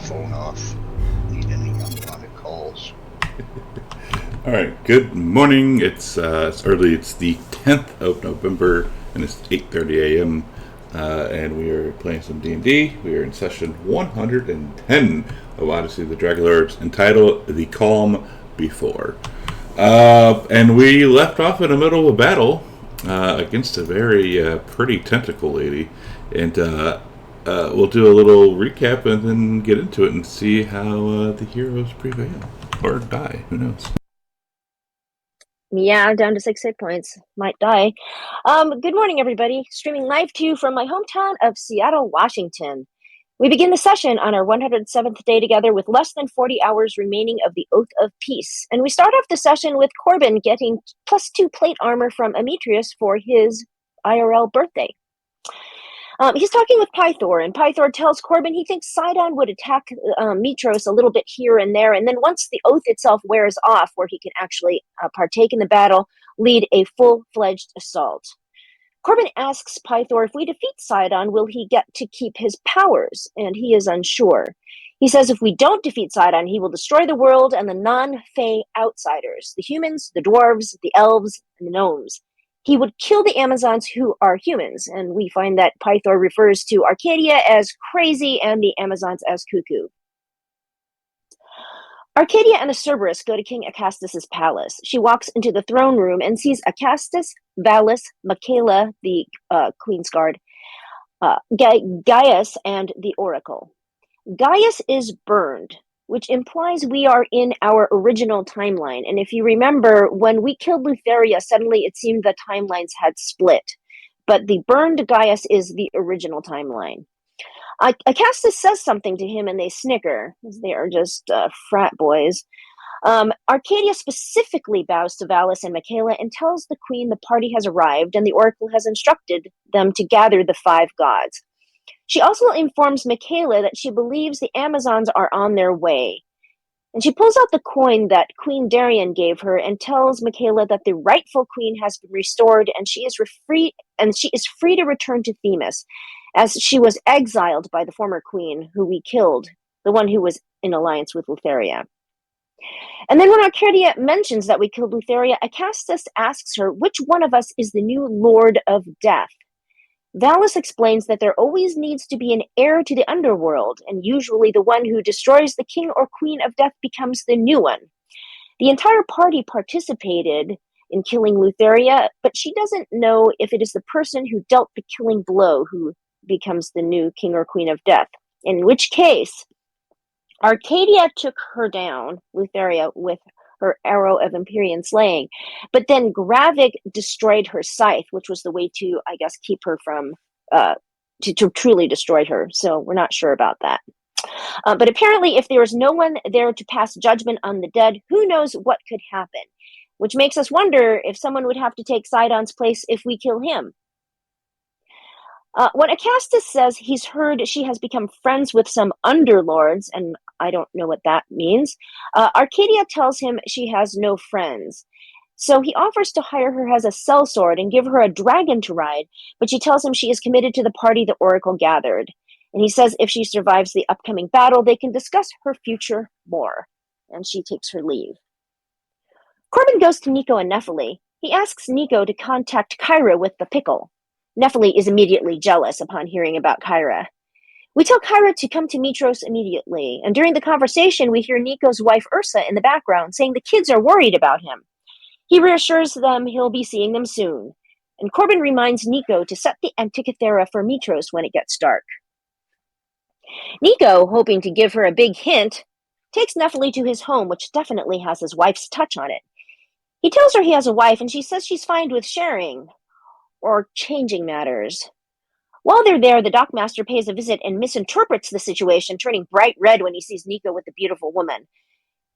phone off. Need any unwanted calls. All right. Good morning. It's early. It's the 10th of November, and it's 8:30 a.m. And we are playing some D&D. We are in session 110 of Odyssey of the Dragonlords, entitled "The Calm Before." And we left off in the middle of a battle against a very pretty tentacle lady, and we'll do a little recap and then get into it and see how the heroes prevail or die. Who knows? Yeah, down to 6 hit points. Might die. Good morning, everybody. Streaming live to you from my hometown of Seattle, Washington. We begin the session on our 107th day together with less than 40 hours remaining of the Oath of Peace. And we start off the session with Corbin getting +2 plate armor from Ametrius for his IRL birthday. He's talking with Pythor, and Pythor tells Corbin he thinks Sidon would attack Mitros a little bit here and there, and then once the oath itself wears off, where he can actually partake in the battle, lead a full-fledged assault. Corbin asks Pythor if we defeat Sidon, will he get to keep his powers, and he is unsure. He says if we don't defeat Sidon, he will destroy the world and the non-Fey outsiders, the humans, the dwarves, the elves, and the gnomes. He would kill the Amazons who are humans, and we find that Pythor refers to Arcadia as crazy and the Amazons as cuckoo. Arcadia and Cerberus go to King Acastus' palace. She walks into the throne room and sees Acastus, Valus, Michaela, the Queen's Guard, Gaius, and the Oracle. Gaius is burned, which implies we are in our original timeline. And if you remember, when we killed Lutheria, suddenly it seemed the timelines had split. But the burned Gaius is the original timeline. Acastus says something to him and they snicker, as they are just frat boys. Arcadia specifically bows to Valus and Michaela and tells the queen the party has arrived and the oracle has instructed them to gather the 5 gods. She also informs Michaela that she believes the Amazons are on their way. And she pulls out the coin that Queen Darien gave her and tells Michaela that the rightful queen has been restored and she is free to return to Themis, as she was exiled by the former queen who we killed, the one who was in alliance with Lutheria. And then when Arcadia mentions that we killed Lutheria, Acastus asks her which one of us is the new Lord of Death. Valus explains that there always needs to be an heir to the underworld, and usually the one who destroys the king or queen of death becomes the new one. The entire party participated in killing Lutheria, but she doesn't know if it is the person who dealt the killing blow who becomes the new king or queen of death, in which case Arcadia took her down, Lutheria, with her arrow of Empyrean slaying. But then Gravik destroyed her scythe, which was the way to, I guess, keep her from, to truly destroy her. So we're not sure about that. But apparently, if there is no one there to pass judgment on the dead, who knows what could happen? Which makes us wonder if someone would have to take Sidon's place if we kill him. When Acastus says he's heard she has become friends with some underlords, and I don't know what that means, Arcadia tells him she has no friends. So he offers to hire her as a sellsword and give her a dragon to ride, but she tells him she is committed to the party the Oracle gathered. And he says if she survives the upcoming battle, they can discuss her future more. And she takes her leave. Corbin goes to Nico and Nephili. He asks Nico to contact Kyra with the pickle. Nephili is immediately jealous upon hearing about Kyra. We tell Kyra to come to Mitros immediately, and during the conversation, we hear Nico's wife Ursa in the background saying the kids are worried about him. He reassures them he'll be seeing them soon, and Corbin reminds Nico to set the Antikythera for Mitros when it gets dark. Nico, hoping to give her a big hint, takes Nephili to his home, which definitely has his wife's touch on it. He tells her he has a wife, and she says she's fine with sharing, or changing matters. While they're there, the dockmaster pays a visit and misinterprets the situation, turning bright red when he sees Nico with the beautiful woman.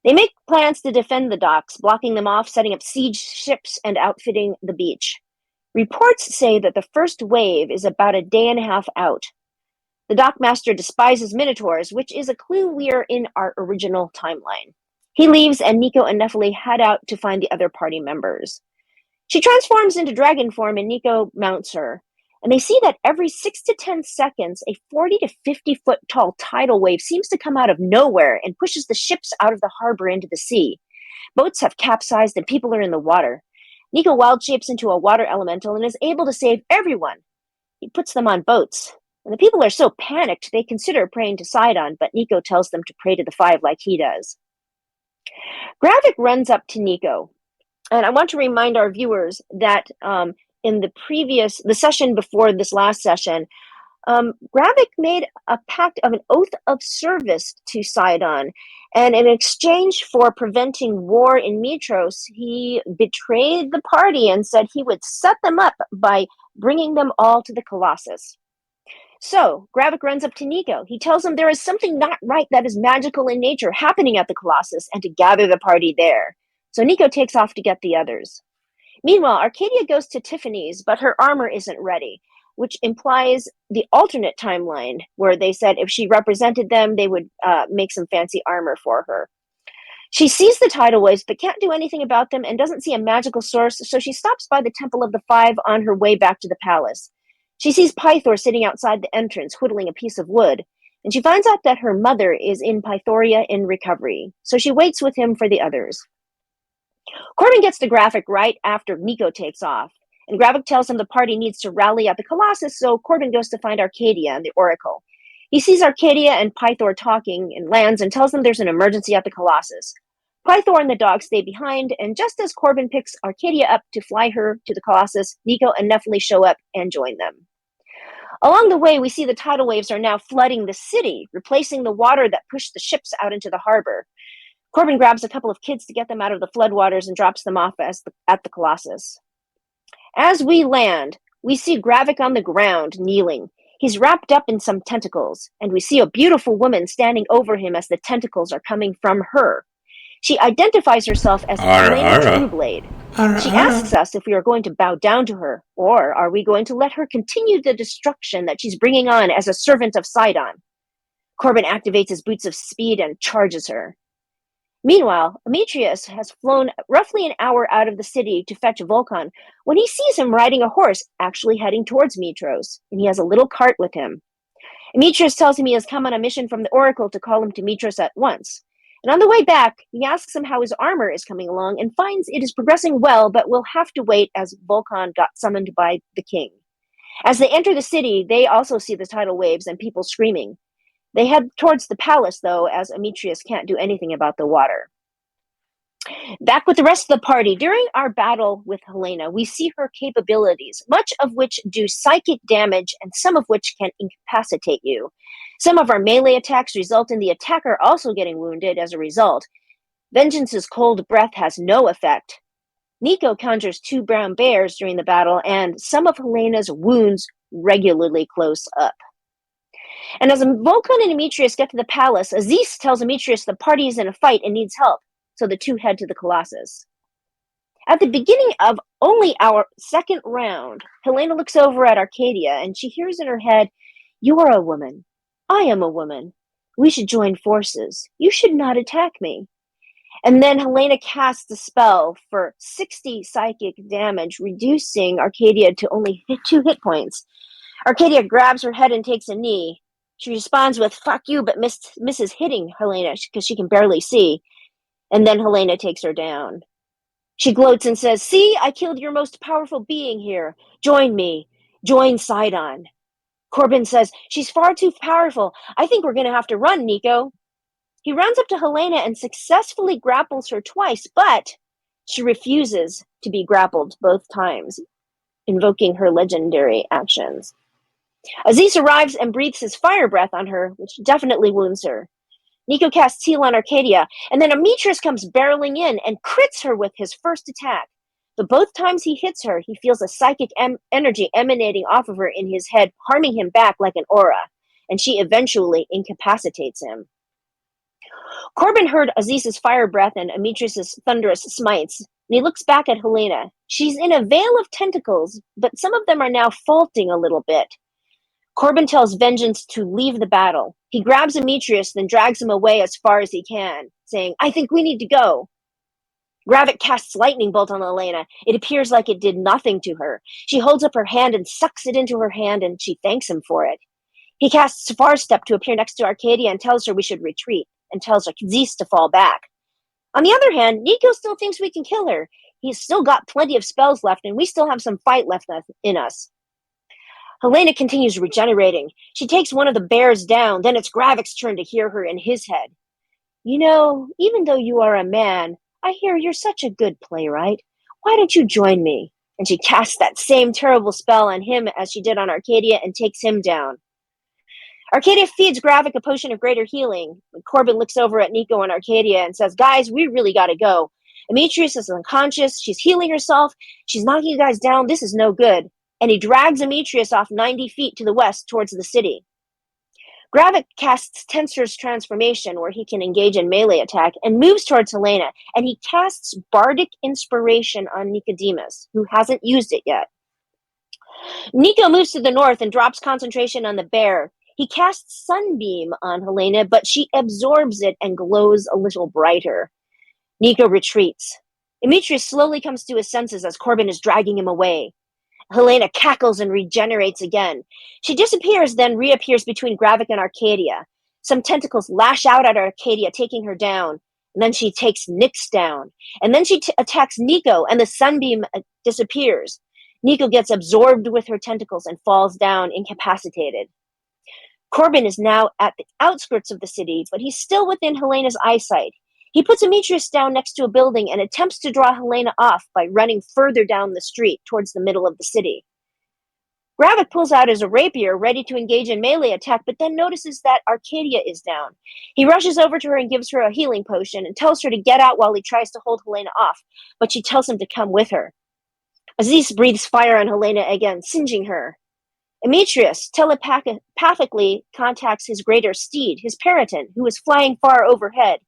They make plans to defend the docks, blocking them off, setting up siege ships, and outfitting the beach. Reports say that the first wave is about a day and a half out. The dockmaster despises minotaurs, which is a clue we are in our original timeline. He leaves, and Nico and Nephili head out to find the other party members. She transforms into dragon form, and Nico mounts her. And they see that every 6 to 10 seconds, a 40 to 50-foot tall tidal wave seems to come out of nowhere and pushes the ships out of the harbor into the sea. Boats have capsized and people are in the water. Nico wild shapes into a water elemental and is able to save everyone. He puts them on boats. And the people are so panicked they consider praying to Sidon, but Nico tells them to pray to the five like he does. Gravik runs up to Nico. And I want to remind our viewers that in the session before this last session, Gravik made a pact of an oath of service to Sidon. And in exchange for preventing war in Mitros, he betrayed the party and said he would set them up by bringing them all to the Colossus. So, Gravik runs up to Nico. He tells him there is something not right that is magical in nature happening at the Colossus and to gather the party there. So Nico takes off to get the others. Meanwhile, Arcadia goes to Tiffany's, but her armor isn't ready, which implies the alternate timeline where they said if she represented them, they would make some fancy armor for her. She sees the tidal waves, but can't do anything about them and doesn't see a magical source, so she stops by the Temple of the Five on her way back to the palace. She sees Pythor sitting outside the entrance, whittling a piece of wood, and she finds out that her mother is in Pythoria in recovery, so she waits with him for the others. Corbin gets the Gravik right after Nico takes off, and Gravik tells him the party needs to rally at the Colossus, so Corbin goes to find Arcadia and the Oracle. He sees Arcadia and Pythor talking and lands and tells them there's an emergency at the Colossus. Pythor and the dog stay behind, and just as Corbin picks Arcadia up to fly her to the Colossus, Nico and Nephili show up and join them. Along the way, we see the tidal waves are now flooding the city, replacing the water that pushed the ships out into the harbor. Corbin grabs a couple of kids to get them out of the floodwaters and drops them off at the Colossus. As we land, we see Gravik on the ground, kneeling. He's wrapped up in some tentacles, and we see a beautiful woman standing over him as the tentacles are coming from her. She identifies herself as Helena Trueblade. She asks us if we are going to bow down to her, or are we going to let her continue the destruction that she's bringing on as a servant of Sidon. Corbin activates his boots of speed and charges her. Meanwhile, Ametreus has flown roughly an hour out of the city to fetch Vulcan when he sees him riding a horse actually heading towards Mitros, and he has a little cart with him. Ametreus tells him he has come on a mission from the Oracle to call him to Mitros at once. And on the way back, he asks him how his armor is coming along and finds it is progressing well, but will have to wait as Vulcan got summoned by the king. As they enter the city, they also see the tidal waves and people screaming. They head towards the palace, though, as Ametreus can't do anything about the water. Back with the rest of the party, during our battle with Helena, we see her capabilities, much of which do psychic damage and some of which can incapacitate you. Some of our melee attacks result in the attacker also getting wounded as a result. Vengeance's cold breath has no effect. Nico conjures two brown bears during the battle, and some of Helena's wounds regularly close up. And as Vulcan and Ametreus get to the palace, Aziz tells Ametreus the party is in a fight and needs help, so the two head to the Colossus. At the beginning of only our second round, Helena looks over at Arcadia and she hears in her head, "You are a woman. I am a woman. We should join forces. You should not attack me." And then Helena casts a spell for 60 psychic damage, reducing Arcadia to only 2 hit points. Arcadia grabs her head and takes a knee. She responds with, "Fuck you," but misses hitting Helena because she can barely see. And then Helena takes her down. She gloats and says, "See, I killed your most powerful being here. Join me. Join Sidon." Corbin says, "She's far too powerful. I think we're going to have to run, Nico." He runs up to Helena and successfully grapples her twice, but she refuses to be grappled both times, invoking her legendary actions. Aziz arrives and breathes his fire breath on her, which definitely wounds her. Nico casts heal on Arcadia, and then Ametreus comes barreling in and crits her with his first attack. But both times he hits her, he feels a psychic energy emanating off of her in his head, harming him back like an aura, and she eventually incapacitates him. Corbin heard Aziz's fire breath and Ametreus' thunderous smites, and he looks back at Helena. She's in a veil of tentacles, but some of them are now faulting a little bit. Corbin tells Vengeance to leave the battle. He grabs Ametreus, then drags him away as far as he can, saying, "I think we need to go." Gravik casts lightning bolt on Helena. It appears like it did nothing to her. She holds up her hand and sucks it into her hand, and she thanks him for it. He casts Far Step to appear next to Arcadia and tells her we should retreat, and tells Zeus to fall back. On the other hand, Nico still thinks we can kill her. He's still got plenty of spells left, and we still have some fight left in us. Helena continues regenerating. She takes one of the bears down, then it's Gravik's turn to hear her in his head. You know, even though you are a man, I hear you're such a good playwright. Why don't you join me? And she casts that same terrible spell on him as she did on Arcadia and takes him down. Arcadia feeds Gravik a potion of greater healing. Corbin looks over at Nico and Arcadia and says, guys, we really gotta go. Demetrius is unconscious. She's healing herself. She's knocking you guys down. This is no good. And he drags Demetrius off 90 feet to the west towards the city. Gravik casts Tensor's transformation, where he can engage in melee attack, and moves towards Helena, and he casts Bardic Inspiration on Nicodemus, who hasn't used it yet. Nico moves to the north and drops concentration on the bear. He casts Sunbeam on Helena, but she absorbs it and glows a little brighter. Nico retreats. Demetrius slowly comes to his senses as Corbin is dragging him away. Helena cackles and regenerates again. She disappears, then reappears between Gravik and Arcadia. Some tentacles lash out at Arcadia, taking her down. And then she takes Nyx down. And then she attacks Nico, and the sunbeam disappears. Nico gets absorbed with her tentacles and falls down, incapacitated. Corbin is now at the outskirts of the city, but he's still within Helena's eyesight. He puts Demetrius down next to a building and attempts to draw Helena off by running further down the street towards the middle of the city. Gravik pulls out his rapier, ready to engage in melee attack, but then notices that Arcadia is down. He rushes over to her and gives her a healing potion and tells her to get out while he tries to hold Helena off, but she tells him to come with her. Aziz breathes fire on Helena again, singeing her. Demetrius telepathically contacts his greater steed, his Periton, who is flying far overhead.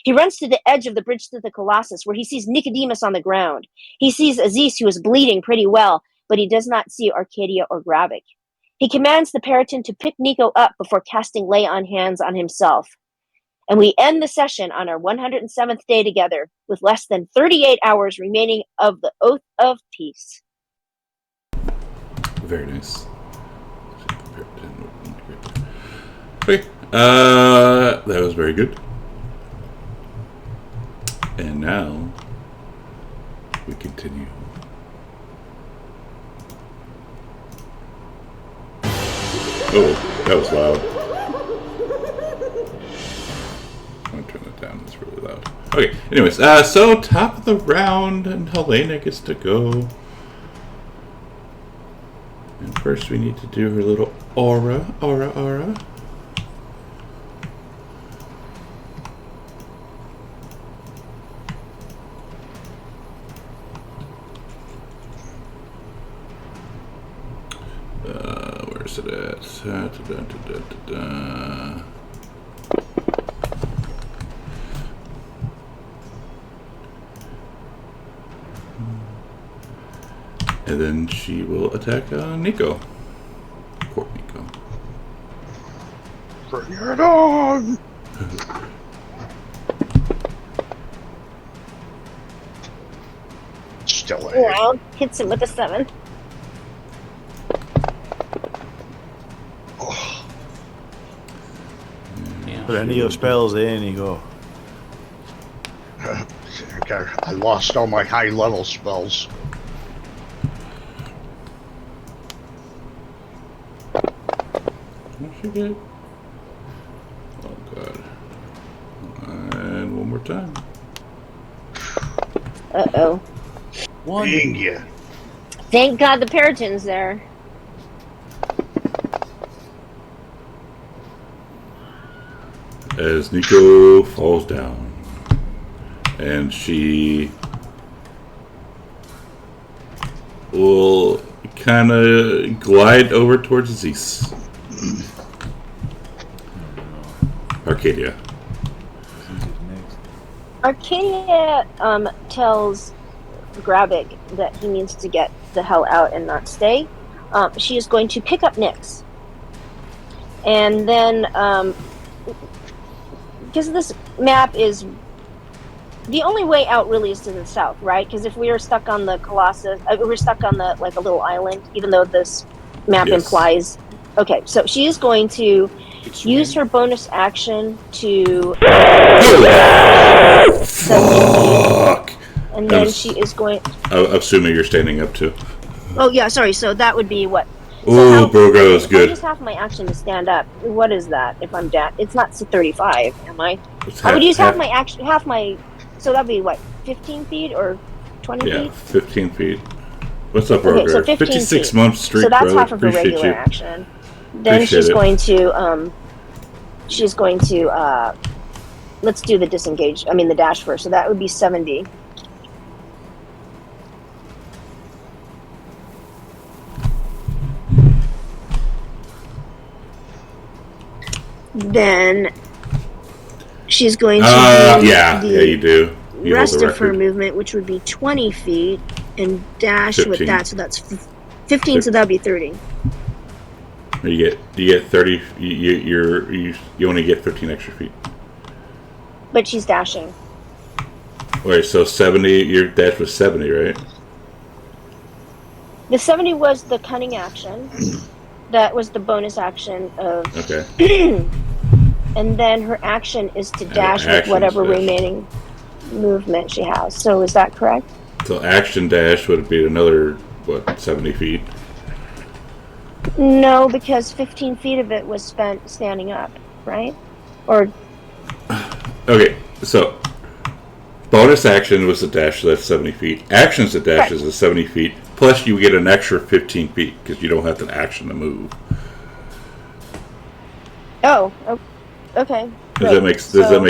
He runs to the edge of the bridge to the Colossus, where he sees Nicodemus on the ground. He sees Aziz, who is bleeding pretty well, but he does not see Arcadia or Gravik. He commands the Periton to pick Nico up before casting lay on hands on himself. And we end the session on our 107th day together, with less than 38 hours remaining of the Oath of Peace. Very nice. Okay, that was very good. And now we continue. Oh, that was loud. I'm gonna turn that down. It's really loud. Okay. Anyways, so top of the round, and Helena gets to go. And first, we need to do her little aura. Where's it at? And then she will attack Nico. Poor Nico. Bring it on! Still ahead. Wow, hits him with a 7. Oh, Put any of your spells in, you go. okay, I lost all my high level spells. What's she get? Oh god. And one more time. Uh-oh. One. Being you. Thank God the Periton's there. As Nico falls down. And she will kind of glide over towards Aziz. Arcadia. Arcadia tells Gravik that he needs to get the hell out and not stay. She is going to pick up Nyx. And then, because this map is the only way out really is to the south, right? Because if we are stuck on the Colossus, we're stuck on the like a little island, even though this map Yes. implies. Okay, so she is going to It's use swim. her bonus action to Oh, 70 fuck! feet, and then she is going. I'm assuming you're standing up too. Oh yeah, sorry. So that would be what. Ooh, Brogo is If I good. use half my action to stand up, what is that? If I'm down, it's not 35, am I? It's I would use half my action, half my. So that'd be what, 15 feet or 20 Yeah, feet? 15 feet. What's up, Brogo? Okay, so 15 56 feet. months streak, So that's brother. half of her Appreciate regular you. action. Then Appreciate she's it. going to. She's going to. Let's do the disengage. I mean the dash first. So that would be 70. Then she's going to do Yeah, you do. You rest hold the of her record. movement, which would be 20 feet, and dash 15. with that. So that's 15. So that would be 30. You get 30. You only get 15 extra feet. But she's dashing. Wait, so 70. Your dash was 70, right? The 70 was the cunning action. That was the bonus action of. Okay. And then her action is to dash with actions, whatever yeah. remaining movement she has. So is that correct? So action dash would be another 70 feet. No, because 15 feet of it was spent standing up, right? Or Okay, so bonus action was the dash, so that's 70 feet. Actions the dash Correct. is 70 feet. Plus, you get an extra 15 feet because you don't have an action to move. okay. Does that make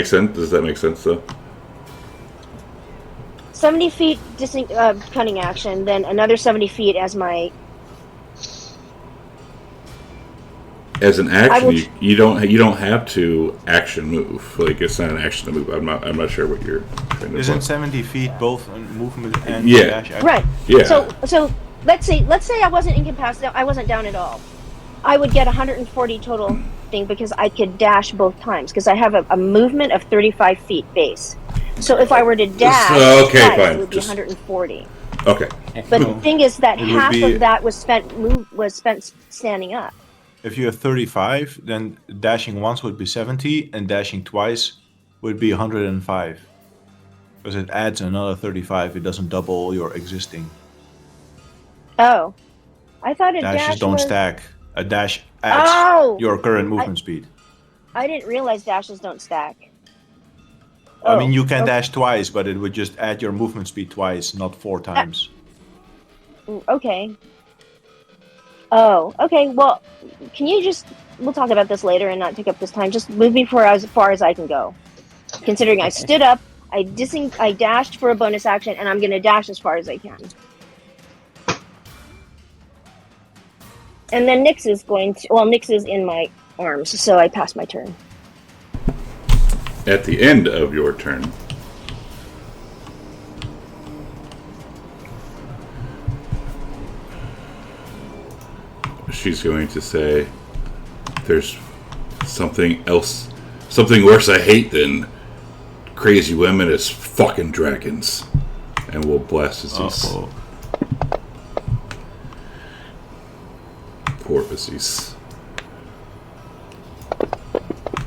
sense? Does that make sense though? 70 feet cunning action, then another 70 feet as my. As an action, will- you don't have to action move. Like it's not an action to move. I'm not sure what you're trying to. Isn't Point. 70 feet both movement and Yeah. dash action? Right. Yeah. So let's say I wasn't incapacitated. I wasn't down at all. I would get 140 total thing because I could dash both times because I have a movement of 35 feet base. So if I were to dash, okay, twice, fine. it would be Just- 140. Okay. But the thing is that It would half be- of that was spent standing up. If you have 35, then dashing once would be 70, and dashing twice would be 105. Because it adds another 35, it doesn't double your existing. Oh, I thought a Dashes dash don't was. stack. A dash adds Oh, your current movement speed. I didn't realize dashes don't stack. I mean, you can okay. dash twice, but it would just add your movement speed twice, not 4 times. Okay. Oh, okay. Well, can you just? We'll talk about this later and not take up this time. Just move me for as far as I can go. Considering I stood up, I dashed for a bonus action, and I'm going to dash as far as I can. And then Nyx is going to. Well, Nyx is in my arms, so I pass my turn. At the end of your turn, she's going to say, "There's something else, something worse I hate than crazy women is fucking dragons." And we'll blast Aziz. Uh-oh. Poor Aziz.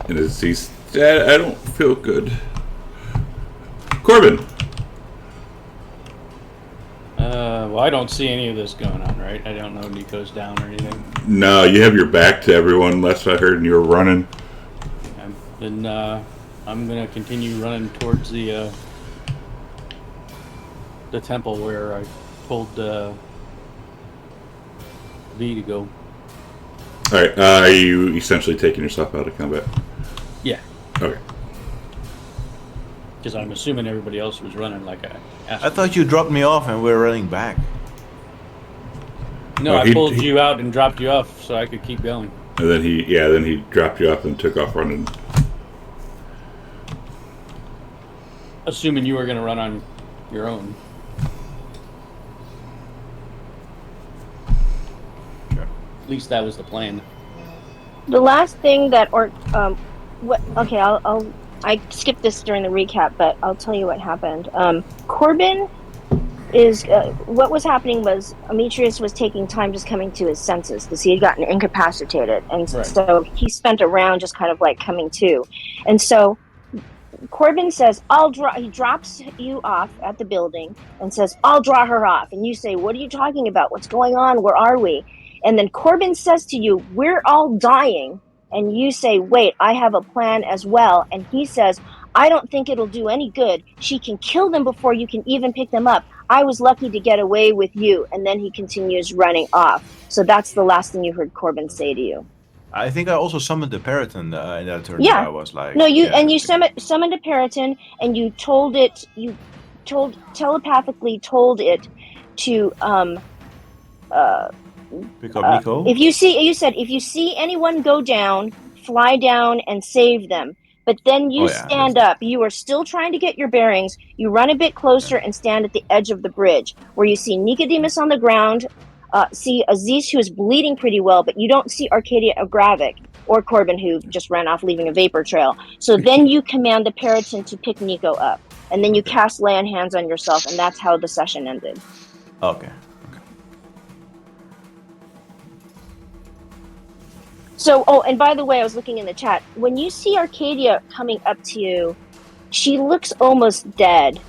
And Aziz, Dad, I don't feel good. Corbin. Well, I don't see any of this going on, right? I don't know Nico's down or anything. No, you have your back to everyone. Last I heard, and you were running. Then I'm gonna continue running towards the temple where I told V to go. All right. Are you essentially taking yourself out of combat? Yeah, Okay. because I'm assuming everybody else was running like I asked. I thought you dropped me off and we're running back. No, Oh, I he- pulled you out and dropped you off so I could keep going. And then he dropped you off and took off running. Assuming you were gonna run on your own. Sure. At least that was the plan. The last thing that, what? Okay, I'll I skipped this during the recap, but I'll tell you what happened. Corbin is what was happening was Demetrius was taking time just coming to his senses because he had gotten incapacitated, and Right. so he spent a round just kind of like coming to, and so Corbin says, "I'll draw." He drops you off at the building and says, "I'll draw her off," and you say, "What are you talking about? What's going on? Where are we?" And then Corbin says to you, "We're all dying." And you say, "Wait, I have a plan as well." And he says, "I don't think it'll do any good. She can kill them before you can even pick them up. I was lucky to get away with you." And then he continues running off. So that's the last thing you heard Corbin say to you. I think I also summoned the Periton in that turn. Yeah. I was like, No, you yeah, and you summoned a Periton, and you telepathically told it to pick up Nico. if you said if you see anyone go down, fly down and save them. But then you Oh yeah, stand up. You are still trying to get your bearings. You run a bit closer and stand at the edge of the bridge where you see Nicodemus on the ground, see Aziz who is bleeding pretty well, but you don't see Arcadia or Gravik or Corbin who just ran off leaving a vapor trail. So then you command the Periton to pick Nico up. And then you cast lay on hands on yourself, and that's how the session ended. Okay. So, oh, and by the way, I was looking in the chat. When you see Arcadia coming up to you, she looks almost dead,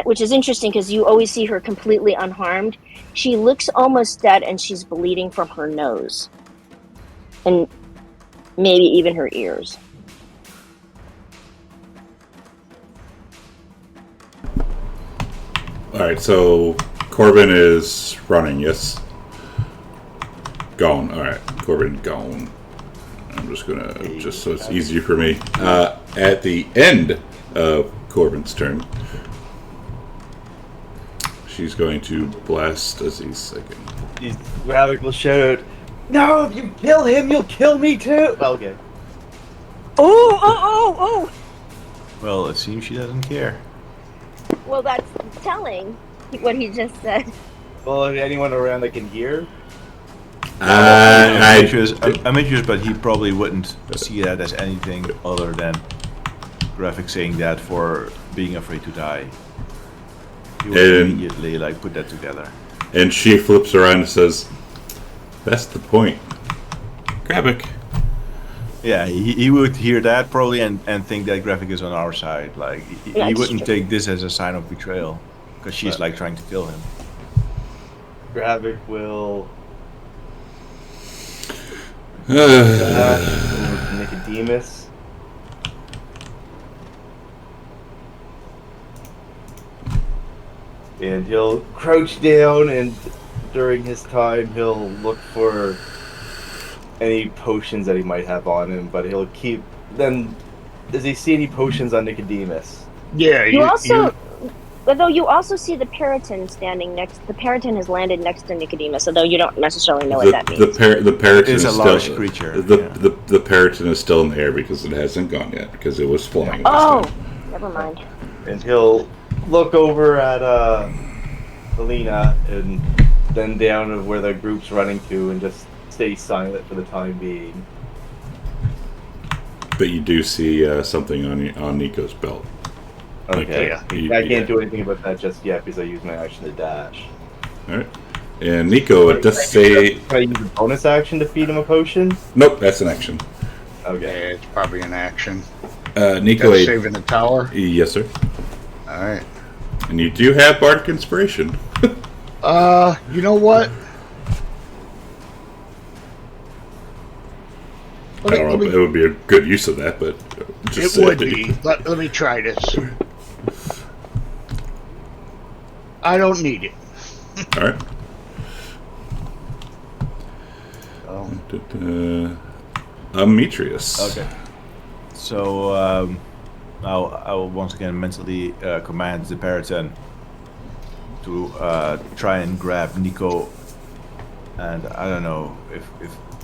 which is interesting because you always see her completely unharmed. She looks almost dead, and she's bleeding from her nose. And maybe even her ears. Alright, so Corbin is running, yes? Gone. Alright, Corbin gone. I'm just gonna, just so it's easier for me. At the end of Corbin's turn, she's going to blast Aziz again. Gravik will shout, "No, if you kill him, you'll kill me too!" Okay. Oh! Well, it seems she doesn't care. Well, that's telling what he just said. Well, if anyone around that can hear. I'm interested, but he probably wouldn't see that as anything other than Gravik saying that for being afraid to die. He would immediately like put that together. And she flips around and says, "That's the point. Gravik." Yeah, he would hear that probably and think that Gravik is on our side. Like he wouldn't take this as a sign of betrayal because she's like trying to kill him. Gravik will. Nicodemus. And he'll crouch down, and during his time, he'll look for any potions that he might have on him, but he'll keep. Then, does he see any potions on Nicodemus? Yeah, Although you also see the Periton standing next. The Periton has landed next to Nicodemus, although you don't necessarily know what that means. The Periton is a still, large creature. The Periton is still in the air because it hasn't gone yet because it was flying. Oh, never mind. And he'll look over at Alina and then down of where the group's running to and just stay silent for the time being. But you do see something on Nico's belt. Okay. Like, I can't do anything about that just yet because I use my action to dash. Alright. And Nico, it does say... Can I use a bonus action to feed him a potion? Nope, that's an action. Okay. it's probably an action. Nico, Saving the tower. Yes, sir. All right. And you do have Bardic Inspiration. You know what? I don't know if it would be a good use of that, but... It would be. Let me try this. I don't need it. Alright. Demetrius. Okay. So I will once again mentally command the Periton to try and grab Nico. And I don't know if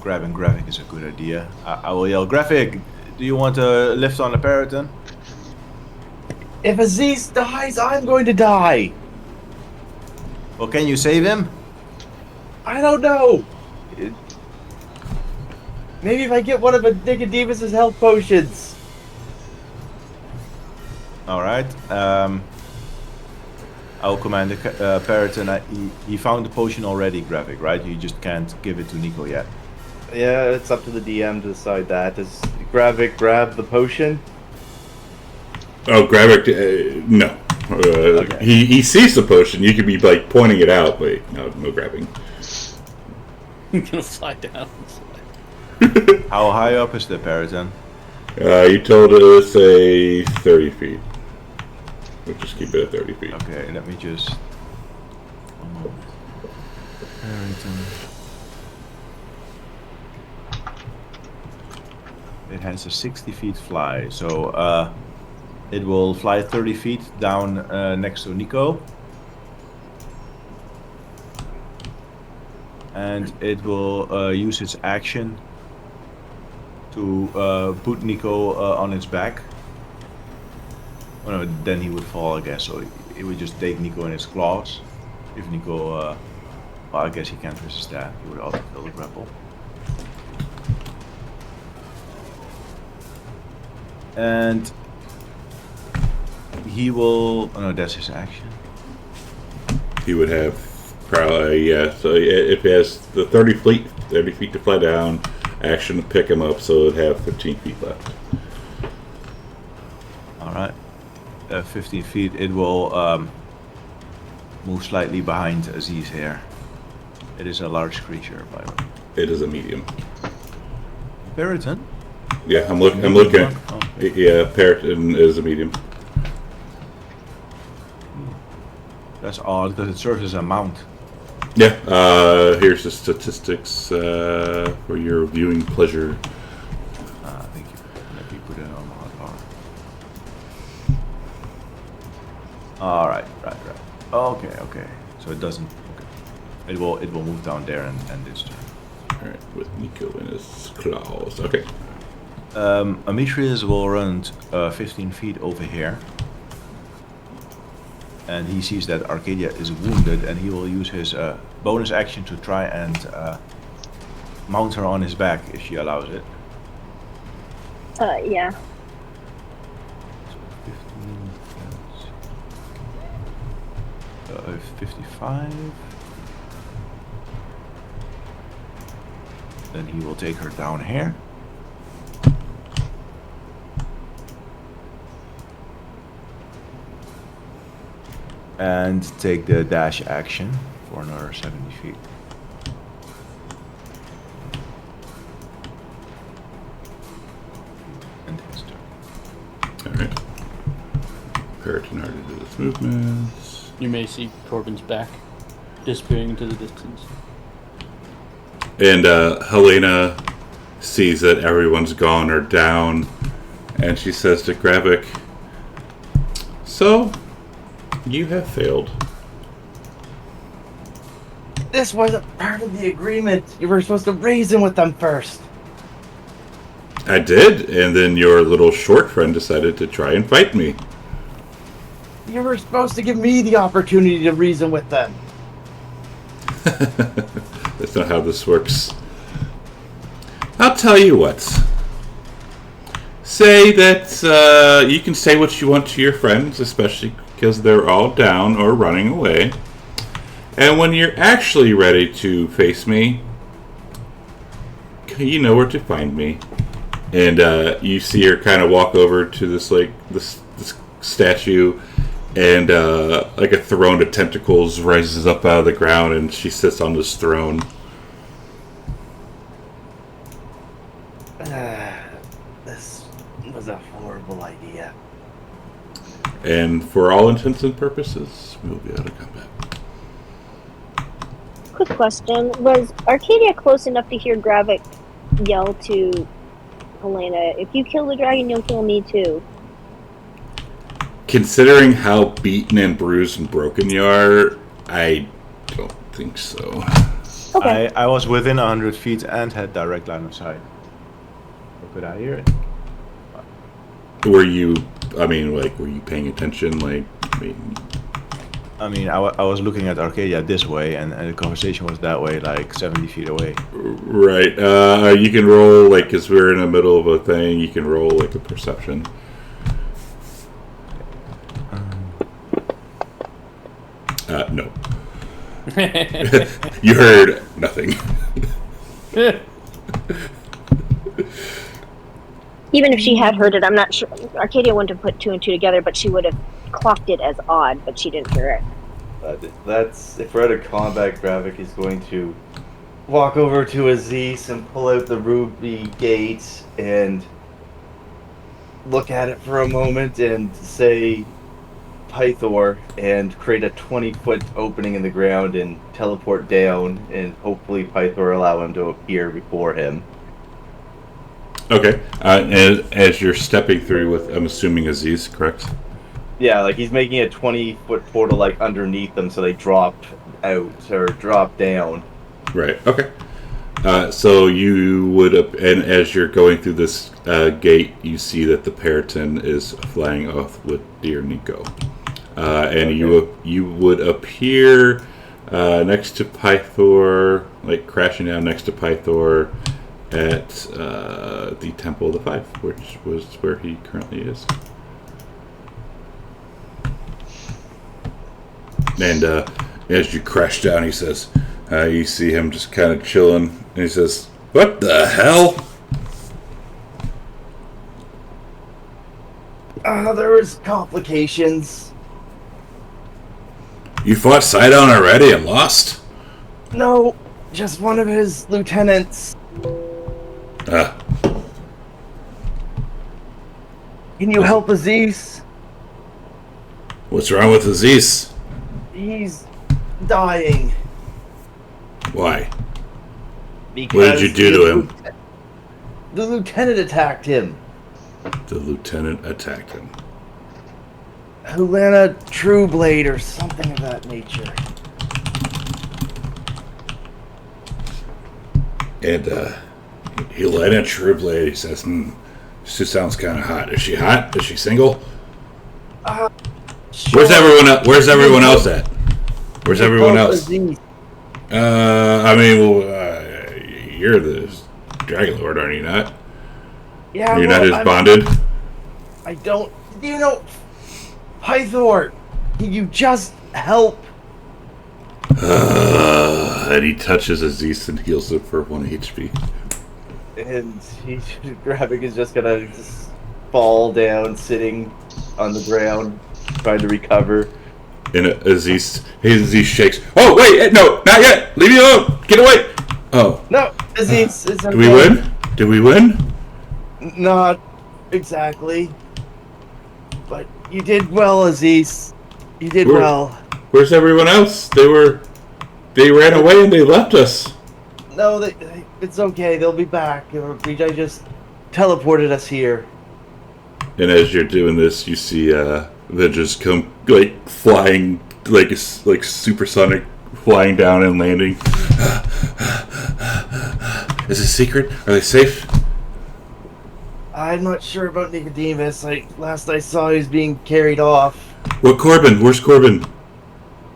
grabbing Gravik is a good idea. I will yell, "Gravik, do you want to lift on the Periton?" If Aziz dies, I'm going to die. Well, can you save him? I don't know. Maybe if I get one of Nicodemus's health potions. All right. I'll command the Periton. He found the potion already, Graphic, right? You just can't give it to Nico yet. Yeah, it's up to the DM to decide that. Does Gravik grab the potion? Oh, Gravik, no. Okay. He sees the potion. You could be like pointing it out, but no grabbing. I'm gonna fly down. How high up is the Periton? You told us a 30 feet. We'll just keep it at 30 feet. Okay, let me just. One moment. Periton. It has a 60 feet fly, so it will fly 30 feet down next to Nico. And it will use its action to put Nico on its back. Oh no, then he would fall, I guess, so it would just take Nico in its claws. If Nico, well, I guess he can't resist that. He would also kill the grapple. And he will. Oh no, that's his action. He would have probably, yeah. So if he has the 30 feet to fly down, action to pick him up, so it'd have 15 feet left. All right, 15 feet. It will move slightly behind Aziz here. It is a large creature, by the way. It is a medium. Periton? Yeah, I'm looking. Oh. Yeah, Periton is a medium. That's odd because it serves as a mount. Yeah. Here's the statistics for your viewing pleasure. Thank you. Let me put it on my hotbar. All right. Okay. So it doesn't. Okay. It will move down there and this turn. All right, with Nico in his claws. Okay. Amitrius will run 15 feet over here. And he sees that Arcadia is wounded, and he will use his bonus action to try and mount her on his back if she allows it. Yeah. So 15, 55. Then he will take her down here. And take the dash action for another 70 feet. And his turn. All right. Periton already did its movements. You may see Corbin's back disappearing into the distance. And Helena sees that everyone's gone or down, and she says to Gravik, "So, you have failed." This wasn't part of the agreement. You were supposed to reason with them first. I did, and then your little short friend decided to try and fight me. You were supposed to give me the opportunity to reason with them. That's not how this works. I'll tell you what. Say that you can say what you want to your friends, especially because they're all down or running away. And when you're actually ready to face me, you know where to find me. And you see her kind of walk over to this statue, and like a throne of tentacles rises up out of the ground, and she sits on this throne. This was a horrible idea. And for all intents and purposes, we'll be out of combat. Quick question. Was Arcadia close enough to hear Gravik yell to Helena, "If you kill the dragon, you'll kill me too"? Considering how beaten and bruised and broken you are, I don't think so. Okay. I was within 100 feet and had direct line of sight. Or could I hear it? Were you paying attention? I mean, I was looking at Arcadia this way, and the conversation was that way, like 70 feet away. Right. You can roll, because we're in the middle of a thing, you can roll, a perception. No. You heard nothing. Even if she had heard it, I'm not sure. Arcadia wouldn't have put two and two together, but she would have clocked it as odd, but she didn't hear it. That's if we're at a combat graphic, he's going to walk over to Aziz and pull out the ruby gate and look at it for a moment and say Pythor and create a 20-foot opening in the ground and teleport down, and hopefully Pythor allow him to appear before him. Okay. As you're stepping through with, I'm assuming Aziz, correct? Yeah, like he's making a 20-foot portal like underneath them, so they drop out or drop down. Right. Okay. So you would, and as you're going through this gate, you see that the Periton is flying off with dear Nico, and okay. you would appear next to Pythor, like crashing down next to Pythor at the Temple of the Five, which was where he currently is. And as you crash down, he says, you see him just kind of chilling, and he says, "What the hell?" There was complications. You fought Sidon already and lost? No, just one of his lieutenants. Can you help Aziz? What's wrong with Aziz? He's dying. Why? Because what did you do to him? The lieutenant attacked him. The lieutenant attacked him. Helena Trueblade or something of that nature. And Helena Trueblade, he says, she sounds kind of hot. Is she hot? Is she single? Sure. Where's everyone else at? Where's everyone else? I mean, you're the Dragonlord, are you not? Yeah, you're not his bonded? I don't... You know... Pythor! You just help! And he touches Aziz and heals him for 1 HP. And Gravik is just gonna just fall down, sitting on the ground, trying to recover. And Aziz shakes. Oh, wait, no, not yet! Leave me alone! Get away! Oh. No, Aziz, it's okay. Did we win? Did we win? Not exactly. But you did well, Aziz. You did well. Where's everyone else? They ran away and they left us. No, it's okay. They'll be back. I just teleported us here. And as you're doing this, you see Avengers come like flying, like supersonic, flying down and landing. Is it a secret? Are they safe? I'm not sure about Nicodemus. Last I saw, he was being carried off. What Corbin? Where's Corbin?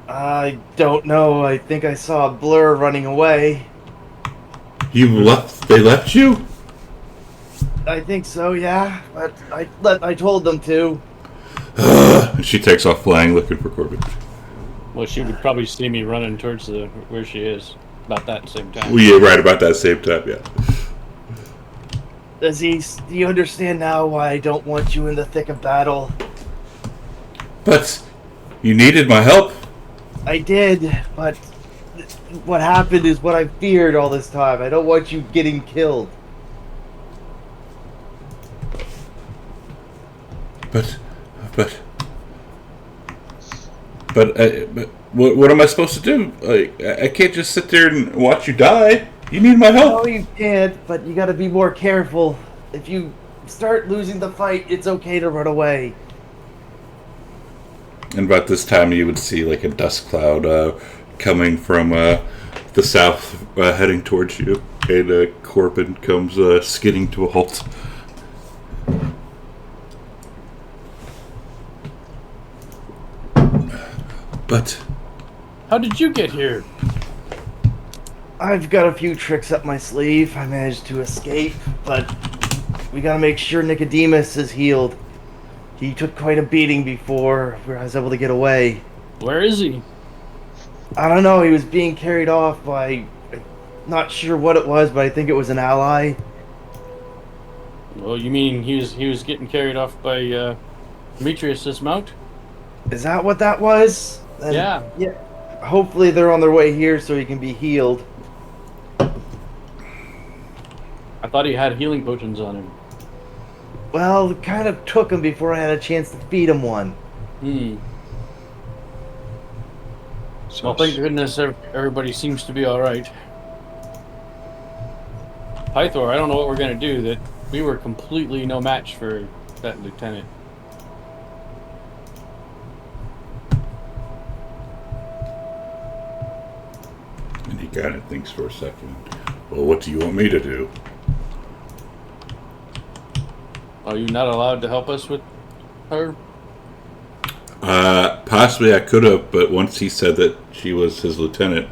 I don't know. I think I saw a blur running away. You left? They left you? I think so, yeah. But I told them to. She takes off flying, looking for Corbin. Well, she would probably see me running towards where she is about that same time. Well, yeah, right about that same time, yeah. Aziz, do you understand now why I don't want you in the thick of battle? But you needed my help. I did, but what happened is what I feared all this time. I don't want you getting killed. But what am I supposed to do? I can't just sit there and watch you die. You need my help. No, you can't, but you gotta be more careful. If you start losing the fight, it's okay to run away. And about this time, you would see like a dust cloud coming from the south, heading towards you, and Corbin comes skidding to a halt. But how did you get here? I've got a few tricks up my sleeve. I managed to escape, but we gotta make sure Nicodemus is healed. He took quite a beating before I was able to get away. Where is he? I don't know. He was being carried off by, not sure what it was, but I think it was an ally. Well, you mean he was getting carried off by Demetrius's mount? Is that what that was? Then, Yeah. Yeah. Hopefully they're on their way here so he can be healed. I thought he had healing potions on him. Well, it kind of took him before I had a chance to feed him one. So, Well, thank goodness everybody seems to be all right. Pythor, I don't know what we're gonna do. That we were completely no match for that lieutenant. And he kind of thinks for a second. Well, what do you want me to do? Are you not allowed to help us with her? Possibly I could have, but once he said that she was his lieutenant,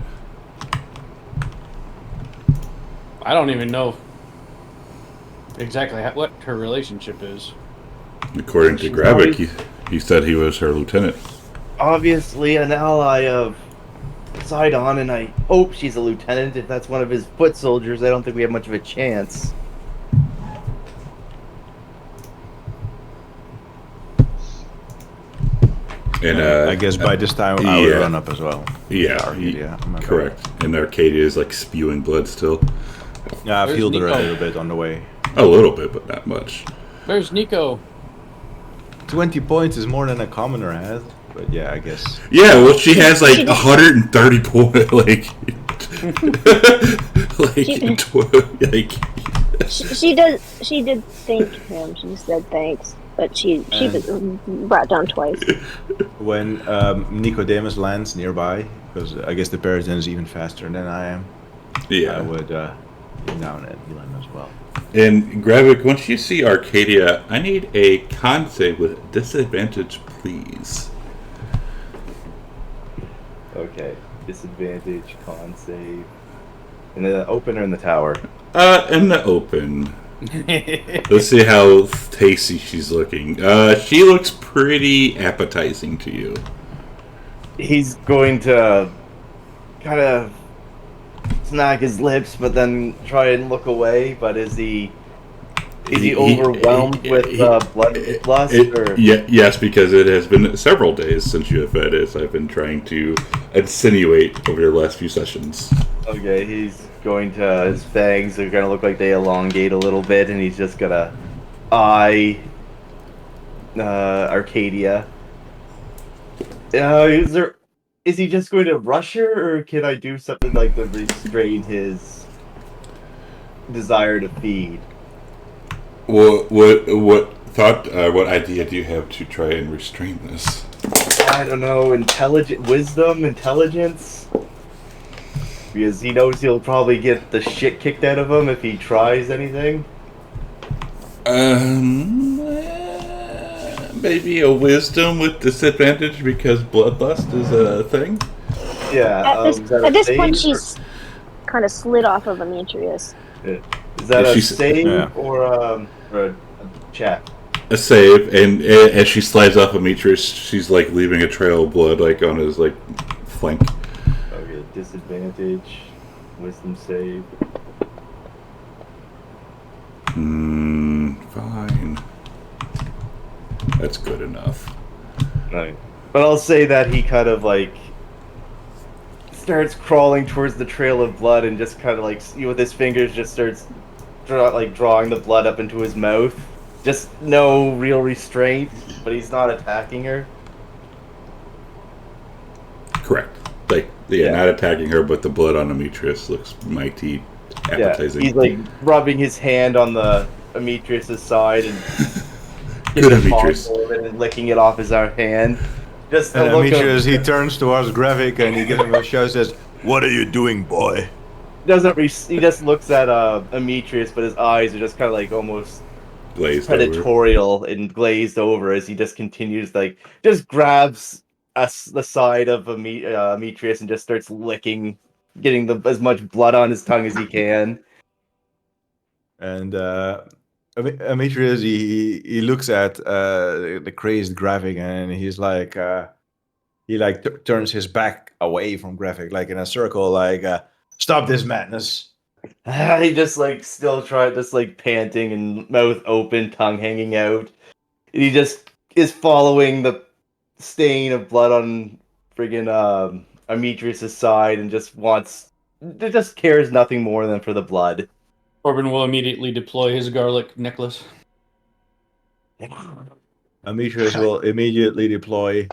I don't even know exactly what her relationship is. according to She's Gravik, always- he said he was her lieutenant. Obviously an ally of Sidon, and I hope she's a lieutenant. If that's one of his foot soldiers, I don't think we have much of a chance. And I guess by this time I would yeah. run up as well. Yeah, Arcadia. Am I correct. And Arcadia is like spewing blood still. Yeah, I've Where's healed her a Nico? little bit on the way. A little bit, but not much. Where's Nico? 20 points is more than a commoner has, but yeah, I guess. Yeah, well, she has like She did- 130 points, like, She- like, She did thank him. She said thanks, but she was brought down twice. When Nicodemus lands nearby, because I guess the Peryton is even faster than I am, I yeah. would get down and heal him as well. And Gravik, once you see Arcadia, I need a con save with disadvantage, please. Okay. Disadvantage, con save. In the open or in the tower? In the open. Let's see how tasty she's looking. She looks pretty appetizing to you. He's going to kind of smack his lips, but then try and look away. But is he overwhelmed with bloodlust? Or? Yes, because it has been several days since you have fed, as I've been trying to insinuate over the last few sessions. Okay, he's going to. His fangs are going to look like they elongate a little bit, and he's just gonna eye Arcadia. Is he just going to rush her, or can I do something like to restrain his desire to feed? What thought? What idea do you have to try and restrain this? I don't know, intelligence? Because he knows he'll probably get the shit kicked out of him if he tries anything. Maybe a wisdom with disadvantage because bloodlust is a thing. Yeah. At is that a this point, save, she's kind of slid off of Demetrius. Is that Yeah, a she's- save Yeah. or a check? A save, and as she slides off Demetrius, she's like leaving a trail of blood like on his like flank. Okay, disadvantage, wisdom save. Fine. That's good enough. Right. But I'll say that he kind of like starts crawling towards the trail of blood and just kind of like with his fingers just starts drawing the blood up into his mouth. Just no real restraint, but he's not attacking her. Correct. Like, yeah, not attacking her, but the blood on Demetrius looks mighty appetizing. Yeah, he's like rubbing his hand on the Demetrius's side and Good Demetrius. and licking it off his hand. Just the And look Demetrius, of, he turns towards Gravik and he gives him a shout, says, "What are you doing, boy?" he just looks at Demetrius, but his eyes are just kind of like almost Glazed over. predatorial and glazed over as he just continues, just grabs the side of Demetrius and just starts licking, getting as much blood on his tongue as he can. And Demetrius, he looks at the crazed Gravik and he's like, yeah, he like turns his back away from Graphic, like in a circle, like stop this madness. He just like still just like panting and mouth open, tongue hanging out. And he just is following the stain of blood on friggin' Amitrius' side and just cares nothing more than for the blood. Corbin will immediately deploy his garlic necklace. Amitrius will immediately deploy.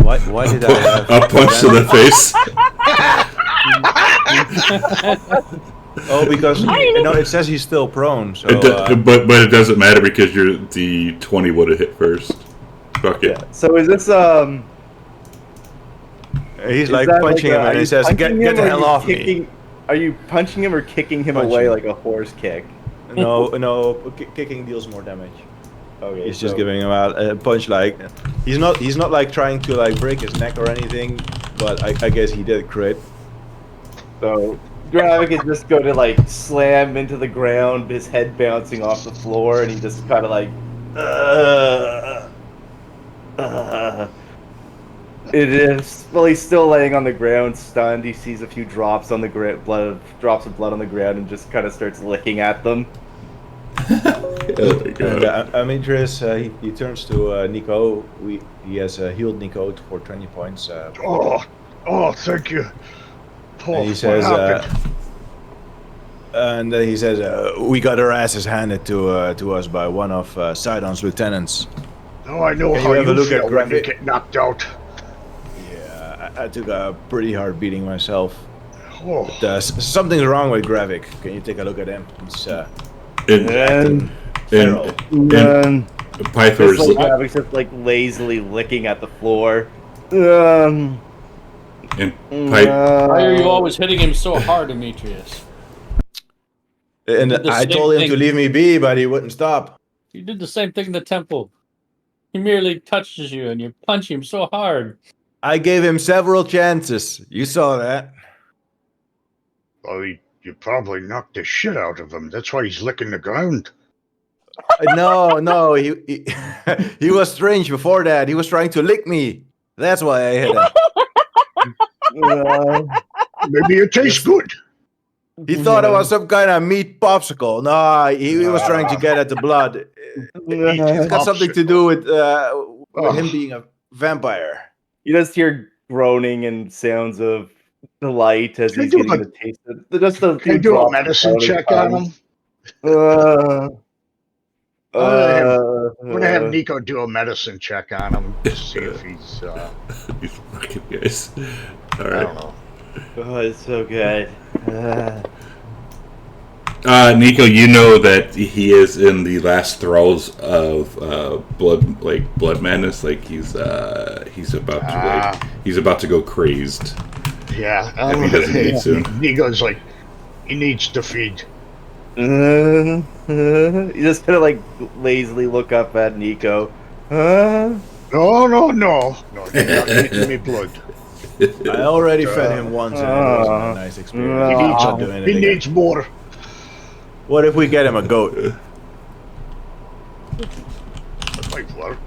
Why did I have A punch to the face. Oh, because it says he's still prone. So, but it doesn't matter because the 20 would have hit first. Fuck it. Yeah. So is this he's is like that punching him, are and he you says, punching "Get him the or hell you off kicking, me!" Are you punching him or kicking him Punching away him. like a horse kick? No, kicking deals more damage. Okay, He's just giving him a punch. Like he's not like trying to like break his neck or anything, but I guess he did crit. So Gravik is just going to like slam into the ground, his head bouncing off the floor, and he just kind of like, It is. Well, he's still laying on the ground, stunned. He sees a few drops on the drops of blood on the ground, and just kind of starts licking at them. Oh my god. And Amitrius, he turns to Nico. He has healed Nico for 20 points. Thank you. Oh, And he says, what happened? we got our asses handed to us by one of Sidon's lieutenants. Oh, I know Can how you have a you look feel at when you Graphic? get knocked out. Yeah, I took a pretty hard beating myself. Oh, But, something's wrong with Gravik. Can you take a look at him? He's And feral. Pythor's Just like Gravik's just like lazily licking at the floor. and Why are you always hitting him so hard, Demetrius? And did the I same told him thing. to leave me be, but he wouldn't stop. You did the same thing in the temple. He merely touches you and you punch him so hard. I gave him several chances. You saw that. well, you probably knocked the shit out of him. That's why he's licking the ground. No, he he was strange before that. He was trying to lick me. That's why I hit him. Maybe it tastes good. He thought I was some kind of meat popsicle. No, he was trying to get at the blood. It's got something to do with him being a vampire. You just hear groaning and sounds of delight as Can he's you do getting the taste of just the Can you do a medicine check on him? I'm gonna have Nico do a medicine check on him to see if he's. these fucking guys. All I right. don't know. Oh, it's so good. Nico, you know that he is in the last throes of blood madness. Like he's about to go crazed. Yeah, If he doesn't eat soon. Nico's like, he needs to feed. You just kind of like lazily look up at Nico. No, you're not eating me blood. I already fed him once, and it wasn't a nice experience. He needs, Not doing it he again. needs more. What if we get him a goat? That might work.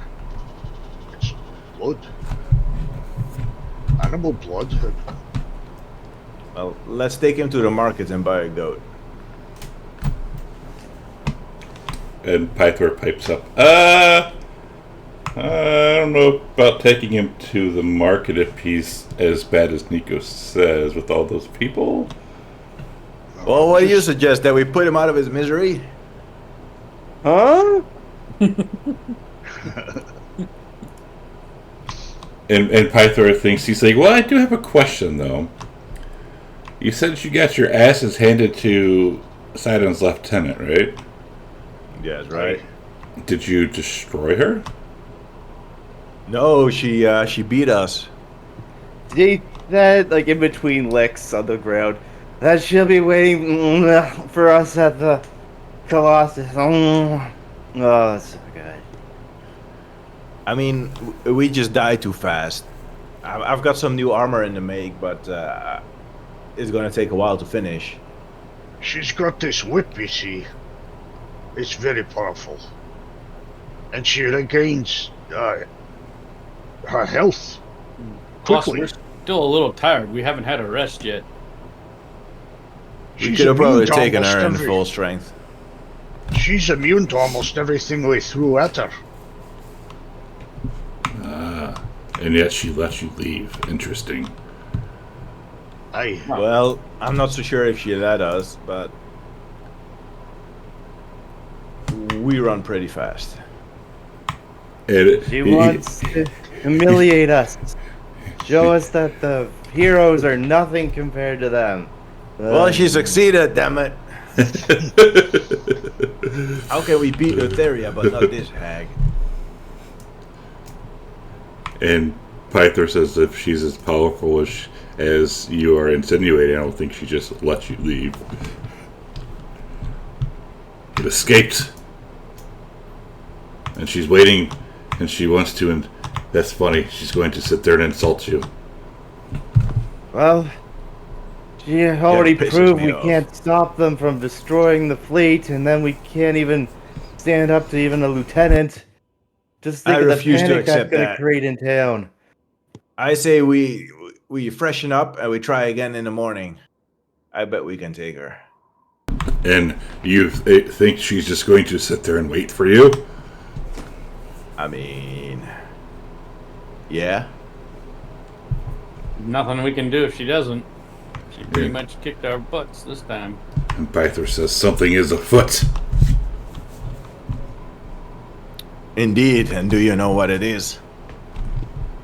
It's blood. Animal blood. Well, let's take him to the market and buy a goat. And Pythor pipes up. I don't know about taking him to the market if he's as bad as Nico says with all those people. Well, what do you suggest? That we put him out of his misery? Huh? And Pythor thinks, he's like, well, I do have a question, though. You said you got your asses handed to Sidon's lieutenant, right? Yes, right. Did you destroy her? No, she beat us. That like in between licks on the ground. That she'll be waiting for us at the Colossus. Oh, that's so good. I mean, we just died too fast. I've got some new armor in the make, but it's gonna take a while to finish. She's got this whip, you see. It's very powerful. And she regains her health. Plus, Quickly. we're still a little tired. We haven't had a rest yet. We She's could have probably immune to taken almost her in every- full strength. She's immune to almost everything we threw at her. And yet she lets you leave. Interesting. Aye. Well, I'm not so sure if she let us, but we run pretty fast. She wants to humiliate us. Show us that the heroes are nothing compared to them. Well, she succeeded, damn it. How can we beat Etheria but not this hag? And Pythor says if she's as powerful as you are insinuating, I don't think she just lets you leave. It escaped. And she's waiting, and she wants to, and that's funny. She's going to sit there and insult you. Well, she already pisses proved me we off. can't stop them from destroying the fleet, and then we can't even stand up to even a lieutenant. Just think I of the refuse to panic that's accept going to that. create in town. I say we freshen up and we try again in the morning. I bet we can take her. And you think she's just going to sit there and wait for you? I mean, yeah. Nothing we can do if she doesn't. She pretty Yeah. much kicked our butts this time. And Pythor says something is afoot. Indeed, and do you know what it is?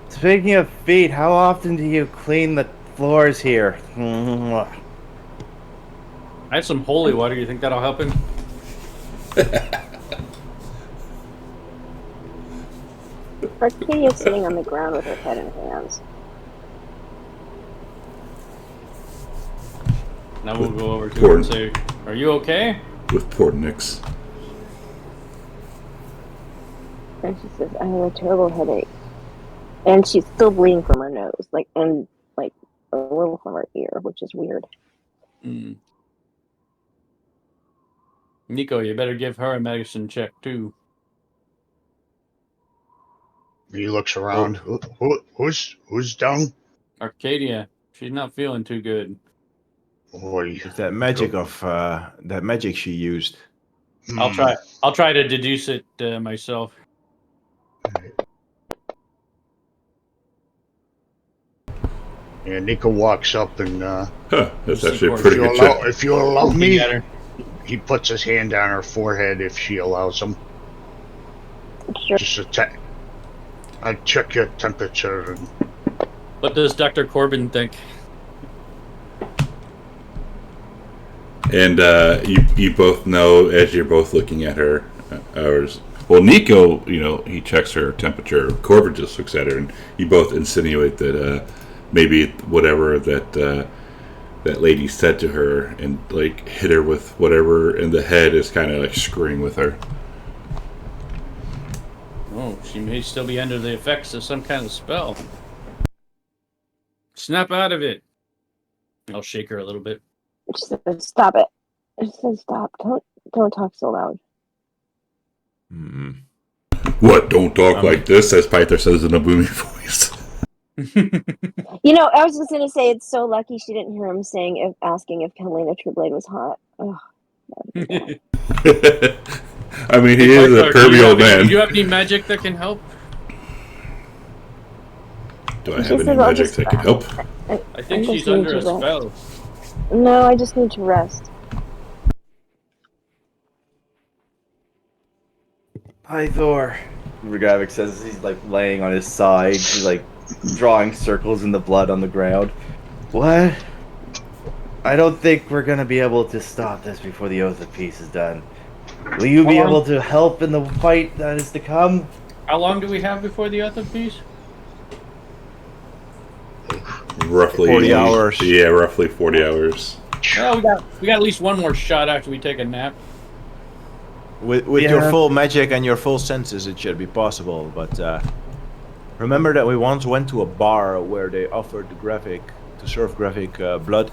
Speaking of feet, how often do you clean the floors here? I have some holy water. You think that'll help him? Arcadia's sitting on the ground with her head in her hands. Now we'll go over to her and say, "Are you okay?" With poor Nyx. And she says, I have a terrible headache. And she's still bleeding from her nose, and a little from her ear, which is weird. Mm. Nico, you better give her a medicine check too. He looks around. Who's down? Arcadia, she's not feeling too good. Boy. It's that magic of that magic she used. I'll try to deduce it myself. And Nico walks up and That's actually a If pretty good check. if you allow Looking me, at her. he puts his hand on her forehead if she allows him. Sure. Just a check. I check your temperature and What does Dr. Corbin think? And you both know, as you're both looking at her, well, Nico, he checks her temperature. Corbin just looks at her, and you both insinuate that maybe whatever that lady said to her and hit her with whatever in the head is kind of screwing with her. Oh, she may still be under the effects of some kind of spell. Snap out of it. I'll shake her a little bit. She says, stop it. She says, stop. Don't talk so loud. Hmm. What? Don't talk like this, as Pythor says in a booming voice. I was just going to say, it's so lucky she didn't hear him asking if Catalina Trueblade was hot. Ugh. I mean, he is a curvy old man. Do you have any magic that can help? Do I have any magic that can help? I think I she's just need under a to rest. spell. No, I just need to rest. Pythor. Regavik says he's laying on his side. He's drawing circles in the blood on the ground. What? I don't think we're gonna be able to stop this before the Oath of Peace is done. Will you be able to help in the fight that is to come? How long do we have before the Oath of Peace? Roughly 40 hours. Yeah, roughly 40 hours. Well, we got at least one more shot after we take a nap. With your full magic and your full senses, it should be possible. But remember that we once went to a bar where they offered to serve graphic blood.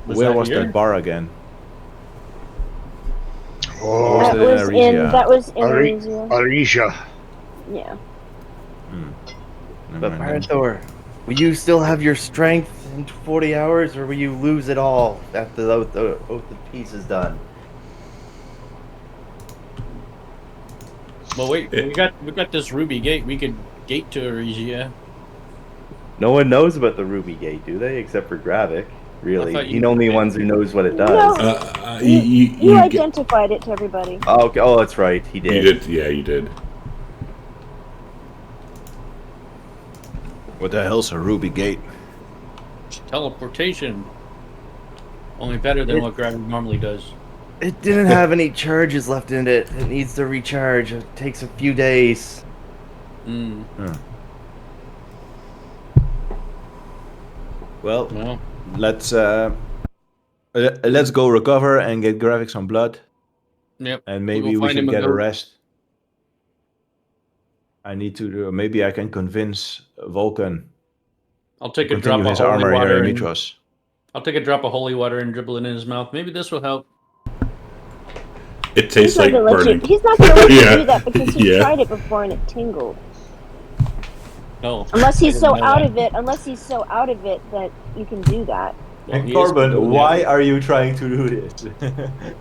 Where was here? that bar again? oh, Was it in Arisia? That was in Ari- Arisia. Arisha. Yeah. But Marathor, will you still have your strength in 40 hours, or will you lose it all after the Oath of Peace is done? Well, wait, we got this ruby gate. We could gate to Eregia. No one knows about the Ruby Gate, do they? Except for Gravik. Really, thought he's you- only ones who knows what it does. No. You You get- identified it to everybody. Oh, okay. Oh, that's right. He you did. did, yeah, you did. What the hell's a ruby gate? Teleportation. Only better than what gravity normally does. It didn't have any charges left in it. It needs to recharge. It takes a few days. Mm. Well, Well, let's go recover and get Gravik some blood, yep. and We'll maybe go we find him should a get a goat. rest. I need to. Maybe I can convince Vulcan I'll to take a drop continue of his holy armor here water. in And, Mitros. I'll take a drop of holy water and dribble it in his mouth. Maybe this will help. It tastes He's not like gonna let burning. you. He's not gonna let Yeah. you do that because he Yeah. tried it before and it tingled. No. Unless he's I so didn't know out that. of it. Unless he's so out of it that you can do that. Well, he is Corbin, doing why that. are you trying to do this?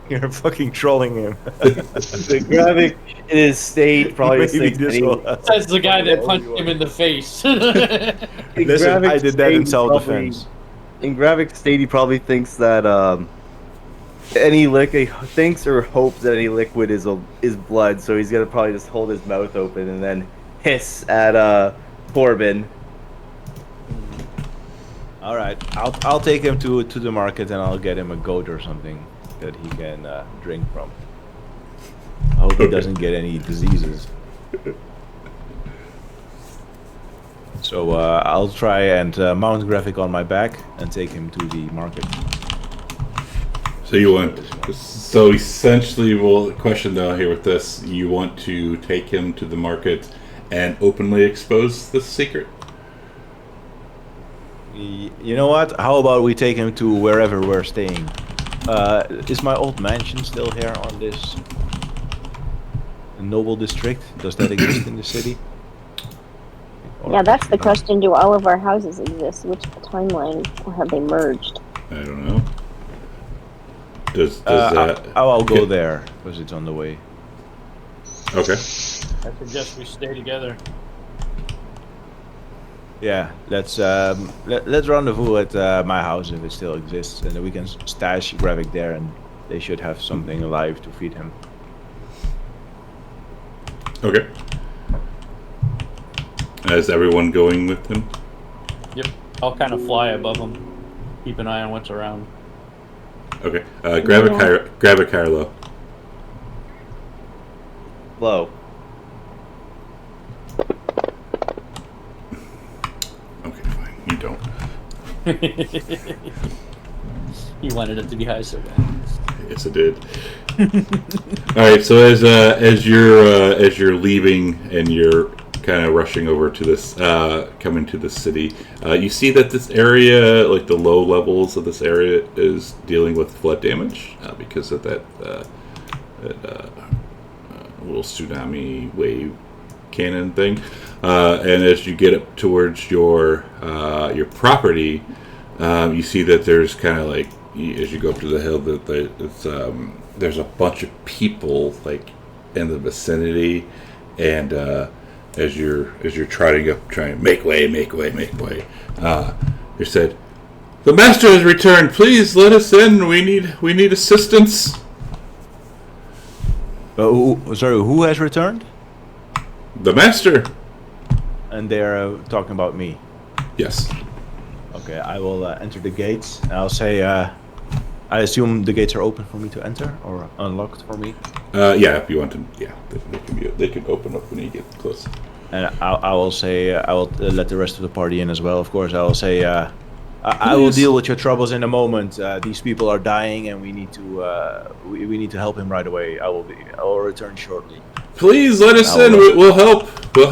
You're fucking trolling him. The Gravik in his state probably Maybe thinks this that will. That's the guy that Oh, punched you him are. in the face. Listen, I did that in self-defense. In Gravik's state, he probably thinks that any liquid thinks or hopes that any liquid is blood, so he's gonna probably just hold his mouth open and then hiss at Corbin. All right, I'll take him to the market and I'll get him a goat or something that he can drink from. I hope he doesn't get any diseases. So I'll try and mount Gravik on my back and take him to the market. So you want, so essentially, well, the question though here with this, you want to take him to the market and openly expose the secret? You know what? How about we take him to wherever we're staying? Is my old mansion still here on this noble district? Does that exist in the city? Or- Yeah, that's the question. Do all of our houses exist? Which timeline, or have they merged? I don't know. Does I'll go there because it's on the way. Okay. I suggest we stay together. Yeah, let's rendezvous at my house if it still exists, and then we can stash Gravik there, and they should have something alive to feed him. Okay. Is everyone going with him? Yep. I'll kind of fly above him. Keep an eye on what's around. Okay. Grab a Carlo. Low. Okay, fine. You don't. He wanted it to be high so bad. Yes, it did. All right. So as you're leaving and you're kind of rushing over to this, coming to the city, you see that this area, like the low levels of this area, is dealing with flood damage because of that little tsunami wave cannon thing. And as you get up towards your property, you see that there's kind of like, as you go up to the hill, that there's a bunch of people like in the vicinity, and as you're trotting up, trying to make way, you said, "The master has returned. Please let us in. We need assistance." Sorry, who has returned? The master. And they're talking about me. Yes. Okay, I will enter the gates, and I'll say, I assume the gates are open for me to enter, or unlocked for me. Yeah, if you want to, yeah, they can open up when you get close. And I will say, I will let the rest of the party in as well. Of course, I will say, I will deal with your troubles in a moment. These people are dying, and we need to we need to help him right away. I will return shortly. Please let us in. We'll help. We'll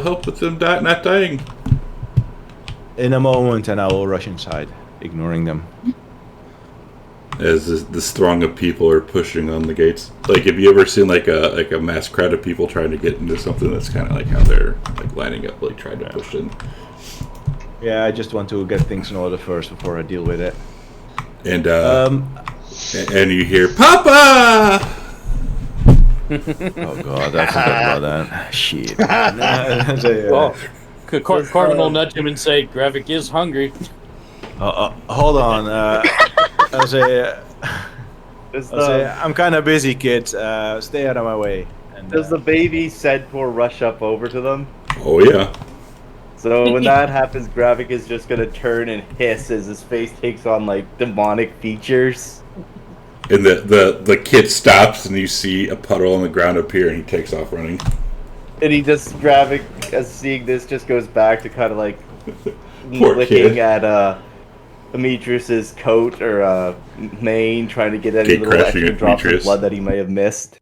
help with them not dying. In a moment, and I will rush inside, ignoring them. as this throng of people are pushing on the gates. Like, have you ever seen like a mass crowd of people trying to get into something? That's kind of like how they're like lining up, like trying to push in. Yeah, I just want to get things in order first before I deal with it. And and you hear Papa. Oh god, I forgot about that. Shit. Well, Corbin will nudge him and say, "Graphic is hungry." Hold on. I'll say, I'm kind of busy, kids. Stay out of my way. And, Does the baby centaur rush up over to them? Oh yeah. So when that happens, Gravik is just gonna turn and hiss as his face takes on like demonic features. And the kid stops, and you see a puddle on the ground appear, and he takes off running. And he just, Gravik, as seeing this, just goes back to kind of like Poor licking kid. at Demetrius's coat or mane, trying to get any Gate little crashing extra at drops of Demetrius. blood that he may have missed.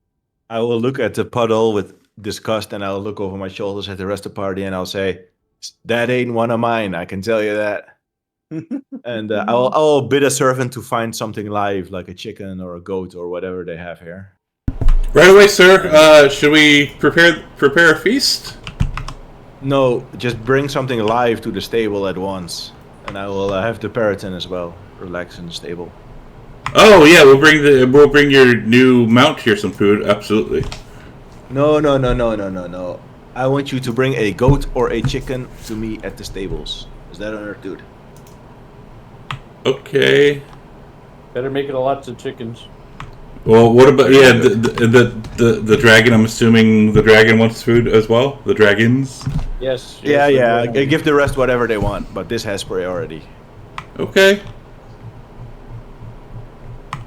I will look at the puddle with disgust, and I'll look over my shoulders at the rest of the party, and I'll say, "That ain't one of mine. I can tell you that." And I'll bid a servant to find something live, like a chicken or a goat or whatever they have here. Right away, sir. Should we prepare a feast? No, just bring something live to the stable at once, and I will have the Periton as well. Relax in the stable. Oh yeah, we'll bring your new mount here some food. Absolutely. No. I want you to bring a goat or a chicken to me at the stables. Is that understood? Okay. Better make it a lots of chickens. Well, what about the dragon? I'm assuming the dragon wants food as well. The dragons. Yes. Yeah. Give the rest whatever they want, but this has priority. Okay.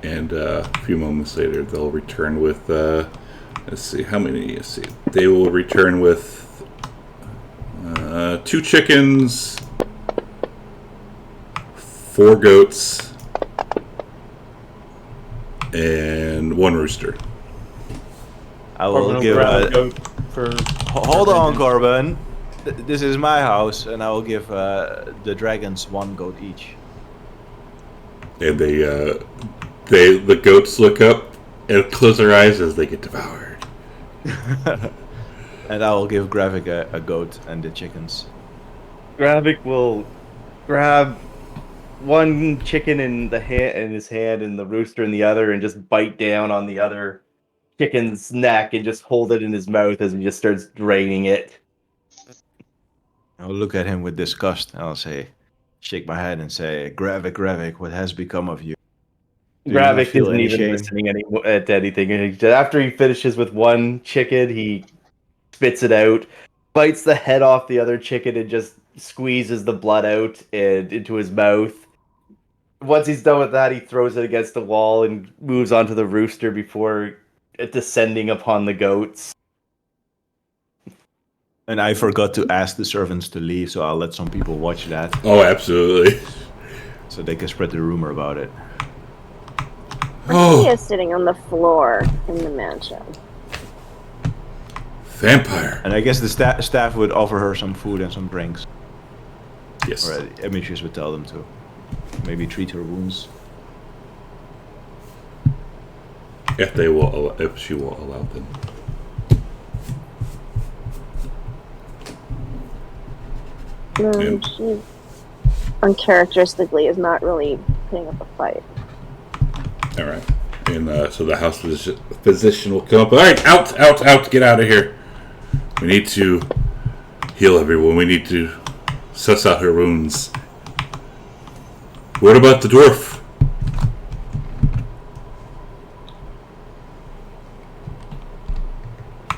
And a few moments later, they'll return with. Let's see how many. Let's see. They will return with 2 chickens, 4 goats, and 1 rooster. I will give. Hold on, Corbin. This is my house, and I will give the dragons 1 goat each. And the goats look up and close their eyes as they get devoured. And I will give Gravik a goat and the chickens. Gravik will grab 1 chicken in his hand and the rooster in the other, and just bite down on the other chicken's neck and just hold it in his mouth as he just starts draining it. I'll look at him with disgust, and I'll shake my head and say, Gravik, what has become of you? Do you not Gravik feel isn't any even shame? listening to anything. After he finishes with 1 chicken, he spits it out, bites the head off the other chicken, and just squeezes the blood out and into his mouth. Once he's done with that, he throws it against the wall and moves on to the rooster before descending upon the goats. And I forgot to ask the servants to leave, so I'll let some people watch that, Oh, absolutely. so they can spread the rumor about it. He is sitting on the floor in the mansion. Vampire. And I guess the staff would offer her some food and some drinks. Yes. Or Demetrius would tell them to. Maybe treat her wounds. If she will allow them. She uncharacteristically is not really putting up a fight. All right. And so the house physician will come up. All right, out, get out of here. We need to heal everyone. We need to suss out her wounds. What about the dwarf?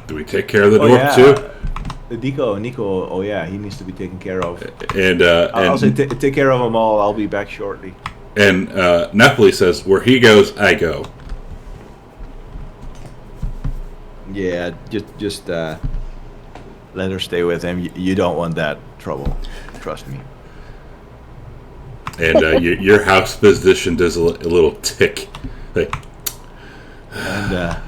Do we take care of the dwarf too? Nico, oh yeah, he needs to be taken care of. And I'll say take care of them all. I'll be back shortly. And Napoli says, where he goes, I go. Yeah, just let her stay with him. You don't want that trouble. Trust me. And your house physician does a little tick. Like, And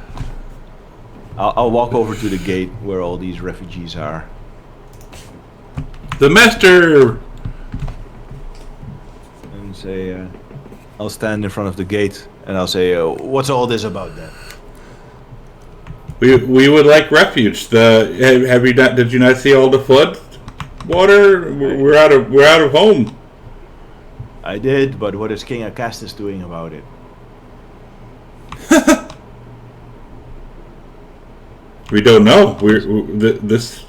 I'll walk over to the gate where all these refugees are. the master! And say, I'll stand in front of the gate And I'll say, what's all this about then? We would like refuge. Have you not? Did you not see all the flood water? We're out of home. I did, but what is King Acastus doing about it? We don't know. This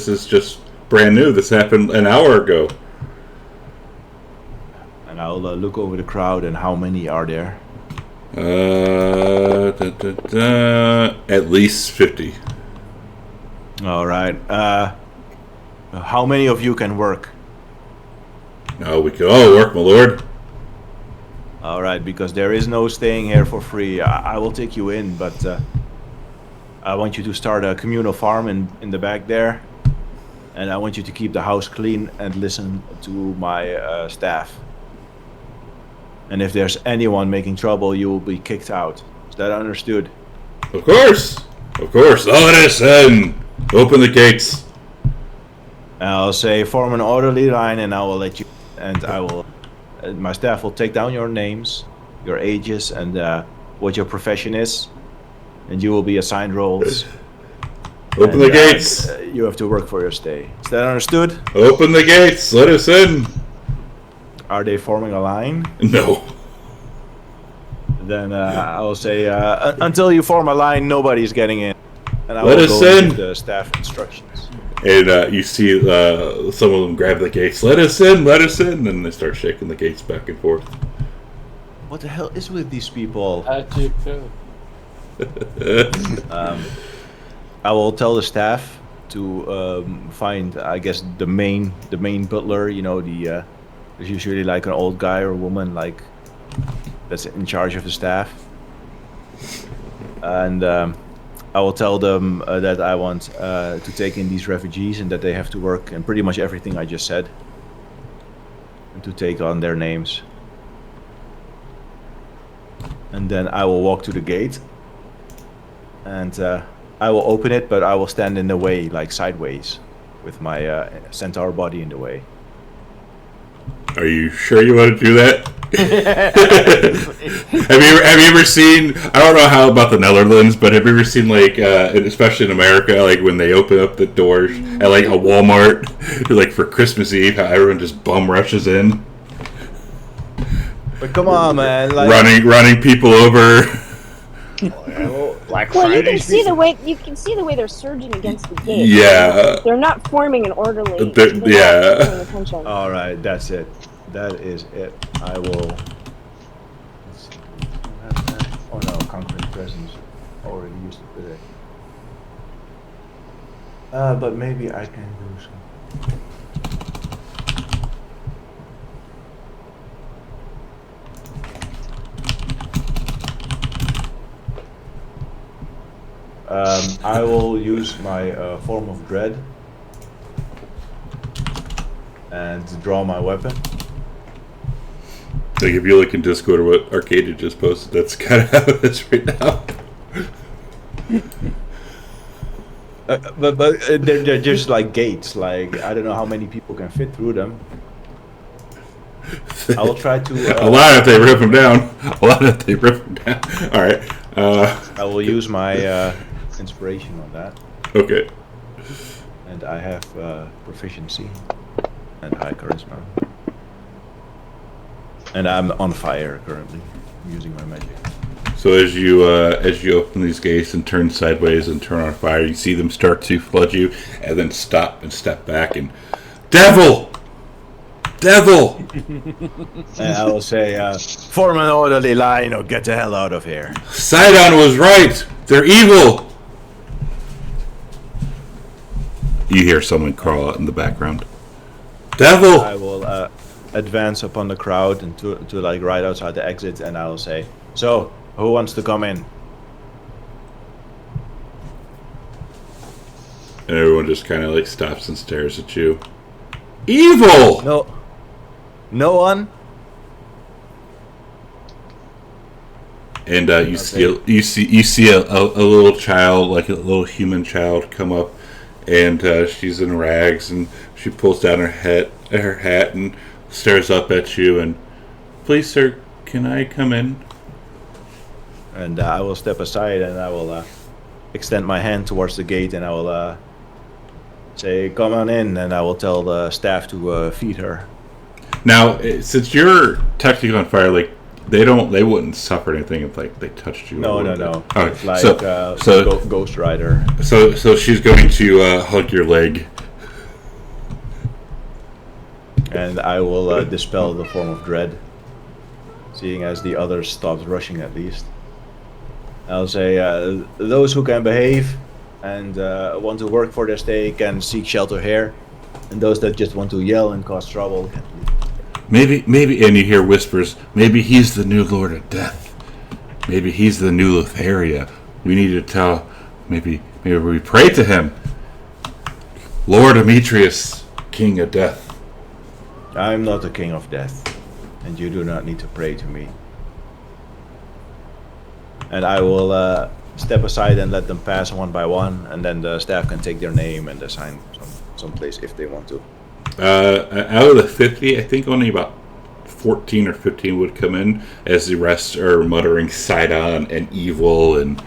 is just brand new. This happened an hour ago. And I'll look over the crowd and how many are there? At least 50. All right. How many of you can work? No, we can all work, my lord. All right, because there is no staying here for free. I will take you in, but I want you to start a communal farm in the back there. And I want you to keep the house clean and listen to my staff. And if there's anyone making trouble, you will be kicked out. Is that understood? Of course. Odyssey, open the gates. I'll say form an orderly line, and I will let you. And I will. My staff will take down your names, your ages, and what your profession is, and you will be assigned roles. Open the gates. You have to work for your stay. Is that understood? Open the gates. Let us in. Are they forming a line? No. Then I will say, until you form a line, nobody's getting in. And I Let will us go in. with the staff instructions. And you see some of them grab the gates. Let us in. And they start shaking the gates back and forth. What the hell is with these people? I will tell the staff to find, I guess, the main butler. You know, there's usually like an old guy or woman like that's in charge of the staff. And I will tell them that I want to take in these refugees and that they have to work and pretty much everything I just said, and to take on their names. And then I will walk to the gate, and I will open it, but I will stand in the way, like sideways, with my centaur body in the way. Are you sure you want to do that? have you ever seen? I don't know how about the Netherlands, but have you ever seen like, especially in America, like when they open up the doors at like a Walmart, like for Christmas Eve, how everyone just bum rushes in, But come on, man! Like, running people over. Black Well, you Friday. can see the way they're surging against the gate. Yeah. They're not forming an orderly. They're- not yeah. paying attention. all right, that's it. That is it. I will. Let's see. Oh no, conquering presence. Already used it today. But maybe I can do some. I will use my form of dread and draw my weapon. Like if you look in Discord or what Arcadia just posted, that's kind of how it is right now. But they're just like gates. Like I don't know how many people can fit through them. I will try to. A lot if they rip them down. All right. I will use my inspiration on that, Okay. and I have proficiency and high charisma, and I'm on fire currently. I'm using my magic. So as you open these gates and turn sideways and turn on fire, you see them start to flood you, and then stop and step back and devil. And I will say, form an orderly line or get the hell out of here. Sidon was right. They're evil. You hear someone crawl out in the background. Devil. I will advance upon the crowd and to like right outside the exit, and I will say, so who wants to come in? And everyone just kind of like stops and stares at you. Evil. No one. And you see a little child, like a little human child, come up, and she's in rags, and she pulls down her hat and stares up at you. And please, sir, can I come in? And I will step aside and I will extend my hand towards the gate and I will say, "Come on in," and I will tell the staff to feed her. Now, since you're technically on fire, like they wouldn't suffer anything if like they touched you. No. Right. It's like so Ghost Rider. So she's going to hug your leg. And I will dispel the form of dread, seeing as the others stopped rushing at least. I'll say, those who can behave and want to work for their stay can seek shelter here, and those that just want to yell and cause trouble can leave. Maybe, and you hear whispers, maybe he's the new Lord of Death. Maybe he's the new Lotharia. We need to tell, maybe we pray to him. Lord Demetrius, King of Death. I'm not the King of Death, and you do not need to pray to me. And I will step aside and let them pass one by one, and then the staff can take their name and assign some place if they want to. Out of the 50, I think only about 14 or 15 would come in, as the rest are muttering Sidon and evil and.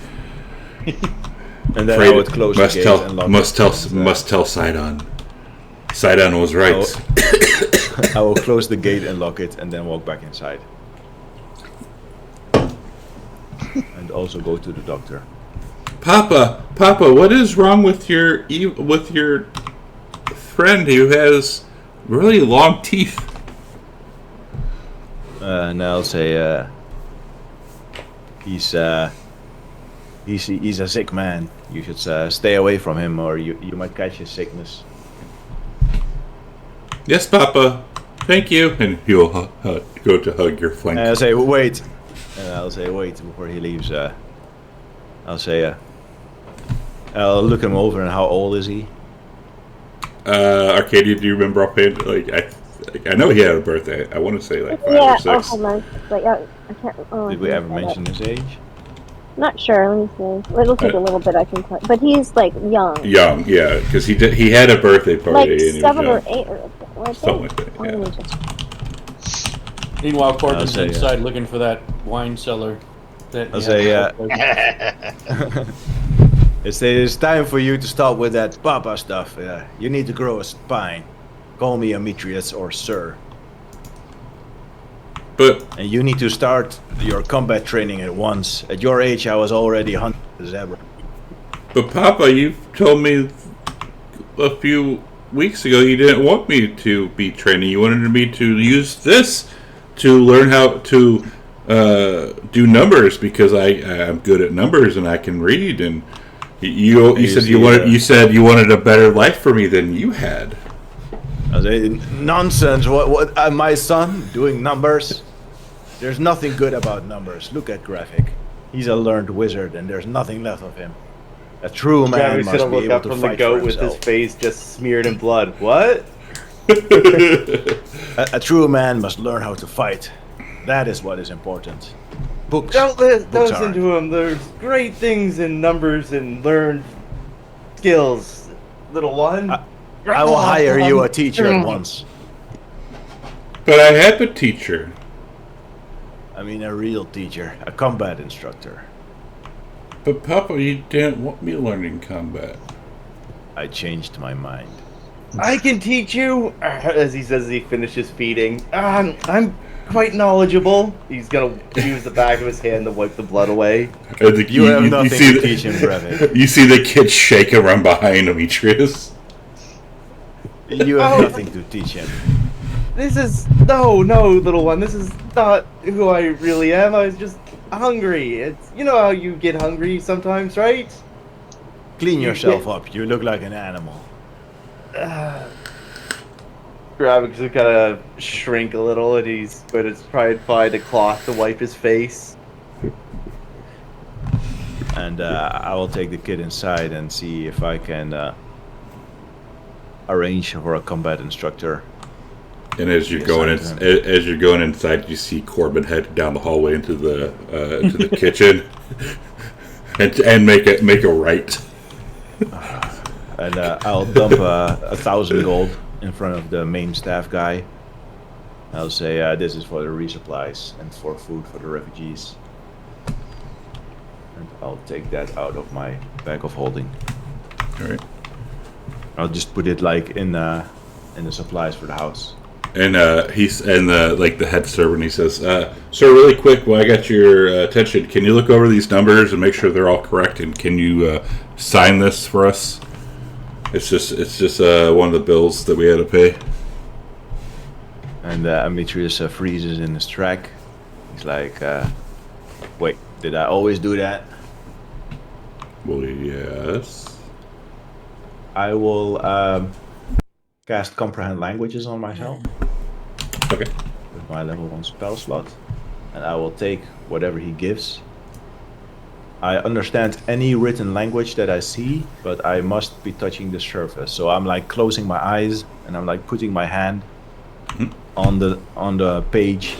And then I would close the gate and lock it. Must tell Sidon. Sidon was right. I will close the gate and lock it, and then walk back inside. And also go to the doctor. Papa, what is wrong with your friend who has really long teeth? And I'll say, he's a sick man. You should stay away from him, or you might catch his sickness. Yes, Papa. Thank you. And he'll go to hug your flank. And I'll say, wait. And I'll say, wait, before he leaves. I'll say, I'll look him over, and how old is he? Arcadia, do you remember offhand? Like, I know he had a birthday. I want to say like 5 or 6. Oh, hold on. But I can't. Oh, Did we ever mention his age? Not sure. Let me see. It'll take a little bit. I can tell. But he's like young. Young, yeah, because he had a birthday party. Like and he 7 or was 8 or something like that. Let me Yeah. just- Meanwhile, Corbin's say, inside looking for that wine cellar. That I'll say, it's time for you to stop with that Papa stuff. You need to grow a spine. Call me Demetrius or Sir. But And you need to start your combat training at once. At your age, I was already hunting the zebra. Papa, you told me a few weeks ago you didn't want me to be training. You wanted me to use this to learn how to do numbers because I'm good at numbers and I can read. And you said you wanted a better life for me than you had. I say, nonsense! What? My son doing numbers? There's nothing good about numbers. Look at Graphic. He's a learned wizard, and there's nothing left of him. A true man Gravity's must gonna be look able up to from the fight goat for with his himself. face just smeared in blood. What? A true man must learn how to fight. That is what is important. Books. Don't Books listen aren't. to him. There's great things in numbers and learned skills, little one. I will hire you a teacher at once. But I had the teacher. I mean, a real teacher, a combat instructor. But Papa, you didn't want me learning combat. I changed my mind. I can teach you, as he says as he finishes feeding. I'm quite knowledgeable. He's gonna use the back of his hand to wipe the blood away. You have nothing to teach him, Brevin. You see the kid shake around behind Demetrius. You have nothing to teach him. This is no, little one. This is not who I really am. I was just hungry. It's how you get hungry sometimes, right? Clean yourself up. You look like an animal. Gravick's kind of shrink a little, and he's going to try and find a cloth to wipe his face. And I will take the kid inside and see if I can arrange for a combat instructor. And as you're going inside, you see Corbin head down the hallway into the kitchen, and make a right. And I'll dump 1,000 gold in front of the main staff guy. I'll say this is for the resupplies and for food for the refugees. I'll take that out of my bag of holding. All right. I'll just put it like in the supplies for the house. And the head servant, he says, "Sir, really quick, while I got your attention, can you look over these numbers and make sure they're all correct? And can you sign this for us? It's just one of the bills that we had to pay." And Demetrius freezes in his track. He's like, "Wait, did I always do that?" Well, yes. I will cast Comprehend Languages on myself Okay. with my level 1 spell slot. And I will take whatever he gives. I understand any written language that I see, but I must be touching the surface. So I'm like closing my eyes and I'm like putting my hand on the page.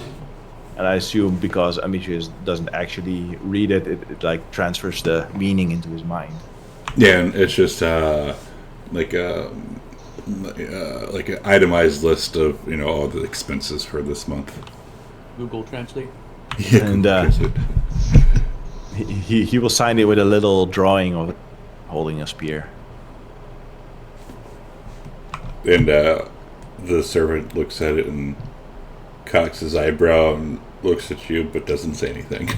And I assume because Amitrius doesn't actually read it, it like transfers the meaning into his mind. Yeah, and it's just like an itemized list of all the expenses for this month. Google Translate. Yeah, And he will sign it with a little drawing of it holding a spear. And the servant looks at it and cocks his eyebrow and looks at you, but doesn't say anything.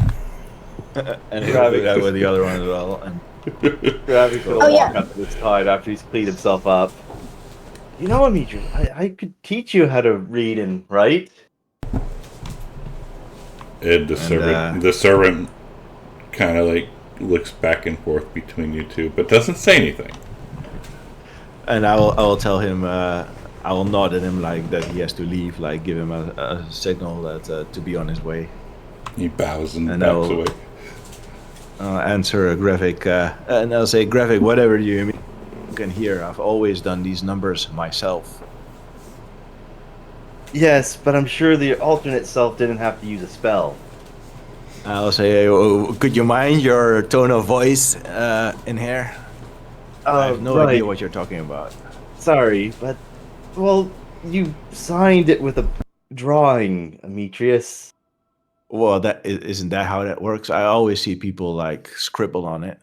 And he'll do that with the other one as well. And Gravi's gonna Oh, yeah. walk up at this time after he's cleaned himself up. You know, Amitri, I could teach you how to read and write. And the servant kind of like looks back and forth between you two, but doesn't say anything. And I will tell him, I will nod at him like that he has to leave, like give him a signal that to be on his way. He bows and And backs away. I'll answer Graphic, and I'll say, Graphic, whatever you can hear, I've always done these numbers myself. Yes, but I'm sure the alternate self didn't have to use a spell. I'll say, could you mind your tone of voice in here? I have no idea what you're talking about. Sorry, but well, you signed it with a drawing, Demetrius. Well, isn't that how that works? I always see people like scribble on it.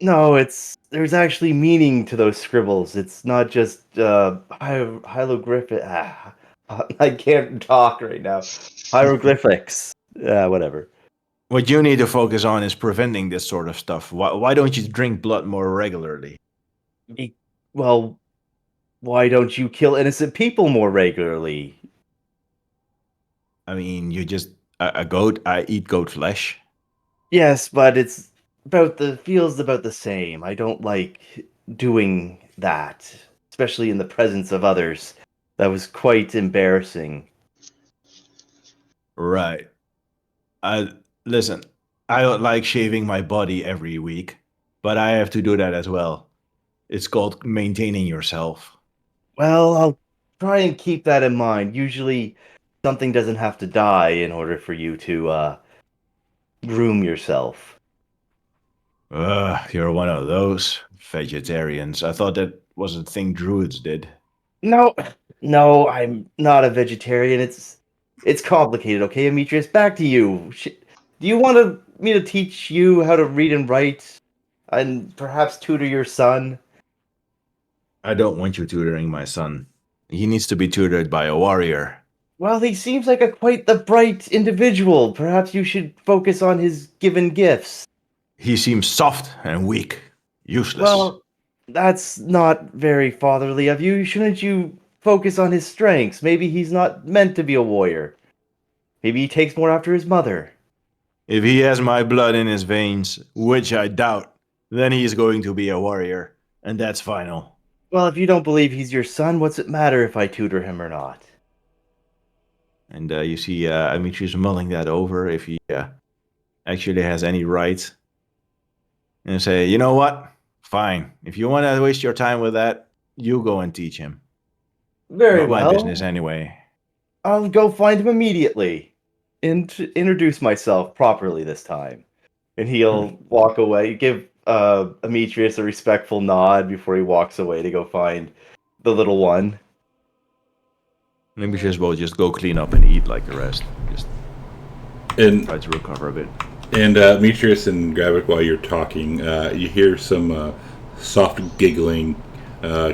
No, there's actually meaning to those scribbles. It's not just hieroglyphic. I can't talk right now. Hieroglyphics. Whatever. What you need to focus on is preventing this sort of stuff. Why don't you drink blood more regularly? Well, why don't you kill innocent people more regularly? I mean, you just a goat. I eat goat flesh. Yes, but it's feels about the same. I don't like doing that, especially in the presence of others. That was quite embarrassing. Right. Listen. I don't like shaving my body every week, but I have to do that as well. It's called maintaining yourself. Well, I'll try and keep that in mind. Usually, something doesn't have to die in order for you to groom yourself. You're one of those vegetarians. I thought that was a thing druids did. No, I'm not a vegetarian. It's complicated, okay, Demetrius? Back to you. Do you want me to teach you how to read and write, and perhaps tutor your son? I don't want you tutoring my son. He needs to be tutored by a warrior. Well, he seems like quite the bright individual. Perhaps you should focus on his given gifts. He seems soft and weak. Useless. Well, that's not very fatherly of you. Shouldn't you focus on his strengths? Maybe he's not meant to be a warrior. Maybe he takes more after his mother. If he has my blood in his veins, which I doubt, then he's going to be a warrior, and that's final. Well, if you don't believe he's your son, what's it matter if I tutor him or not? And you see Demetrius mulling that over if he actually has any right. And say, you know what? Fine. If you want to waste your time with that, you go and teach him. Very Not well. my business anyway. I'll go find him immediately. And introduce myself properly this time. And he'll walk away, give Demetrius a respectful nod before he walks away to go find the little one. Demetrius will just go clean up and eat like the rest. Just And try to recover a bit. And Demetrius and Gravik, while you're talking, you hear some soft giggling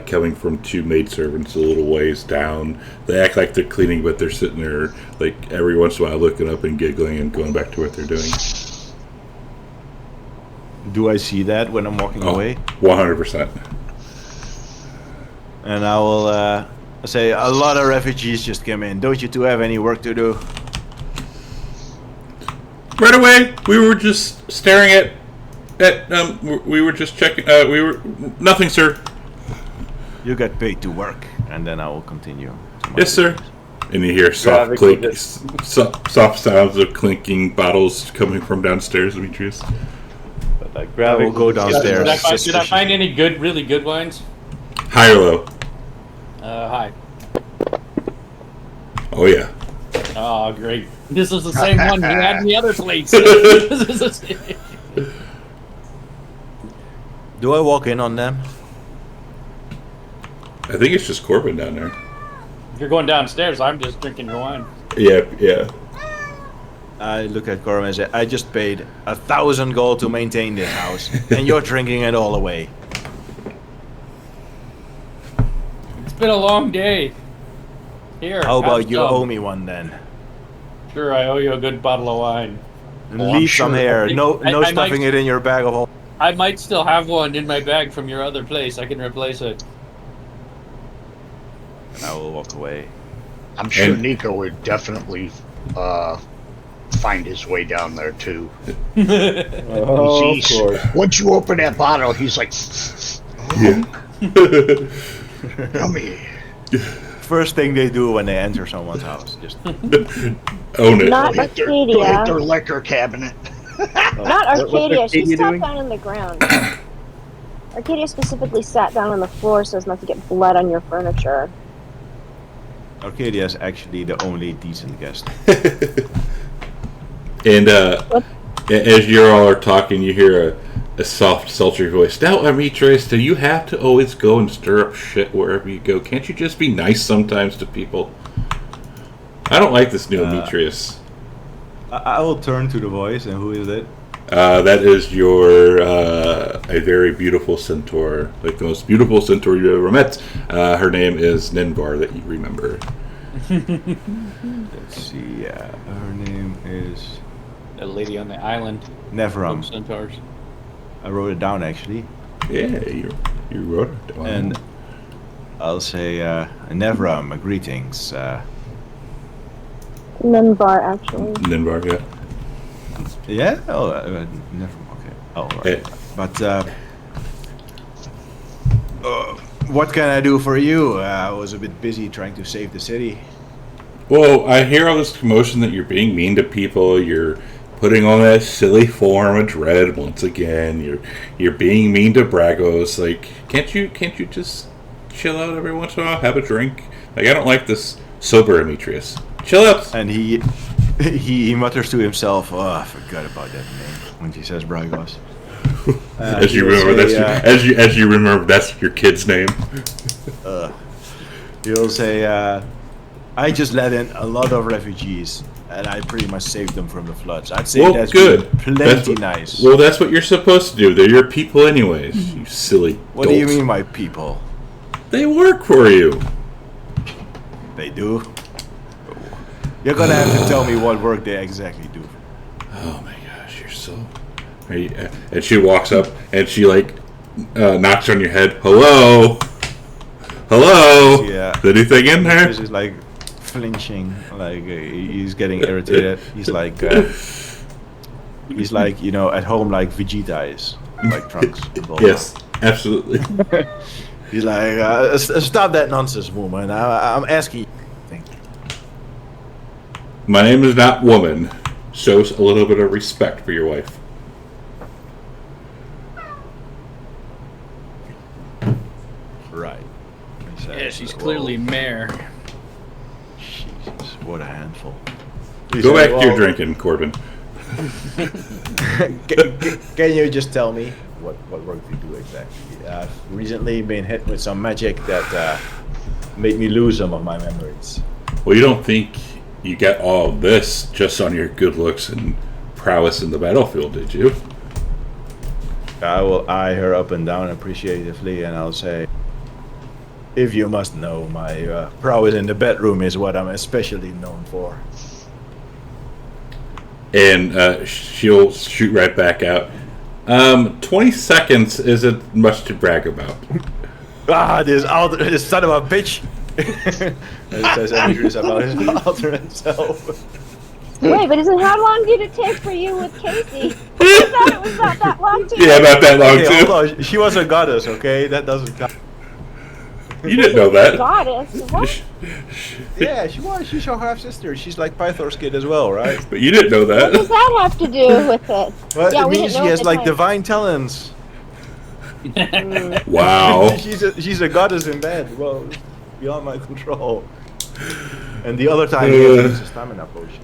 coming from two maidservants a little ways down. They act like they're cleaning, but they're sitting there, like, every once in a while looking up and giggling and going back to what they're doing. Do I see that when I'm walking away? 100%. And I will say, a lot of refugees just came in. Don't you two have any work to do? Right away, we were just staring at we were just checking, nothing, sir. You get paid to work, and then I will continue. Yes, sir. And you hear soft Gravik soft sounds of clinking bottles coming from downstairs, Demetrius. But like, I will go downstairs. Did I find any really good wines? High or low? Hi. Oh, yeah. Oh, great. This is the same one you had in the other place. Do I walk in on them? I think it's just Corbin down there. If you're going downstairs, I'm just drinking your wine. Yeah. I look at Corbin and say, I just paid 1,000 gold to maintain this house, and you're drinking it all away. It's been a long day. Here. How about have you some. owe me one then? Sure, I owe you a good bottle of wine. And Oh, I'm leave some sure. here. No I stuffing might- it in your bag of holding. I might still have one in my bag from your other place. I can replace it. And I will walk away. I'm sure And- Nico would definitely find his way down there too. Oh, of He's- course. Once you open that bottle, he's like, Yeah. "Come here." First thing they do when they enter someone's house, just Own it. Not Go hit Arcadia. their liquor cabinet. Not What's Arcadia. She Arcadia sat doing? down on the ground. Arcadia specifically sat down on the floor so as not to get blood on your furniture. Arcadia is actually the only decent guest. And as you all are talking, you hear a soft, sultry voice. Now, Demetrius, do you have to always go and stir up shit wherever you go? Can't you just be nice sometimes to people? I don't like this new Demetrius. I will turn to the voice, and who is it? That is your a very beautiful centaur, like the most beautiful centaur you ever met. Her name is Ninvar, that you remember. Let's see. Her name is The lady on the island. Nevram. Centaurs. I wrote it down actually, Yeah, you wrote it down. and I'll say Nevram. Greetings. Minbar, actually. Ninvar, yeah. Yeah. Oh, Nevram. Okay. Oh, right. Eh, But what can I do for you? I was a bit busy trying to save the city. Well, I hear all this commotion that you're being mean to people. You're putting on that silly form of dread once again. You're being mean to Bragos. Like, can't you just chill out every once in a while? Have a drink. Like, I don't like this sober Demetrius. Chill out. And he mutters to himself, "Oh, I forgot about that name." When she says Bragos. As you he'll remember, say, as you remember, that's your kid's name. He'll say, "I just let in a lot of refugees, and I pretty much saved them from the floods. I'd say Well, that's good. been That's plenty what- nice." Well, that's what you're supposed to do. They're your people, anyways. You silly. What do you dolt. mean, my people? They work for you. They do. You're gonna have to tell me what work they exactly do. Oh my gosh, you're so. And she walks up and she like knocks on your head. Hello, hello. Yeah. Is anything in there? This is like flinching, like he's getting irritated. He's like, at home like Vegeta is, like Trunks. and Bulma. Yes, absolutely. He's like, stop that nonsense, woman. I'm asking you. Thank you. My name is not woman. Shows a little bit of respect for your wife. Right. He says, Yeah, she's "Whoa, clearly mare. Jesus, what a handful. Go back to your drinking, Corbin. Can you just tell me what work you do exactly? I've recently been hit with some magic that made me lose some of my memories. Well, you don't think you get all of this just on your good looks and prowess in the battlefield, did you? I will eye her up and down appreciatively, and I'll say, if you must know, my prowess in the bedroom is what I'm especially known for. And she'll shoot right back out. 20 seconds isn't much to brag about. This son of a bitch! And it says Demetrius about his alternate self. Wait, but how long did it take for you with Casey? I thought it was about that long too. Yeah, about that long, Okay, too. hold on. She was a goddess, okay? That doesn't count. You didn't know that. Goddess. What? Yeah, she was. She's your half sister. She's like Pythor's kid as well, right? But you didn't know What does that. that have to do with it? Well, Yeah, it we means didn't she know at has the like time. divine talents. Wow. she's a goddess in bed. Well, beyond my control. And the other time he has a stamina potion.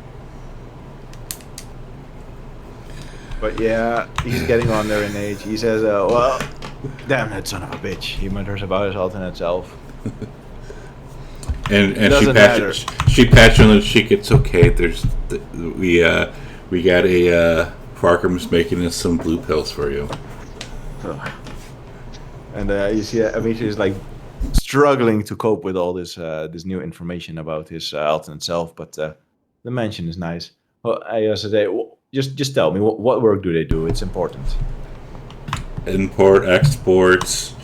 But yeah, he's getting on there in age. He says, well, damn that son of a bitch. He mutters about his alternate self. And Doesn't matter. she pats you on the cheek. It's okay. We got a Farkham's making us some blue pills for you. And you see Demetrius is like struggling to cope with all this this new information about his alternate self, but the mention is nice. Well, I also say, just tell me, what work do they do? It's important. Import, exports.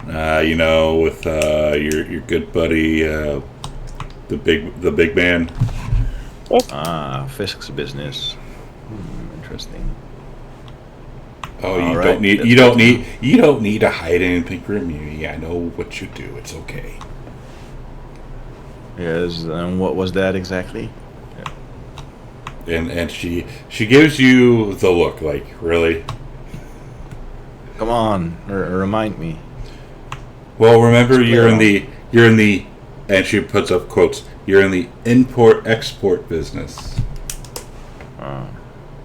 With your good buddy, the big man. Fisk's business. Interesting. Oh, All you right, don't need to hide anything from me. I know what you do. It's okay. Yes, and what was that exactly? And she gives you the look, like, really? Come on, remind me. Well, remember you're in the and she puts up quotes. You're in the import-export business.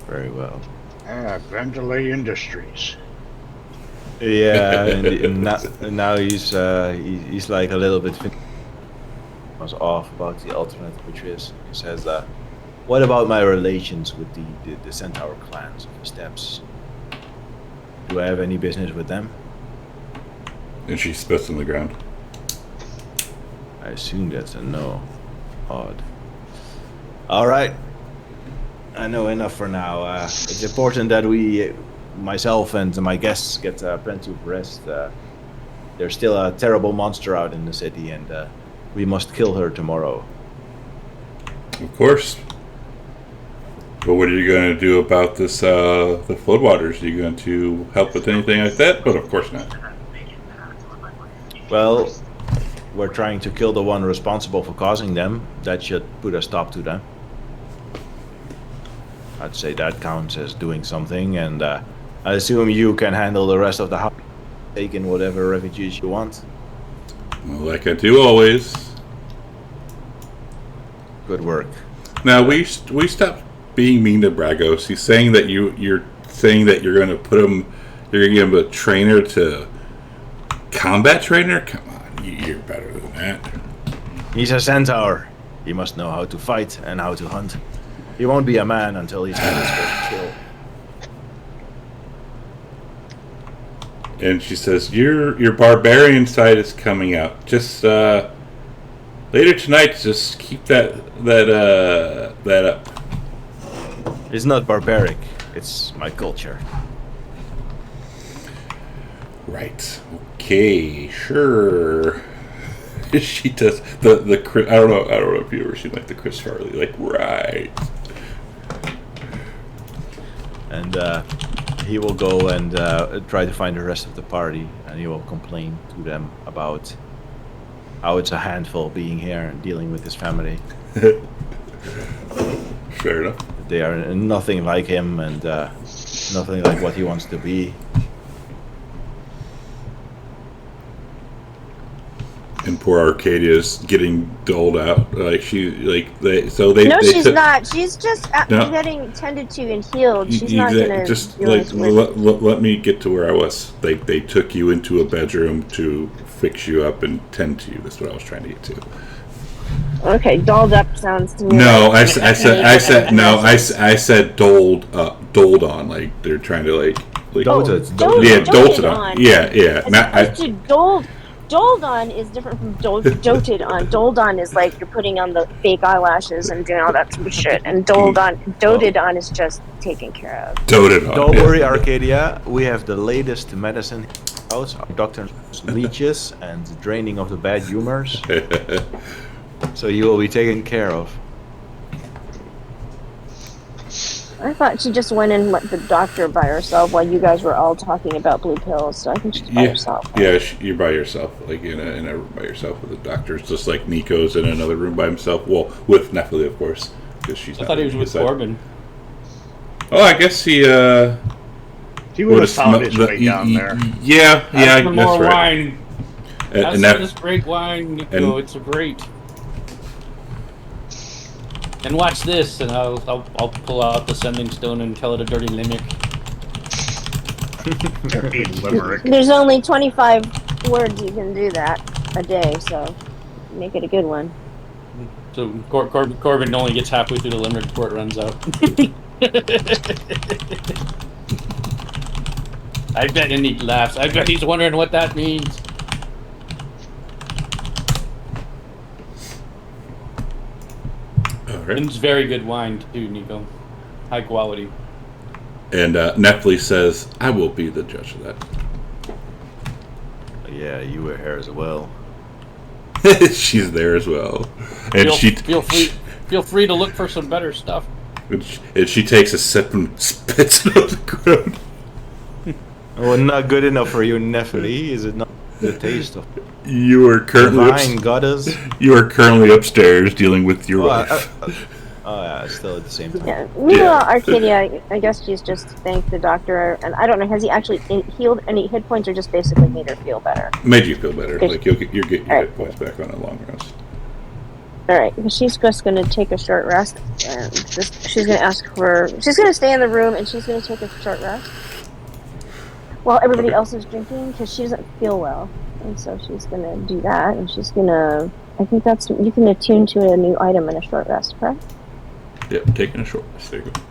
Very well. Vandalay Industries. Yeah, and now he's like a little bit was off about the alternate, which is he says, what about my relations with the Centaur clans of the Steppes? Do I have any business with them? And she spits on the ground. I assume that's a no. Odd. All right. I know enough for now. It's important that myself and my guests get plenty of rest. There's still a terrible monster out in the city, and we must kill her tomorrow. Of course. But what are you going to do about this? The floodwaters? Are you going to help with anything like that? But of course not. Well, we're trying to kill the one responsible for causing them. That should put a stop to them. I'd say that counts as doing something, and I assume you can handle the rest of the house, take in whatever refugees you want. Well, like I do always. Good work. Now we stopped being mean to Bragos. He's saying that you're saying that you're going to put him. You're going to give him a trainer to combat trainer. Come on, you're better than that. He's a centaur. He must know how to fight and how to hunt. He won't be a man until he's had his first kill. And she says, "Your barbarian side is coming out. Just later tonight. Just keep that up." It's not barbaric. It's my culture. Right. Okay. Sure. She does the I don't know if you ever seen like the Chris Farley, like, right. And he will go and try to find the rest of the party, and he will complain to them about how it's a handful being here and dealing with his family. Fair enough. They are nothing like him, and nothing like what he wants to be. And poor Arcadia's getting doled out. Like they. No, she's took- not. She's just No. getting tended to and healed. She's not Exactly. gonna Just do like anything with- let me get to where I was. They took you into a bedroom to fix you up and tend to you. That's what I was trying to get to. Okay, dolled up sounds to me No, like I said doled on. Like they're trying to like Doted. yeah, doted dolted on. on. Yeah, yeah. As Not opposed I. to doled on is different from doted on. Doled on is like you're putting on the fake eyelashes and doing all that sort of shit. And doted on is just taken care of. Doted on. Don't yeah. worry, Arcadia. We have the latest medicine out. Our doctor's leeches and draining of the bad humors. So you will be taken care of. I thought she just went and let the doctor by herself while you guys were all talking about blue pills. So I think she's by Yeah, herself. yeah. You're by yourself, like in a room by yourself with the doctors. Just like Nico's in another room by himself. Well, with Nephilim, of course, because she's. I thought he was with Corbin. Oh, I guess he. He would have found his way down there. Yeah, Ask for that's more right. wine. And Have some that, of this great wine, Nico. It's great. And watch this, and I'll pull out the sending stone and tell it a dirty limerick. Dirty limerick. There's only 25 words you can do that a day, so make it a good one. So Corbin only gets halfway through the limerick before it runs out. I bet and he laughs. I bet he's wondering what that means. all right. And it's very good wine too, Nico. High quality. And Netflix says, "I will be the judge of that." Yeah, you were here as well. She's there as well, and feel free to look for some better stuff. And she takes a sip and spits it on the ground. Well, not good enough for you, Nephili. Is it not the taste of You are currently divine goddess? You are currently upstairs dealing with your wife. Oh yeah, still at the same time. Yeah. Meanwhile, Arcadia, I guess she's just thanked the doctor, and I don't know, has he actually healed any hit points or just basically made her feel better? Made you feel better. Good. Like you'll get your Right. hit points back on a long rest. Alright, she's just gonna take a short rest, and she's gonna stay in the room, and she's gonna take a short rest while everybody else is drinking, because she doesn't feel well. And so she's gonna do that, and she's gonna, I think that's, you can attune to a new item in a short rest, correct? Yep, taking a short rest. There you go.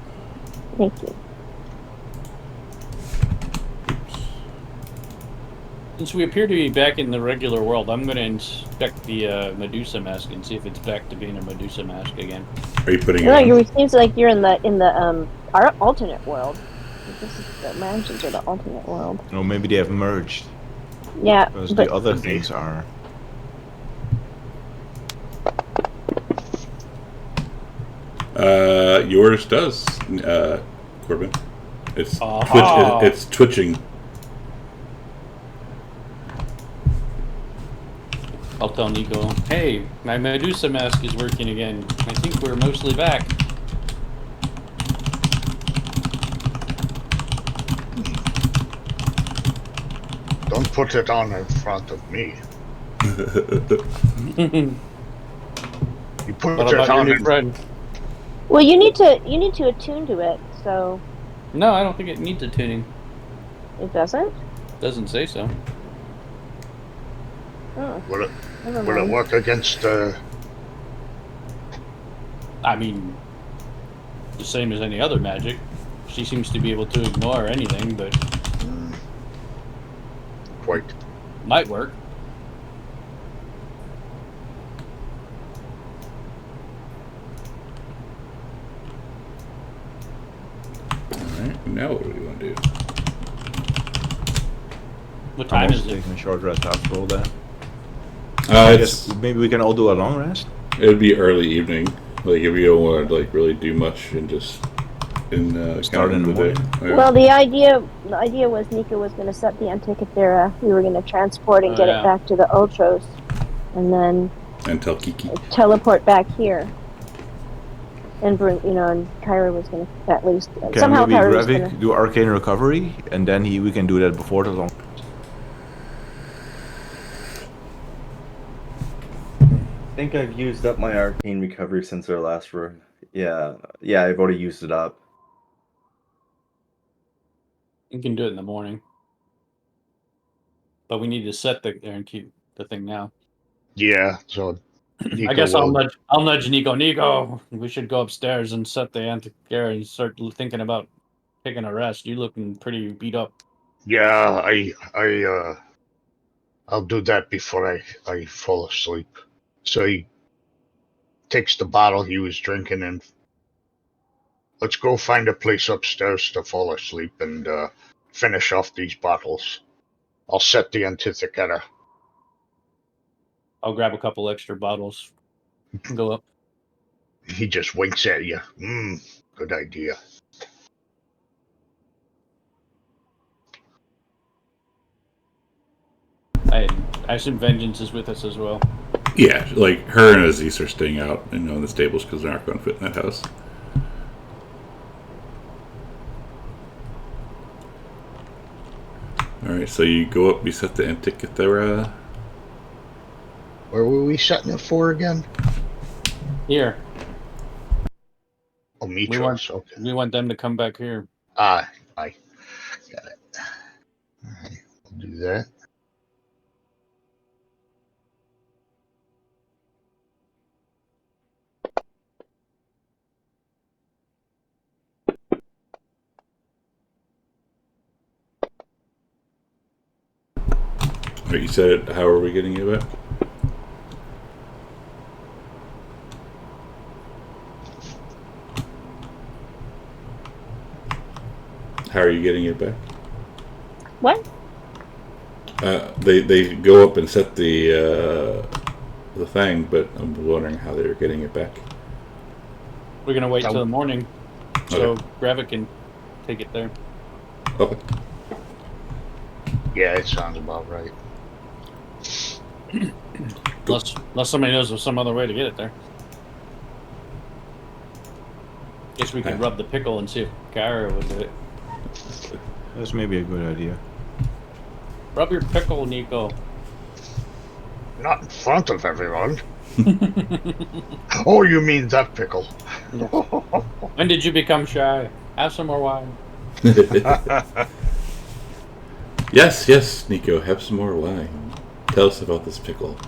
Thank you. Since we appear to be back in the regular world, I'm going to inspect the Medusa mask and see if it's back to being a Medusa mask again. Are you putting it No, on? it seems like you're in the our alternate world. This is the mansions are the alternate world. Or maybe they have merged. Yeah, Because but the other things are. Yours does, Corbin. It's Aha. it's twitching. I'll tell Nico, hey, my Medusa mask is working again. I think we're mostly back. Don't put it on in front of me. You put What it about your on new in friend? well, you need to attune to it, so No, I don't think it needs a tuning. it doesn't. Doesn't say so. Oh, Will never it mind. work against I mean, the same as any other magic. She seems to be able to ignore anything, but quite? might work. Alright, now what do we want to do? What I'm time is also it? taking a short rest after all that. I It's, guess maybe we can all do a long rest. it'd be early evening. Like if you don't want to like really do much and just Start in the day. morning. Yeah. Well, the idea was Nika was going to set the Antikythera. We were going to transport and Oh, get yeah. it back to the Ultros, and then And tell Kiki. teleport back here. And bring, and Kyra was going to at least Can somehow maybe Kyra was Gravik going to. do arcane recovery, and then we can do that before the long. I think I've used up my arcane recovery since our last run. Yeah, I've already used it up. You can do it in the morning. But we need to set the thing now. Yeah. So I guess I'll nudge Nico. Nico, we should go upstairs and set the anti-care and start thinking about taking a rest. You looking pretty beat up. Yeah, I'll do that before I fall asleep. So he takes the bottle he was drinking and let's go find a place upstairs to fall asleep and finish off these bottles. I'll set the Antithecata. I'll grab a couple extra bottles and go up. He just winks at you. Good idea. I assume Vengeance is with us as well. Yeah, like her and Aziz are staying out in the stables because they're not going to fit in that house. Alright, so you go up, you set the Antikythera. Where were we setting it for again? Here. Oh, Mitros. Okay. We want them to come back here. I got it. Alright, I'll do that. Alright, you said it, how are we getting it back? How are you getting it back? What? They go up and set the thing, but I'm wondering how they're getting it back. We're gonna wait till the morning, so Okay. Gravik can take it there. Okay. Yeah, it sounds about right. Unless somebody knows of some other way to get it there. Guess we could rub the pickle and see if Kara would do it. That's maybe a good idea. Rub your pickle, Nico. Not in front of everyone. Oh, you mean that pickle? When did you become shy? Have some more wine. Yes, Nico, have some more wine. Tell us about this pickle.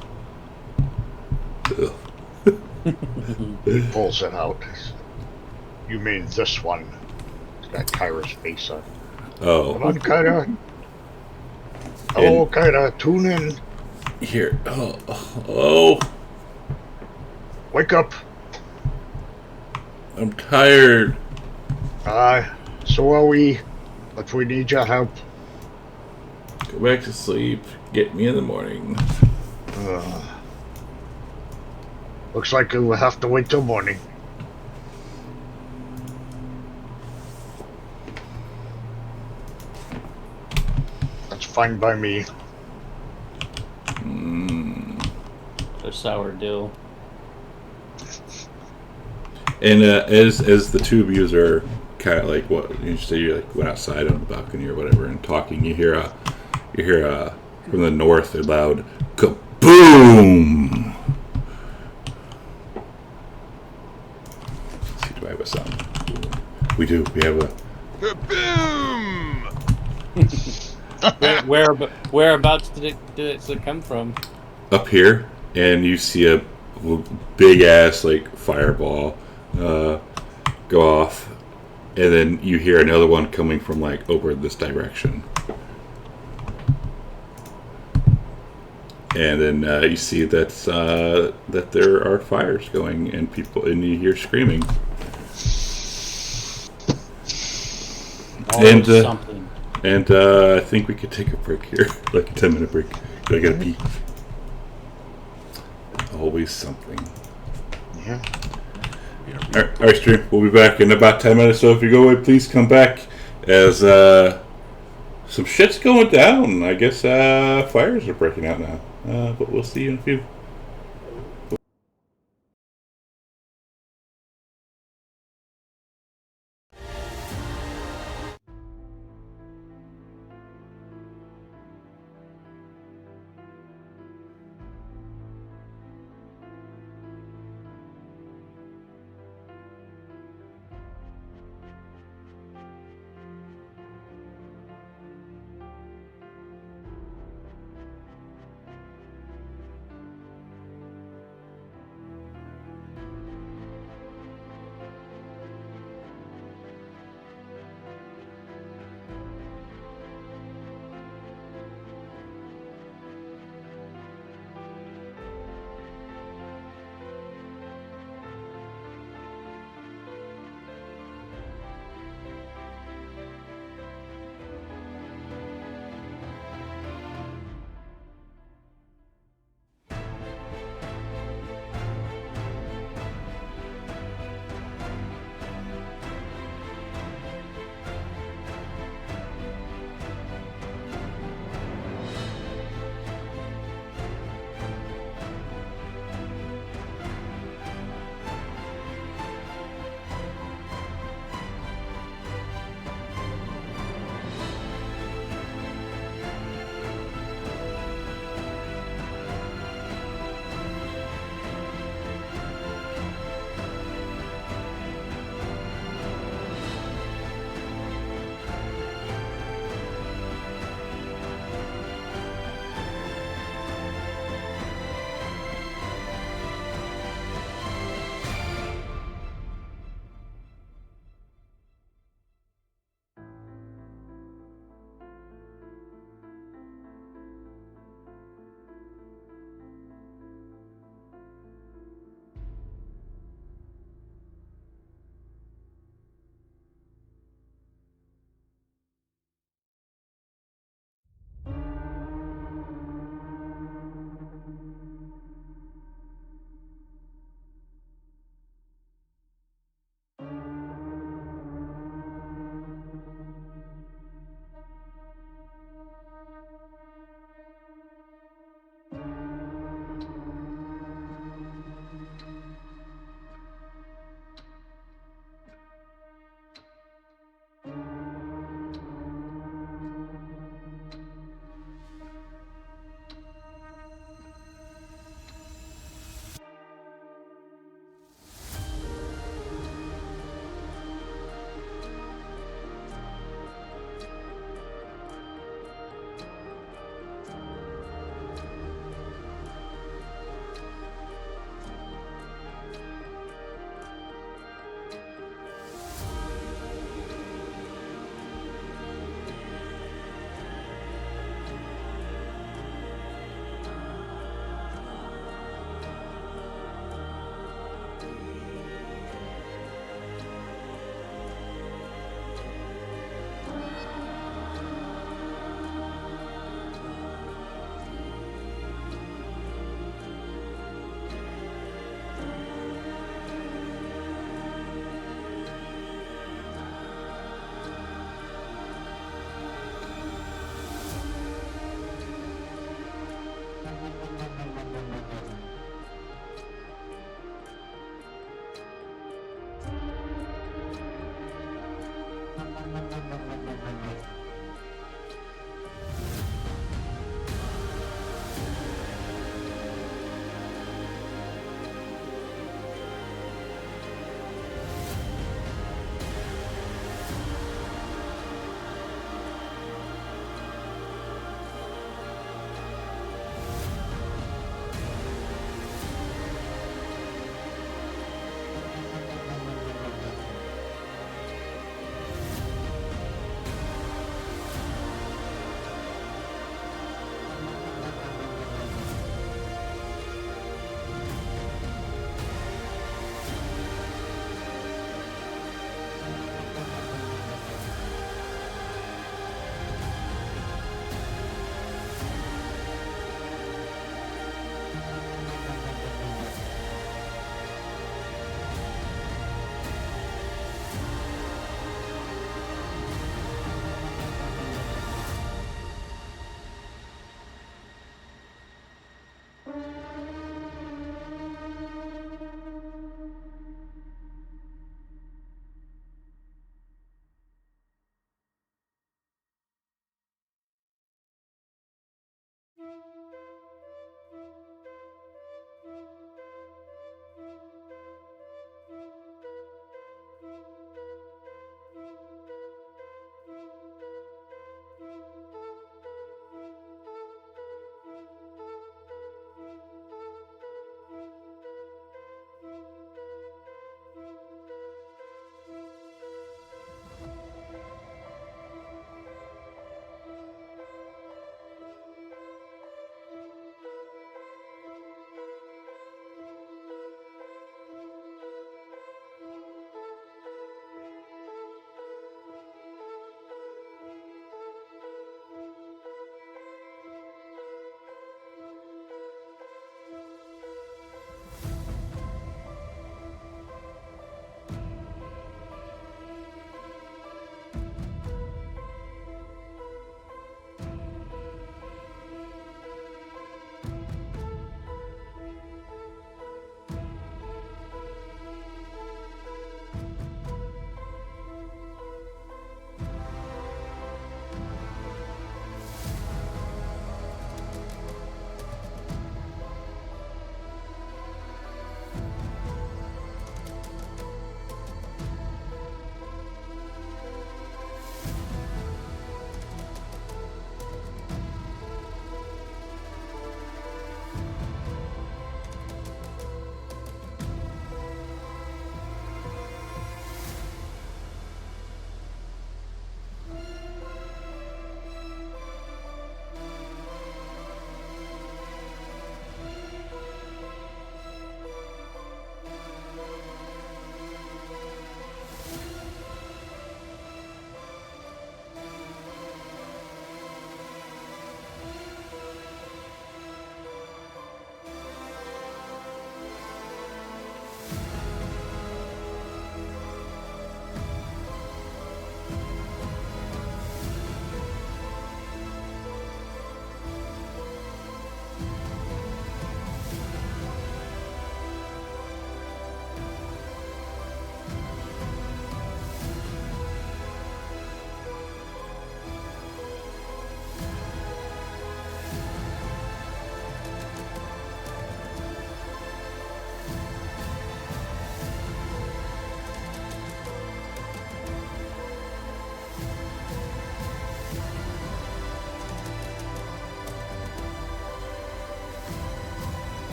He pulls it out. You mean this one? It's got Kyra's face on it. Come Oh, on, Kyra. Hello, Kyra. Tune in. here. Oh, Wake up. I'm tired. So are we. But we need your help. Go back to sleep. Get me in the morning. Looks like we'll have to wait till morning. That's fine by me. The sour dill. And as the two of you are kind of like what you say, you like went outside on the balcony or whatever and talking, you hear from the north a loud kaboom. Let's see, do I have a sound? We do. We have a Whereabouts did it come from? up here, and you see a big ass like fireball go off, and then you hear another one coming from like over this direction, and then you see that there are fires going and people, and you hear screaming. And Something. And I think we could take a break here, like a 10-minute break. I gotta pee. Always something. Yeah. All right, stream. We'll be back in about 10 minutes. So if you go away, please come back, as some shit's going down. I guess fires are breaking out now. But we'll see you in a few.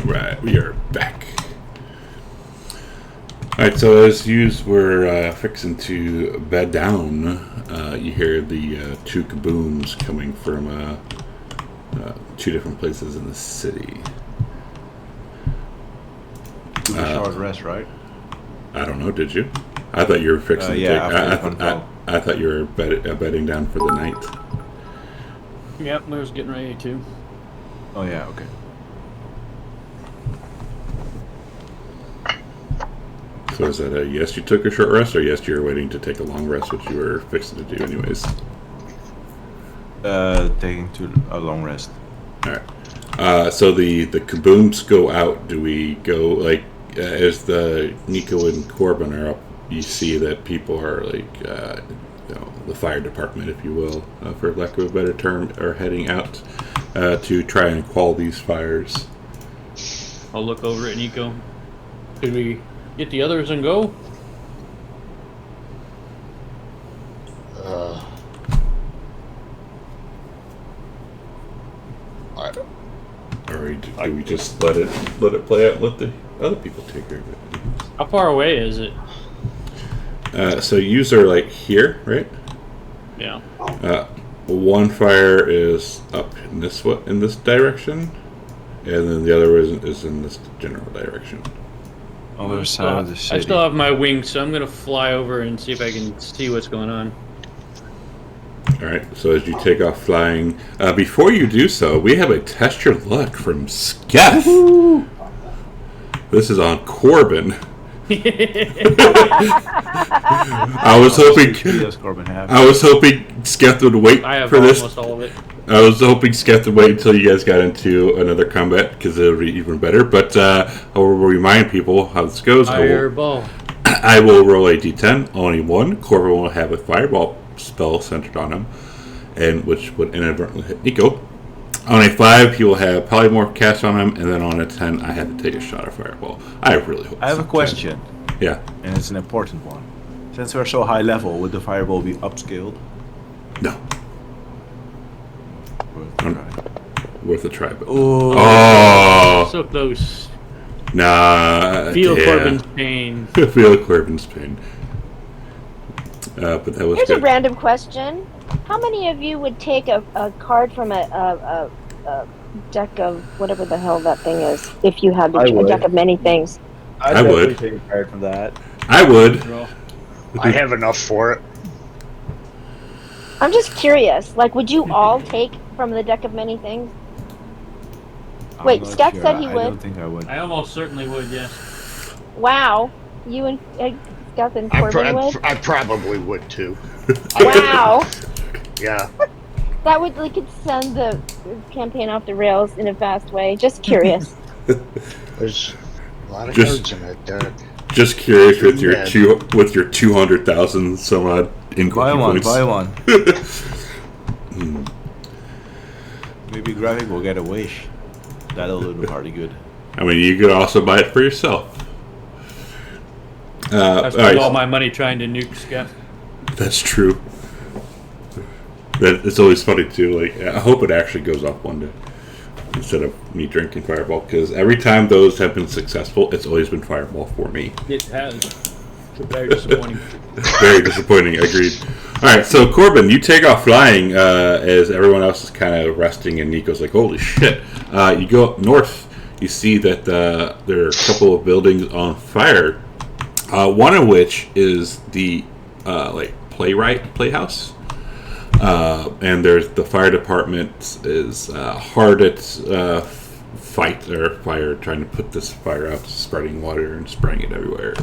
Right, we are back. Alright, so as you were fixing to bed down, you hear the two kabooms coming from two different places in the city. Took a short rest, right? I don't know, did you? I thought you were fixing to yeah, take... I thought you were bedding down for the night. Yep, I was getting ready to. Oh, yeah, okay. So is that a yes, you took a short rest, or yes, you were waiting to take a long rest, which you were fixing to do anyways? Taking a long rest. Alright. So the kabooms go out. Do we go, like, as the Nico and Corbin are up, you see that people are, like, the fire department, if you will, for lack of a better term, are heading out to try and quell these fires. I'll look over at Nico. Could we get the others and go? Or do we just let it play out and let the other people take care of it? How far away is it? So yous are like here, right? Yeah. One fire is up in this direction, and then the other is in this general direction. Other side of the city. I still have my wings, so I'm gonna fly over and see if I can see what's going on. Alright, so as you take off flying, before you do so, we have a test your luck from Sketh. This is on Corbin. I was hoping Sketh would wait for this. Almost all of it. I was hoping Sketh would wait until you guys got into another combat, because it would be even better. But I will remind people how this goes. Fireball. I will roll a d10. Only one. Corbin will have a fireball spell centered on him, and which would inadvertently hit Nico. On a 5, he will have polymorph cast on him, and then on a 10, I have to take a shot of fireball. I really hope. I have a question. Yeah. And it's an important one. Since we're so high level, would the fireball be upscaled? No. Worth a try. But Oh, so close. Nah. Feel Corbin's pain. Feel Corbin's pain. But that was Here's good. a random question. How many of you would take a card from a deck of whatever the hell that thing is, if you had a deck of many things? I'd I definitely would. take a card from that. I would. I have enough for it. I'm just curious. Like, would you all take from the deck of many things? Wait, I'm not Sketh sure. said he I would. don't think I would. I almost certainly would, yes. Wow. You and Sketh and Corbin would? I probably would too. Wow. Yeah. That would could send the campaign off the rails in a fast way. Just curious. There's a lot of Just- cards in that deck. Just curious with your Yeah. 200,000 some odd Buy income one, points. buy one. Maybe Graphic will get a wish. That'll do the party good. I mean, you could also buy it for yourself. I Alright, spent all my money trying to nuke Sketh. that's true. It's always funny too. Like, I hope it actually goes off one day instead of me drinking Fireball, because every time those have been successful, it's always been Fireball for me. It has. Very disappointing. Very disappointing. Agreed. All right, so Corbin, you take off flying as everyone else is kind of resting, and Nico's like, "Holy shit!" You go up north. You see that there are a couple of buildings on fire. One of which is the playhouse. And there's the fire department is hard at fire, trying to put this fire out, spreading water and spraying it everywhere.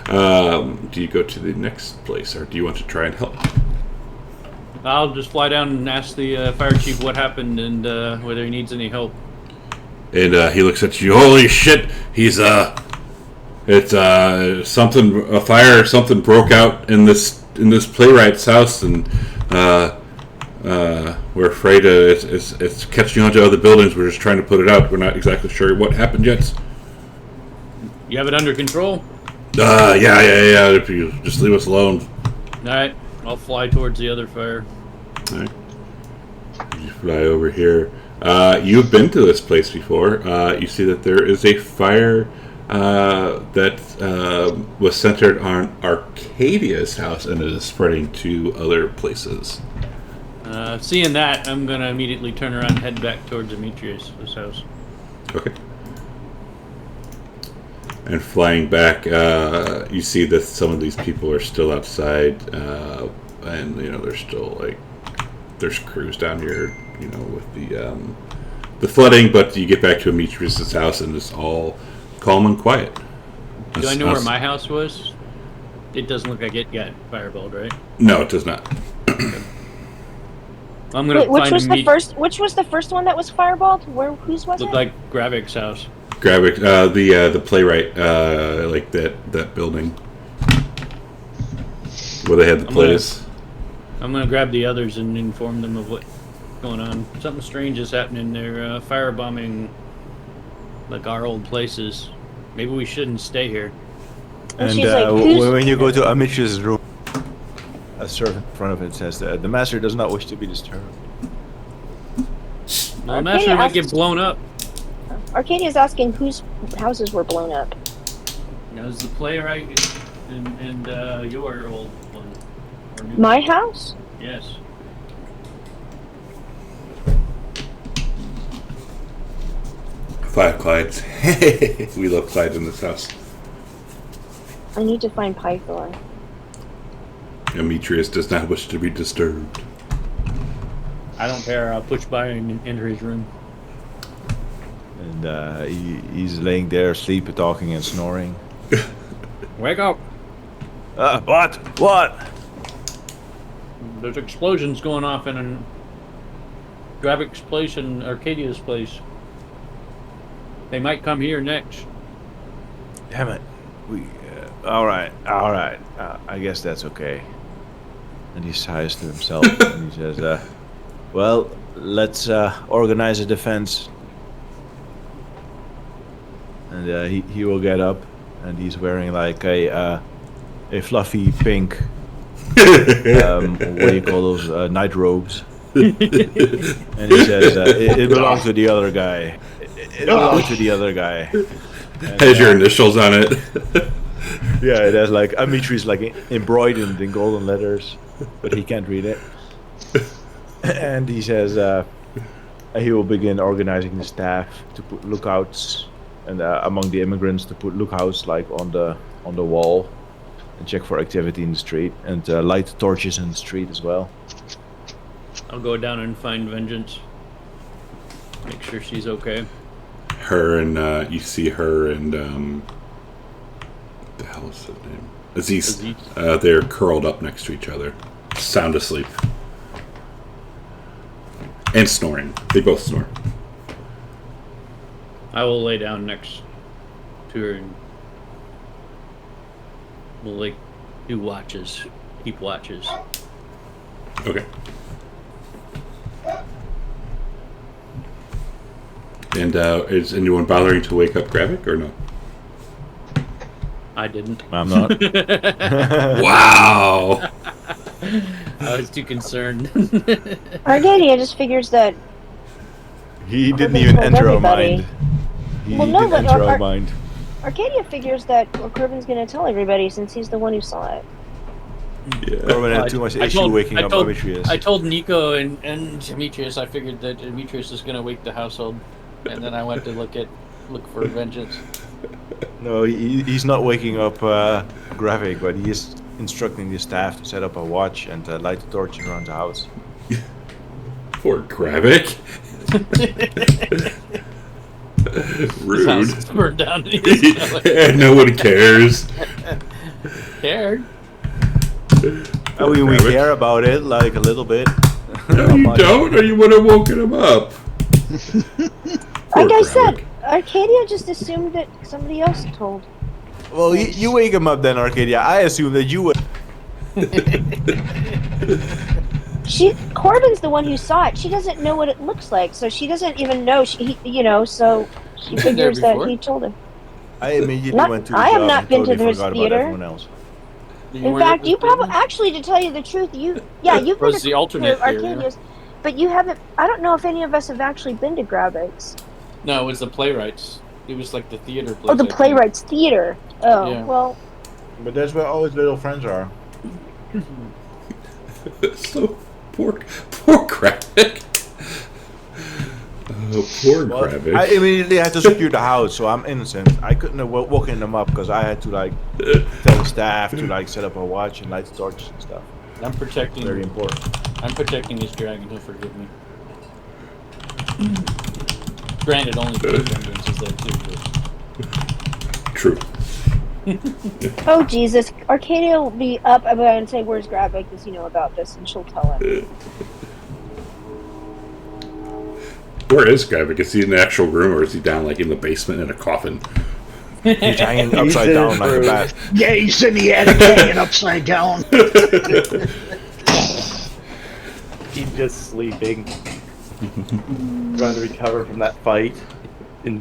Do you go to the next place, or do you want to try and help? I'll just fly down and ask the fire chief what happened and whether he needs any help. And he looks at you. Holy shit! He's it's something, a fire or something broke out in this playwright's house, and we're afraid it's catching on to other buildings. We're just trying to put it out. We're not exactly sure what happened yet. You have it under control? Yeah. If you just leave us alone. Alright, I'll fly towards the other fire. All right. You fly over here. You've been to this place before. You see that there is a fire that was centered on Arcadia's house and it is spreading to other places. Seeing that, I'm gonna immediately turn around and head back towards Demetrius' house. Okay. And flying back, you see that some of these people are still outside, and there's still there's crews down here, with the flooding. But you get back to Demetrius' house, and it's all calm and quiet. Do I know where my house was? It doesn't look like it got fireballed, right? No, it does not. I'm gonna which find was the first? Which was the first one that was fireballed? Whose was it? Looked like Gravik's house. Gravik, the playwright, like that building where they had the plays. I'm gonna grab the others and inform them of what's going on. Something strange is happening. They're firebombing like our old places. Maybe we shouldn't stay here. And And she's like, "Who's-" when you go to Amich's room, a servant in front of it says that the master does not wish to be disturbed. Well, the master might get blown up. Arcadia's asking whose houses were blown up. That was the playwright and your old one. Or new My one. house? Yes. Five Clydes. We love Clyde in this house. I need to find Pythor. Demetrius does not wish to be disturbed. I don't care. I'll push by and enter his room. And he's laying there, asleep, talking and snoring. Wake up! What? There's explosions going off in Gravik's place and Arcadia's place. They might come here next. Damn it. All right. I guess that's okay. And he sighs to himself and he says, well, let's organize a defense. And he will get up, and he's wearing like a fluffy pink, what do you call those, night robes. And he says, it belongs to the other guy. It belongs to the other guy. And, Has your initials on it. yeah, it has like Amitri's like embroidered in golden letters, but he can't read it. And he says he will begin organizing the staff to put lookouts and among the immigrants to put lookouts like on the wall and check for activity in the street and light torches in the street as well. I'll go down and find Vengeance. Make sure she's okay. Her and you see her and what the hell is his name? Aziz. They're curled up next to each other, sound asleep, and snoring. They both snore. I will lay down next to her and we'll do watches. Keep watches. Okay. And is anyone bothering to wake up Gravik or no? I didn't. I'm not. Wow! I was too concerned. Arcadia just figures that. He didn't Corbin even told enter our everybody. mind. He Well, no, didn't but enter our Ar- mind. Arcadia figures that Corbin's going to tell everybody since he's the one who saw it. Yeah. Corbin had too much issue waking up Demetrius. I told Nico and Demetrius. I figured that Demetrius is going to wake the household, and then I went to look for Vengeance. No, he's not waking up Gravik, but he is instructing the staff to set up a watch and light the torch around the house. Poor Gravik. His house is Rude. burned down. And nobody cares. Cared. I mean, we Gravik. care about it, like a little bit. No, Not you much. don't, or you would have woken him up. Poor Like I said, Gravik. Arcadia just assumed that somebody else told. Well, you wake him up then, Arcadia. I assume that you would. Corbin's the one who saw it. She doesn't know what it looks like, so she doesn't even know. So she been there figures that before? he told her. I immediately Not- went to the I have job not and been to totally this forgot theater. about everyone else. In fact, you probably, actually, to tell you the truth, you've been Was the alternate to theory, Arcadia's. but you haven't. I don't know if any of us have actually been to Gravix. No, it was the playwrights. It was like the theater place. Oh, the I think. Playwrights Theater. Oh, Yeah. well. But that's where all his little friends are. So poor Kravik. Poor Well, Kravik. I immediately had to secure the house, so I'm innocent. I couldn't have woken them up because I had to like tell the staff to like set up a watch and light the torches and stuff. I'm protecting. Very important. I'm protecting his dragon. He'll forgive me. Granted, only the vengeance is there too. True. Oh, Jesus. Arcadia will be up about and say, where's Gravik? Does he know about this? And she'll tell him. Where is Kravik? Is he in the actual room, or is he down like in the basement in a coffin? He's hanging upside down like a bat. Yeah, he's in the attic hanging upside down. He's just sleeping. Trying to recover from that fight. And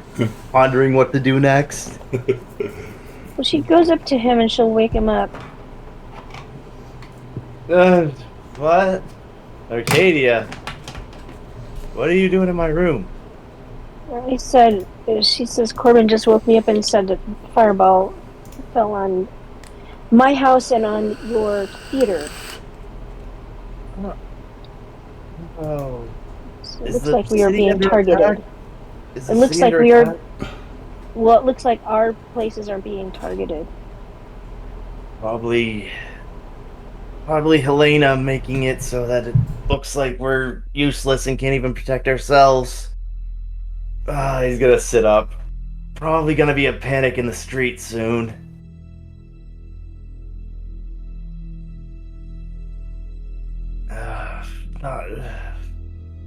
pondering what to do next. Well, she goes up to him and she'll wake him up. What? Arcadia. What are you doing in my room? She says, Corbin just woke me up and said that fireball fell on my house and on your theater. Oh. So it looks like we are being targeted. It looks like we are. Well, it looks like our places are being targeted. Probably Helena making it so that it looks like we're useless and can't even protect ourselves. He's gonna sit up. Probably gonna be a panic in the street soon.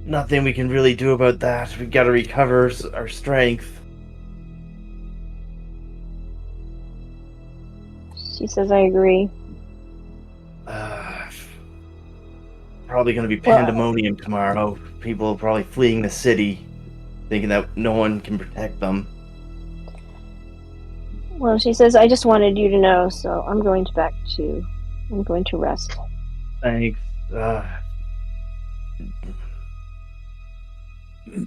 Nothing we can really do about that. We gotta recover our strength. She says, I agree. Probably gonna be pandemonium tomorrow. People probably fleeing the city, thinking that no one can protect them. Well, she says, I just wanted you to know, so I'm going to rest. Thanks.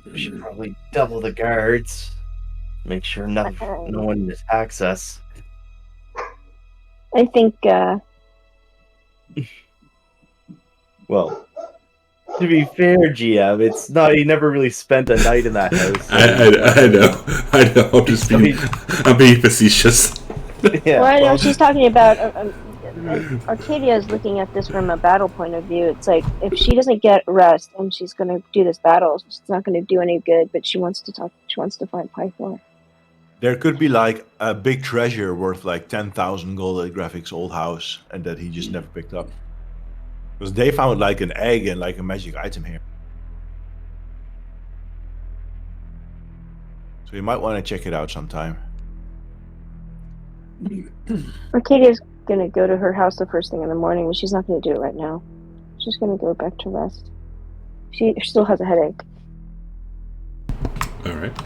We should probably double the guards. Make sure no one attacks us. I think, Well, to be fair, GM, it's not. He never really spent a night in that house. I know. I'm being facetious. Yeah. well, I know she's talking about, Arcadia is looking at this from a battle point of view. It's like, if she doesn't get rest and she's going to do this battle, it's not going to do any good, but she wants to find Pythor. There could be like a big treasure worth like 10,000 gold at Gravik's old house, and that he just never picked up. Because they found like an egg and like a magic item here. So you might want to check it out sometime. Arcadia's going to go to her house the first thing in the morning, but she's not going to do it right now. She's going to go back to rest. She still has a headache. All right.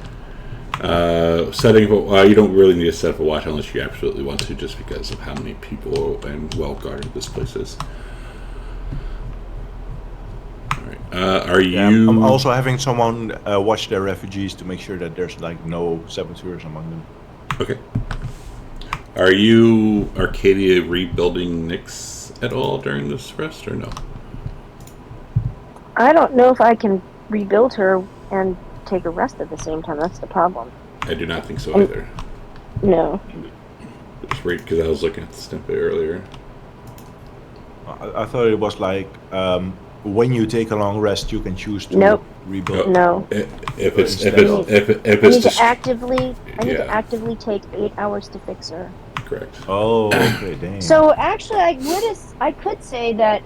You don't really need to set up a watch unless you absolutely want to, just because of how many people and well guarded this place is. All right. I'm also having someone watch their refugees to make sure that there's like no saboteurs among them. Okay. Are you, Arcadia, rebuilding Nyx at all during this rest, or no? I don't know if I can rebuild her and take a rest at the same time. That's the problem. I do not think so either. No. Just read, because I was looking at the snippet earlier. I thought it was like when you take a long rest, you can choose to rebuild. No. If it's I need to actively take 8 hours to fix her. Correct. Oh, okay, dang. So actually, I could say that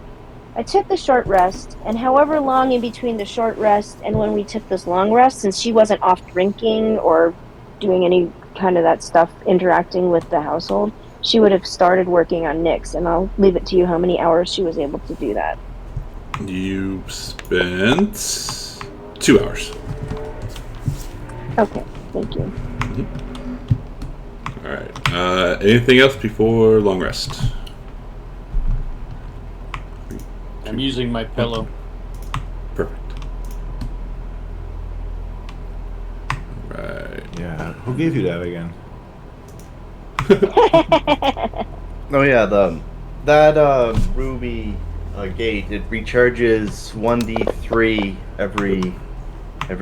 I took the short rest, and however long in between the short rest and when we took this long rest, since she wasn't off drinking or doing any kind of that stuff, interacting with the household, she would have started working on Nyx, and I'll leave it to you how many hours she was able to do that. You spent 2 hours. Okay, thank you. All right. Anything else before long rest? I'm using my pillow. Perfect. Who gave you that again? Oh yeah, that ruby gate, it recharges 1d3 every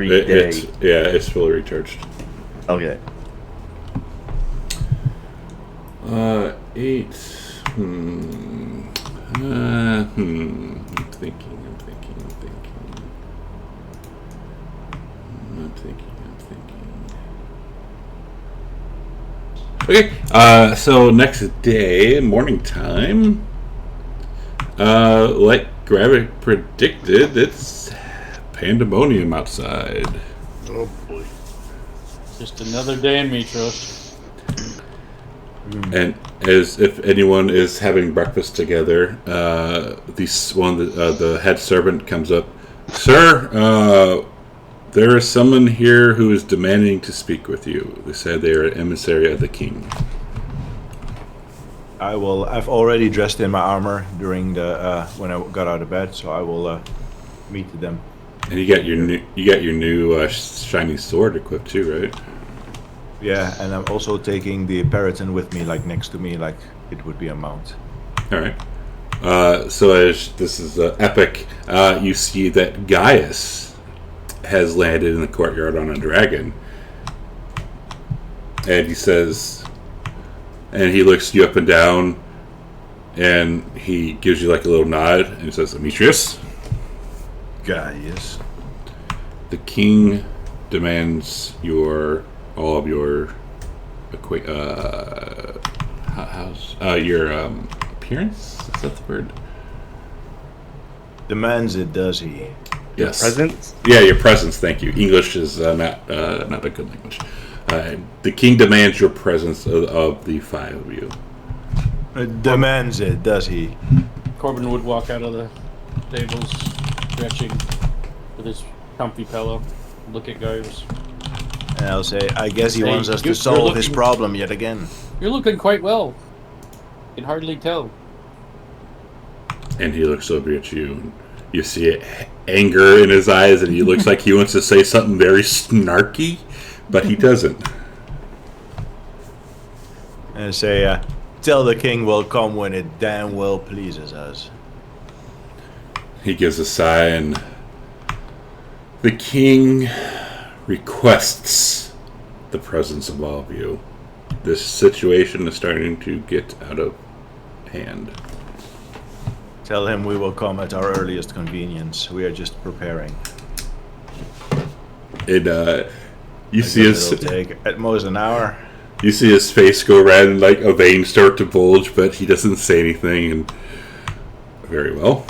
day. It's fully recharged. Okay. 8. I'm thinking. Okay, so next day, morning time, like Gravik predicted, it's pandemonium outside. Oh boy. Just another day in Mitros. And as if anyone is having breakfast together, the head servant comes up. Sir, there is someone here who is demanding to speak with you. They said they are an emissary of the king. I've already dressed in my armor during the when I got out of bed, so I will meet them. And you got your new shiny sword equipped too, right? Yeah, and I'm also taking the Periton with me, like next to me, like it would be a mount. All right. So as this is epic, you see that Gaius has landed in the courtyard on a dragon, and he says, and he looks you up and down, and he gives you like a little nod, and he says, "Demetrius, Gaius, the king demands all of your appearance. Is that the word? Demands it, does he? Yes. Presence? Yeah, your presence. Thank you. English is not a good language. The king demands your presence of the 5 of you. Demands it, does he? Corbin would walk out of the tables, stretching with his comfy pillow, look at Gaius. And I'll say, I guess he Hey, wants us you're to solve his looking- problem yet again. You're looking quite well. Can hardly tell. And he looks over at you, and you see anger in his eyes, and he looks like he wants to say something very snarky, but he doesn't. And I say, tell the king we'll come when it damn well pleases us. He gives a sigh, and the king requests the presence of all of you. This situation is starting to get out of hand. Tell him we will come at our earliest convenience. We are just preparing. And you see his It'll take at most an hour. you see his face go red and like a vein start to bulge, but he doesn't say anything. And very well.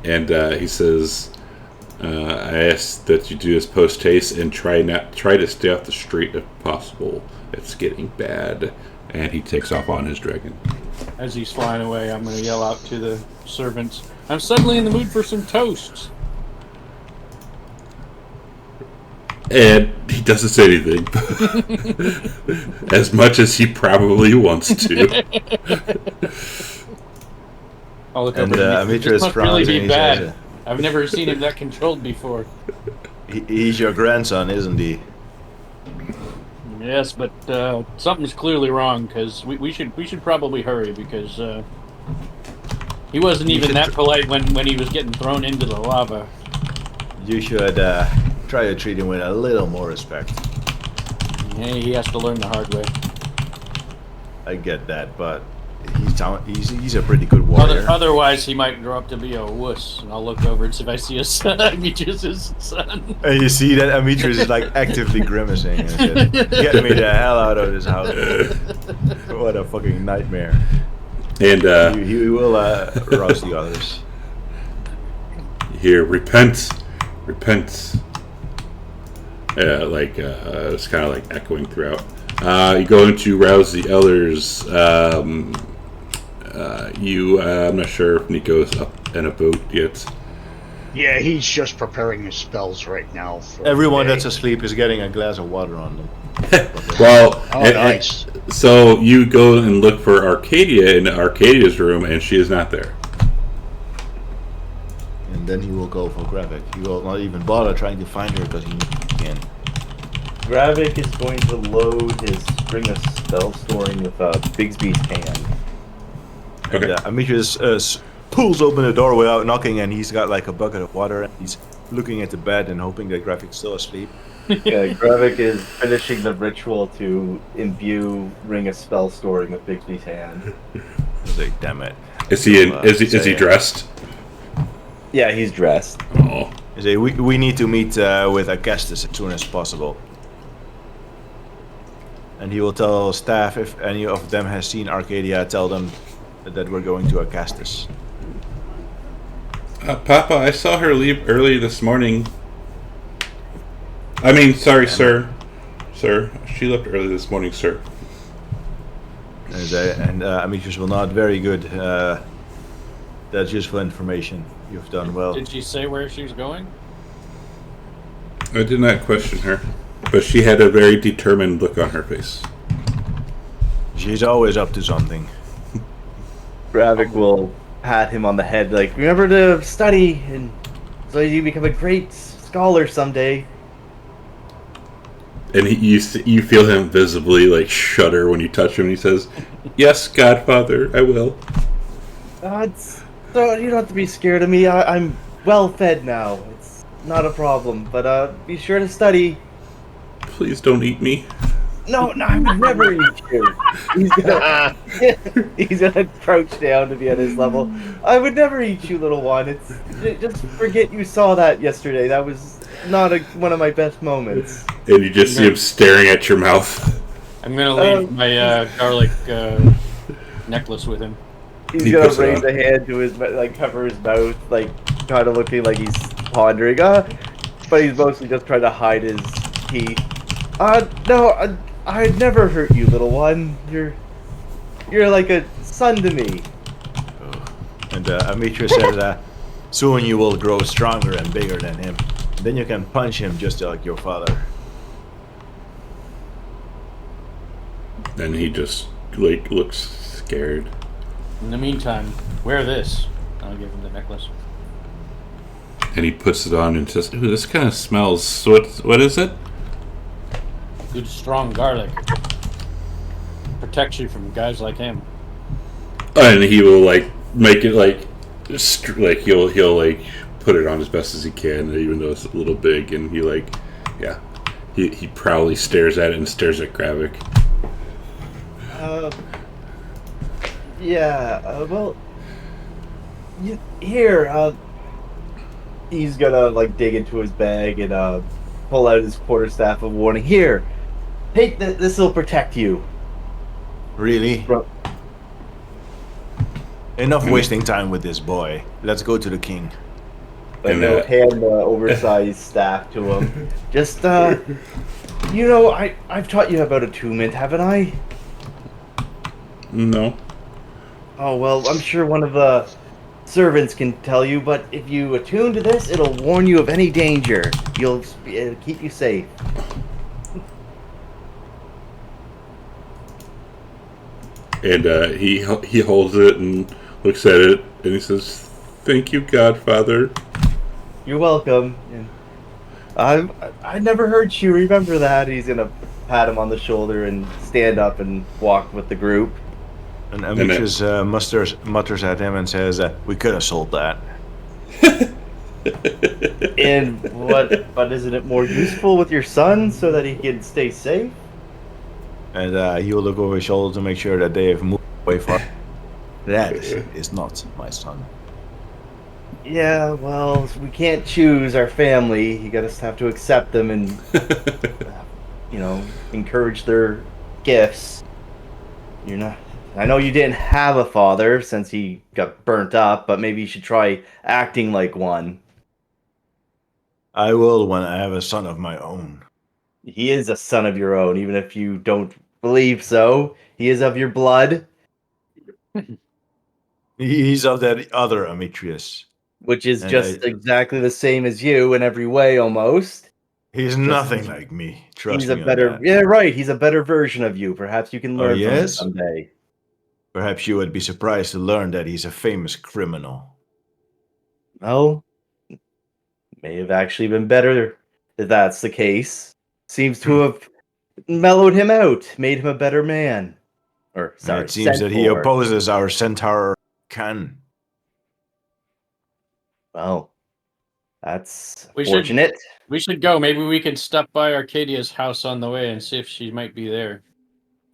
And he says, "I ask that you do this post haste and try to stay off the street if possible. It's getting bad." And he takes off on his dragon. As he's flying away, I'm going to yell out to the servants, I'm suddenly in the mood for some toasts. And he doesn't say anything. As much as he probably wants to. I'll look And over and Demetrius this must really frowns and be he bad. says, I've never seen him that controlled before. He's your grandson, isn't he? Yes, but something's clearly wrong, because we should probably hurry, because he wasn't even that polite when he was getting thrown into the lava. You should try to treat him with a little more respect. Hey, he has to learn the hard way. I get that, but he's a pretty good warrior. Otherwise, he might grow up to be a wuss, and I'll look over and see if I see his son. Demetrius' son. And you see that Demetrius is like actively grimacing and says, "Get me the hell out of this house." What a fucking nightmare. And He will rouse the others. here, repent. It's kind of like echoing throughout. You're going to rouse the elders. I'm not sure if Nico's up in a boat yet. Yeah, he's just preparing his spells right now. For Everyone the day. that's asleep is getting a glass of water on them. Well, Oh, nice. So you go and look for Arcadia in Arcadia's room, and she is not there. And then he will go for Gravik. He will not even bother trying to find her because he can. Gravik is going to load his string of spell storing with Bigsby's hand. Okay. And Amitrus pulls open the door without knocking, and he's got like a bucket of water, and he's looking at the bed and hoping that Gravik's still asleep. Yeah, Gravik is finishing the ritual to imbue Ring of Spell Storing with Bigsby's hand. I was like, damn it. Is he is he dressed? Yeah, he's dressed. Oh. I say, we need to meet with Acastus as soon as possible. And he will tell staff if any of them has seen Arcadia, tell them that we're going to Acastus. Papa, I saw her leave early this morning. I mean, sorry, sir. Sir, she left early this morning, sir. And Amitrus will nod. Very good. That's useful information. You've done well. Did she say where she's going? I did not question her, but she had a very determined look on her face. She's always up to something. Gravik will pat him on the head, like, remember to study, and so you become a great scholar someday. And you feel him visibly like shudder when you touch him. And he says, "Yes, Godfather, I will." So you don't have to be scared of me. I'm well fed now. It's not a problem. But be sure to study. Please don't eat me. No, I would never eat you. He's gonna crouch down to be at his level. I would never eat you, little one. It's just forget you saw that yesterday. That was not one of my best moments. And you just see him staring at your mouth. I'm gonna leave my garlic necklace with him. He's He gonna puts it raise on. a hand to his cover his mouth, like kind of looking like he's pondering. But he's mostly just trying to hide his teeth. No, I'd never hurt you, little one. You're like a son to me. And Amitrus says, soon you will grow stronger and bigger than him. Then you can punch him just like your father. And he just like looks scared. In the meantime, wear this. I'll give him the necklace. And he puts it on and says, "Ooh, this kind of smells. What is it?" Good strong garlic. Protects you from guys like him. And he will like make it like he'll like put it on as best as he can, even though it's a little big. And he like, yeah, he proudly stares at it and stares at Gravik. Well, here, he's gonna like dig into his bag and pull out his quarterstaff of warning. Here, take this will protect you. Really? Bro. Enough wasting time with this boy. Let's go to the king. And they'll hand the oversized staff to him. Just, I've taught you about attunement, haven't I? No. Oh, well, I'm sure one of the servants can tell you, but if you attune to this, it'll warn you of any danger. It'll keep you safe. And he holds it and looks at it and he says, "Thank you, Godfather." You're welcome. And I never heard you remember that. He's gonna pat him on the shoulder and stand up and walk with the group. And Amitrus mutters at him and says, we could have sold that. And but isn't it more useful with your son so that he can stay safe? And he will look over his shoulder to make sure that they have moved away far. That is not my son. Yeah, well, we can't choose our family. You gotta have to accept them and, encourage their gifts. I know you didn't have a father since he got burnt up, but maybe you should try acting like one. I will when I have a son of my own. He is a son of your own, even if you don't believe so. He is of your blood. He's of that other Amitrus. Which is And just exactly the same as you in every way, almost. He's nothing like me. Trust He's me a on better, that. yeah, right. He's a better version of you. Perhaps you can learn from him yes? someday. Perhaps you would be surprised to learn that he's a famous criminal. Oh, may have actually been better if that's the case. seems to have mellowed him out, made him a better man. Or sorry, It seems that he centaur. opposes our centaur Khan. Well, that's We should- fortunate. We should go. Maybe we could stop by Arcadia's house on the way and see if she might be there.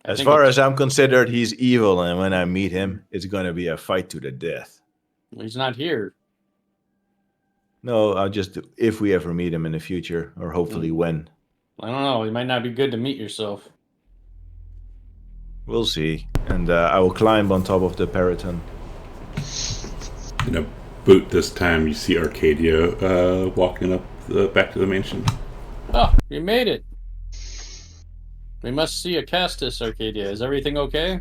As far as I'm considered, he's evil, and when I meet him, it's going to be a fight to the death. he's not here. No, I'll just if we ever meet him in the future, or hopefully when. I don't know. It might not be good to meet yourself. We'll see. And I will climb on top of the Periton. In a boot this time, you see Arcadia walking up back to the mansion. Oh, you made it. We must see Acastus, Arcadia. Is everything okay?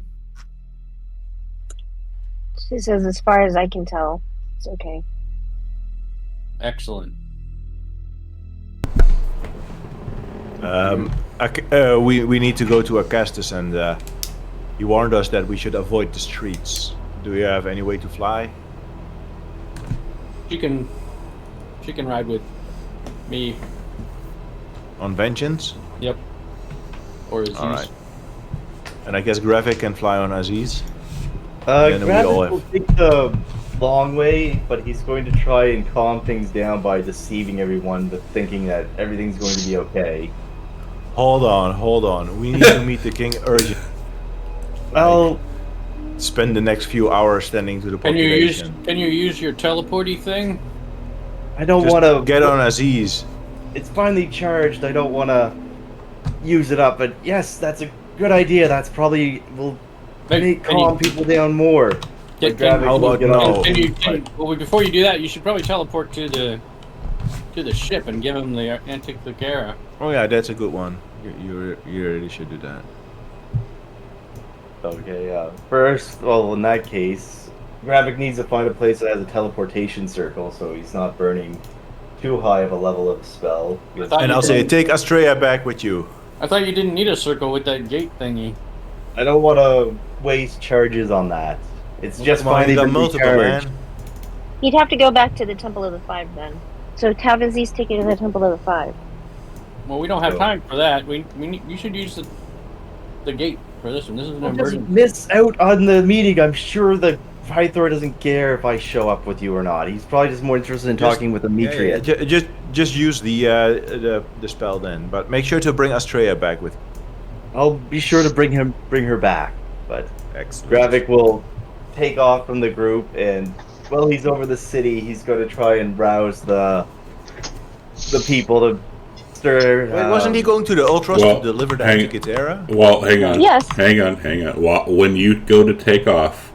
She says, as far as I can tell, it's okay. Excellent. We need to go to Acastus, and he warned us that we should avoid the streets. Do you have any way to fly? She can ride with me. On Vengeance? Yep. Or Aziz. All right. And I guess Graphic can fly on Aziz. Then we Gravis all will have- take the long way, but he's going to try and calm things down by deceiving everyone, but thinking that everything's going to be okay. Hold on. We need to meet the king urgently. Well, Spend the next few hours standing to the population. Can you use your teleporty thing? I don't Just want to get on Aziz. It's finally charged. I don't want to use it up, but yes, that's a good idea. That's probably will make calm people down more. Get, Like, how about get no? on. well, before you do that, you should probably teleport to the ship and give him the Antikythera. Oh yeah, that's a good one. You really should do that. Okay, first, well, in that case, Gravik needs to find a place that has a teleportation circle, so he's not burning too high of a level of spell. thought And you I'll say, did. take Astrea back with you. I thought you didn't need a circle with that gate thingy. I don't want to waste charges on that. It's just Come on, finally you got been multiple, recharged. man. You'd have to go back to the Temple of the Five then. So have Aziz take you to the Temple of the Five. Well, we don't have So- time for that. You should use the gate for this one. This is an I'll just emergency. miss out on the meeting. I'm sure the Pythor doesn't care if I show up with you or not. He's probably just more interested in Just- talking with Yeah, Demetria. just use the spell then, but make sure to bring Astrea back with. I'll be sure to bring her back. But Excellent. Gravik will take off from the group, and while he's over the city, he's going to try and rouse the people to stir. Wait, wasn't he going to the Ultras well, to deliver the hang- Antikythera? Well, hang on. Yes. Hang on. When you go to take off,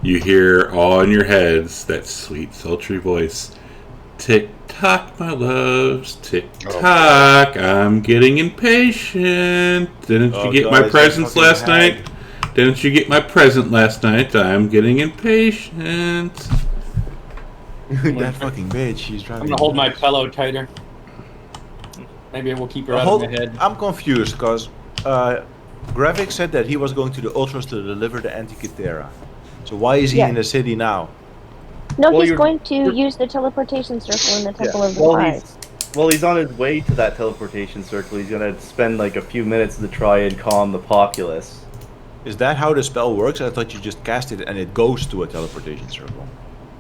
you hear all in your heads that sweet, sultry voice. Tick tock, my loves. Tick tock. I'm getting impatient. Didn't Oh, you get God, my it's a presents fucking last hag. night? Didn't you get my present last night? I'm getting impatient. That fucking bitch. She's driving. I'm gonna hold me my nuts. pillow tighter. Maybe it will keep her out Hold- of my head. I'm confused because Gravik said that he was going to the Ultras to deliver the Antikythera. So why is he Yeah. in the city now? No, Well, he's you're- going to use the teleportation circle in the Temple of the Well, Five. he's on his way to that teleportation circle. He's going to spend like a few minutes to try and calm the populace. Is that how the spell works? I thought you just cast it and it goes to a teleportation circle.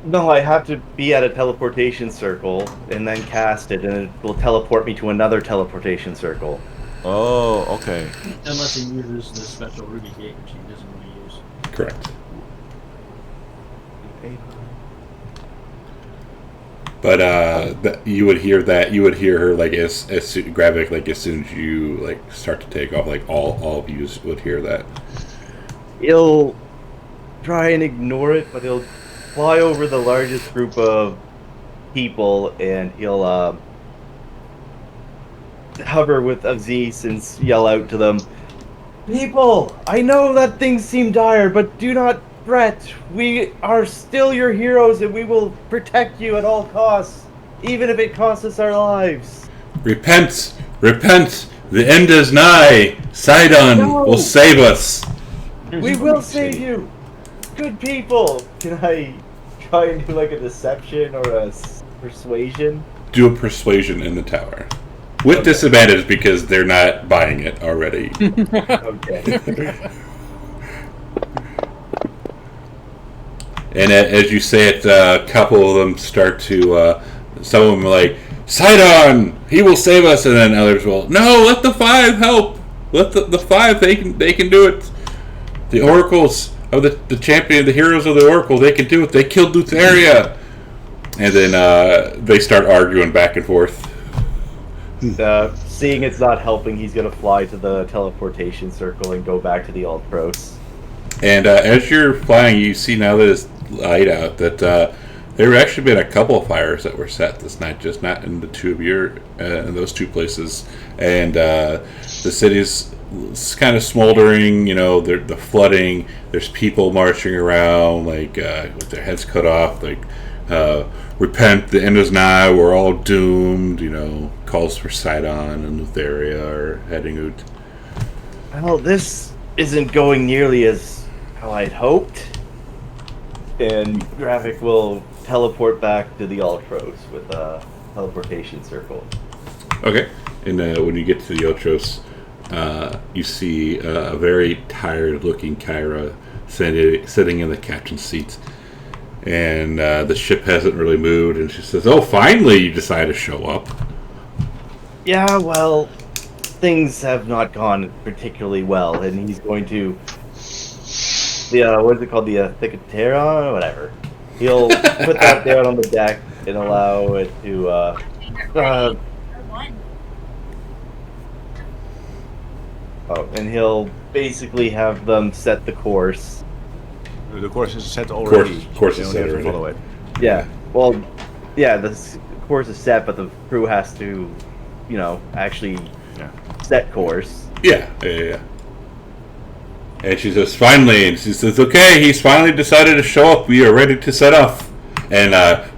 No, I have to be at a teleportation circle and then cast it, and it will teleport me to another teleportation circle. Oh, okay. Unless he uses the special ruby gate, which he doesn't really use. Correct. But you would hear that. You would hear her like as Gravik, like as soon as you like start to take off, like all of you would hear that. He'll try and ignore it, but he'll fly over the largest group of people, and he'll hover with Aziz and yell out to them, "People, I know that things seem dire, but do not fret. We are still your heroes, and we will protect you at all costs, even if it costs us our lives." Repent! Repent! The end is nigh! Sidon No. will save us! We will save you, good people. Can I try and do like a deception or a persuasion? Do a persuasion in the tower. With disadvantage because they're not buying it already. Okay. And as you say it, a couple of them start to. Some of them are like, Sidon, he will save us, and then others will, no, let the 5 help. Let the 5, they can do it. The oracles of the champion, the heroes of the oracle, they can do it. They killed Lutheria. And then they start arguing back and forth. Seeing it's not helping, he's gonna fly to the teleportation circle and go back to the Altros. And as you're flying, you see now that it's light out that there have actually been a couple of fires that were set this night, just not in the two of your in those two places. And the city's kind of smoldering. You know, the flooding. There's people marching around like with their heads cut off, like repent, the end is nigh. We're all doomed. You know, calls for Sidon and Lutheria are heading out. Well, this isn't going nearly as how I'd hoped. And Graphic will teleport back to the Altros with a teleportation circle. Okay. And when you get to the Otros, you see a very tired-looking Kyra sitting in the captain's seat. And the ship hasn't really moved. And she says, oh, finally you decided to show up. Yeah, well, things have not gone particularly well. And he's going to... what is it called? The Thicatera or whatever. He'll put that down on the deck and allow it to, and he'll basically have them set the course. The course is set already. Course They is only set have to already. follow it. Yeah, well, yeah, the course is set, but the crew has to, actually set course. Yeah. And she says, finally, and she says, okay, he's finally decided to show up. We are ready to set off. And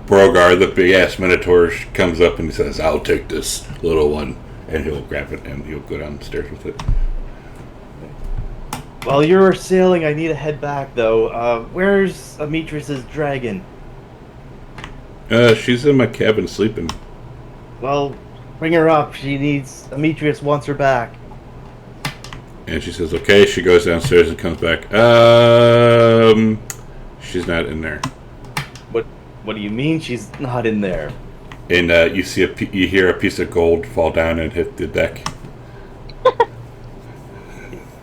Brogar, the big-ass Minotaur, comes up and he says, I'll take this little one. And he'll grab it and he'll go downstairs with it. While you're sailing, I need to head back, though. Where's Amitris's dragon? She's in my cabin sleeping. Well, bring her up. Amitris wants her back. And she says, okay. She goes downstairs and comes back. She's not in there. What do you mean she's not in there? And you hear a piece of gold fall down and hit the deck.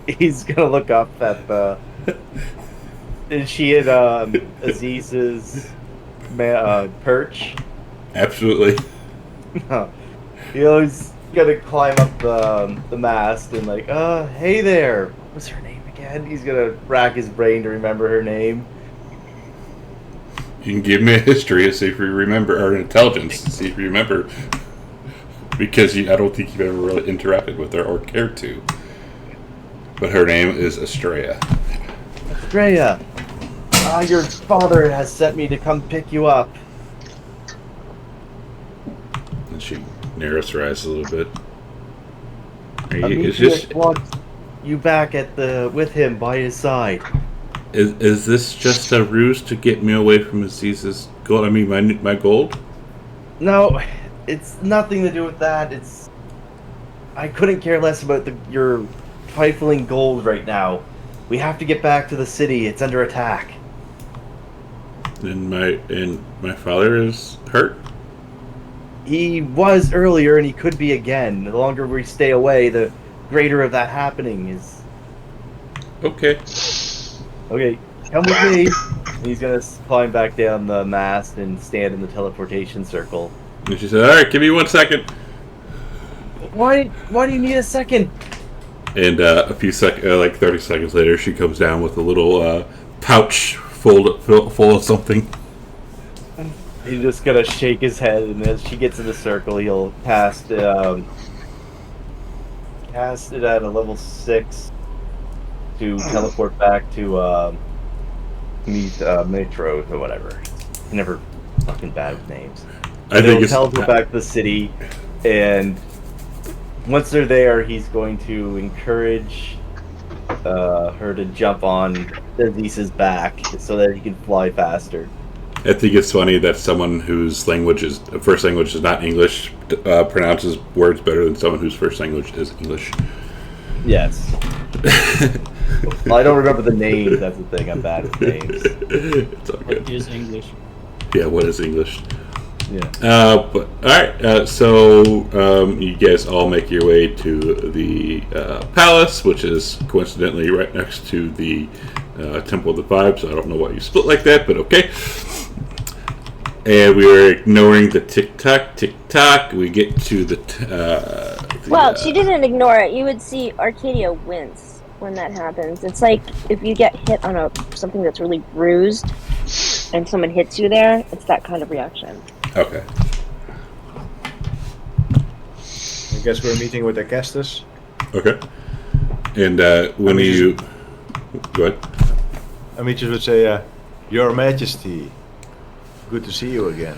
He's gonna look up at the... Is she at Aziz's perch? Absolutely. No. He's gonna climb up the mast and like, hey there. What's her name again? He's gonna rack his brain to remember her name. You can give me a history and see if you remember, or an intelligence and see if you remember. Because I don't think you've ever really interacted with her or cared to. But her name is Estrella. Estrella! Your father has sent me to come pick you up. And she narrows her eyes a little bit. Demetrius wants you back with him by his side. Is this just a ruse to get me away from Aziz's gold? I mean, my gold? No, it's nothing to do with that. I couldn't care less about your trifling gold right now. We have to get back to the city. It's under attack. And my father is hurt? He was earlier, and he could be again. The longer we stay away, the greater of that happening is. Okay. Okay, come with me. And he's gonna climb back down the mast and stand in the teleportation circle. And she said, all right, give me 1 second. Why do you need a second? And a few like 30 seconds later, she comes down with a little pouch full of something. He's just gonna shake his head, and as she gets in the circle, he'll cast it at a level 6 to teleport back to meet Metro or whatever. Never fucking bad with names. I think he'll teleport back to the city, and once they're there, he's going to encourage her to jump on Aziz's back so that he can fly faster. I think it's funny that someone whose first language is not English pronounces words better than someone whose first language is English. Yes. Well, I don't remember the names. That's the thing. I'm bad with names. It's all good. What is English? Yeah, what is English? Yeah. But all right, so you guys all make your way to the palace, which is coincidentally right next to the Temple of the Vibes. I don't know why you split like that, but okay. And we are ignoring the tick-tock. We get to Well, she didn't ignore it. You would see Arcadia wince when that happens. It's like if you get hit on something that's really bruised and someone hits you there, it's that kind of reaction. Okay. I guess we're meeting with Acastus. Okay. And when you... Go ahead. Amicis would say, Your Majesty, good to see you again.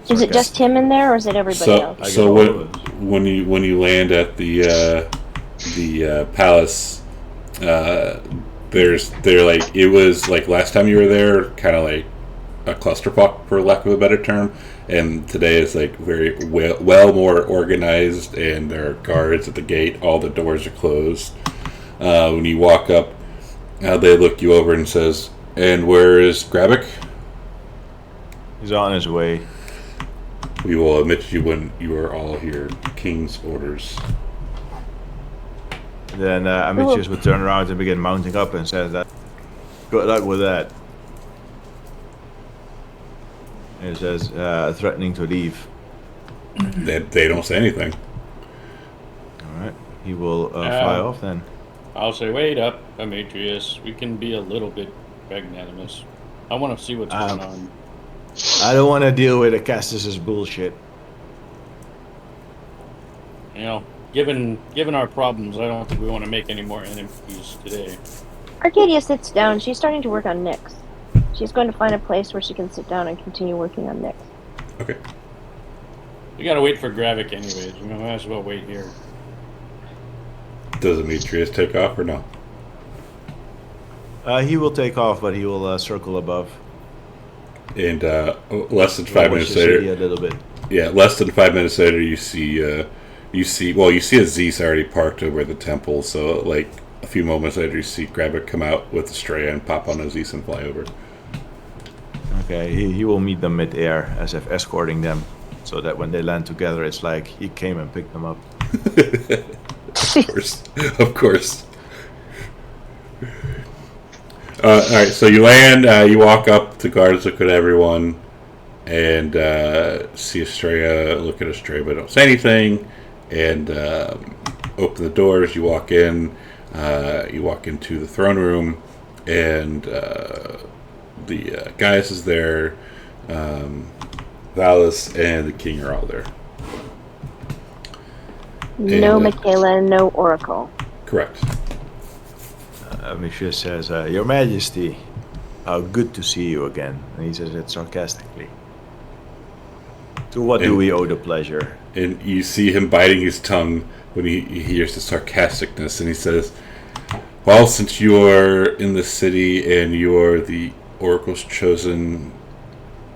Is it just him in there, or is it everybody else? So when you land at the palace, it was like last time you were there, kind of like a clusterfuck, for lack of a better term, and today is like very well more organized, and there are guards at the gate. All the doors are closed. When you walk up, they look you over and says, "And where is Grabic?" He's on his way. We will admit you when you are all here. King's orders. Then Amicis would turn around and begin mounting up and says that, good luck with that. And he says, threatening to leave. They don't say anything. Alright, he will fly off then. I'll say, wait up, Demetrius. We can be a little bit magnanimous. I want to see what's going on. I don't want to deal with Acastus's bullshit. You know, given our problems, I don't think we want to make any more enemies today. Arcadia sits down. She's starting to work on Nyx. She's going to find a place where she can sit down and continue working on Nyx. Okay. We gotta wait for Gravic anyways. We might as well wait here. Does Demetrius take off or no? He will take off, but he will circle above. And less than 5 minutes later, a little bit. Yeah, less than 5 minutes later, you see a Zeus already parked over the temple. So, like a few moments later, you see Grabic come out with Estrella and pop on a Zeus and fly over. Okay, he will meet them mid-air, as if escorting them, so that when they land together, it's like he came and picked them up. Of course. All right, so you land. You walk up. The guards look at everyone, and see Estrella. Look at Estrella, but don't say anything. And open the doors. You walk in. You walk into the throne room, and the Gaius is there. Valis and the king are all there. No And, Michaela, no Oracle. Correct. Amicia says, Your Majesty, how good to see you again. And he says it sarcastically. To what do we owe the pleasure? And you see him biting his tongue when he hears the sarcasticness, and he says, well, since you are in the city and you are the Oracle's chosen,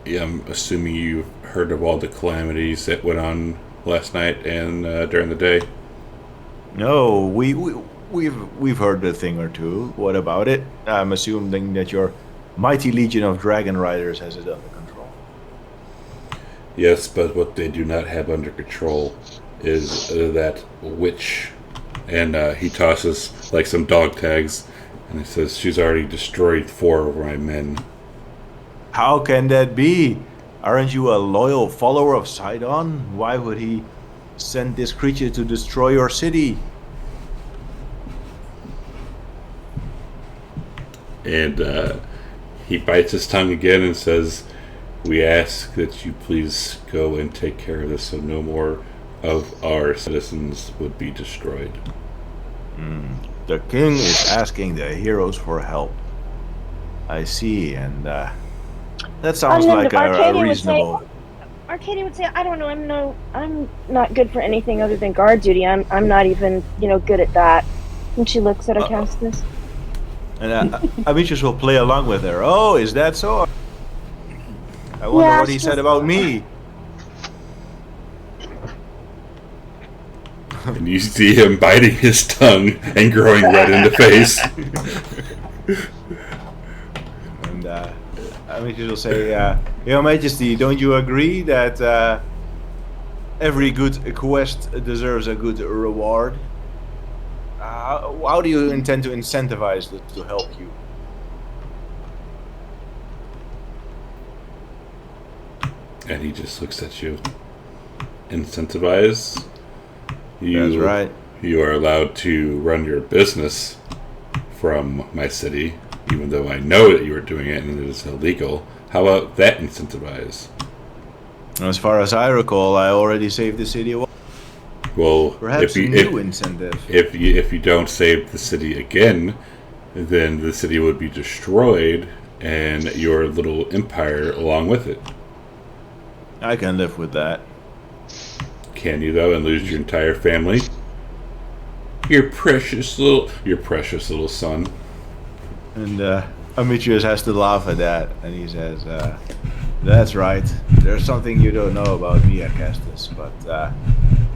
I'm assuming you've heard of all the calamities that went on last night and during the day. No, we've heard a thing or two. What about it? I'm assuming that your mighty legion of dragon riders has it under control. Yes, but what they do not have under control is that witch. And he tosses like some dog tags, and he says she's already destroyed 4 of my men. How can that be? Aren't you a loyal follower of Sidon? Why would he send this creature to destroy your city? And he bites his tongue again and says, we ask that you please go and take care of this so no more of our citizens would be destroyed. The king is asking the heroes for help. I see, and that sounds like a reasonable... Arcadia would say, I don't know, I'm not good for anything other than guard duty. I'm not even, good at that. And she looks at Acastus. And Amicis will play along with her. Oh, is that so? I wonder Yeah, what he she's said about me. And you see him biting his tongue and growing red in the face. And Amitus will say, Your Majesty, don't you agree that every good quest deserves a good reward? How do you intend to incentivize it to help you? And he just looks at you. Incentivize? That's right. You are allowed to run your business from my city, even though I know that you are doing it and it is illegal. How about that incentivize? As far as I recall, I already saved the city. Well, Perhaps a new incentive. If you don't save the city again, then the city would be destroyed, and your little empire along with it. I can live with that. Can you though, and lose your entire family? Your precious little son. And Amitrius has to laugh at that, and he says, "That's right. There's something you don't know about me, Acastus, but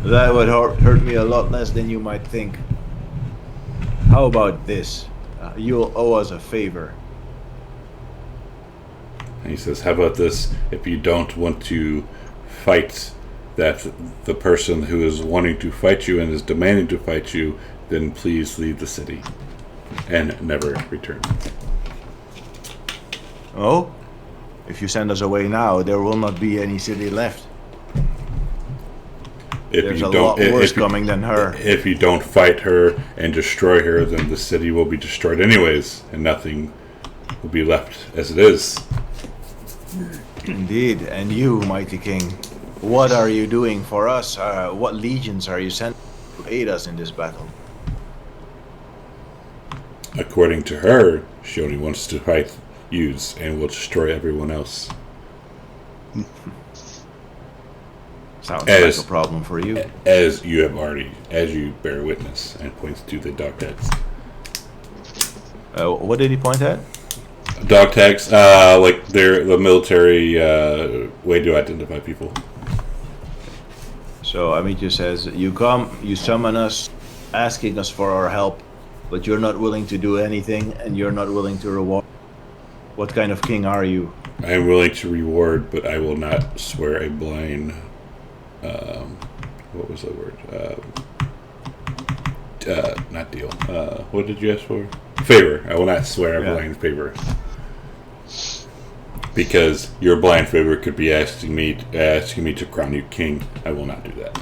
that would hurt me a lot less than you might think. How about this? You'll owe us a favor." And he says, "How about this? If you don't want to fight the person who is wanting to fight you and is demanding to fight you, then please leave the city and never return." Oh? If you send us away now, there will not be any city left. There's a lot worse coming than her. If you don't fight her and destroy her, then the city will be destroyed anyways, and nothing will be left as it is. Indeed, and you, mighty king, what are you doing for us? What legions are you sending to aid us in this battle? According to her, she only wants to fight yous and will destroy everyone else. Sounds like a problem for you. As you bear witness, and points to the dog tags. What did he point at? Dog tags, like they're the military way to identify people. So Amitus says, you come, you summon us, asking us for our help, but you're not willing to do anything, and you're not willing to reward. What kind of king are you? I am willing to reward, but I will not swear a blind. What was the word? Not deal. What did you ask for? Favor. I will not swear a blind favor. Because your blind favor could be asking me to crown you king. I will not do that.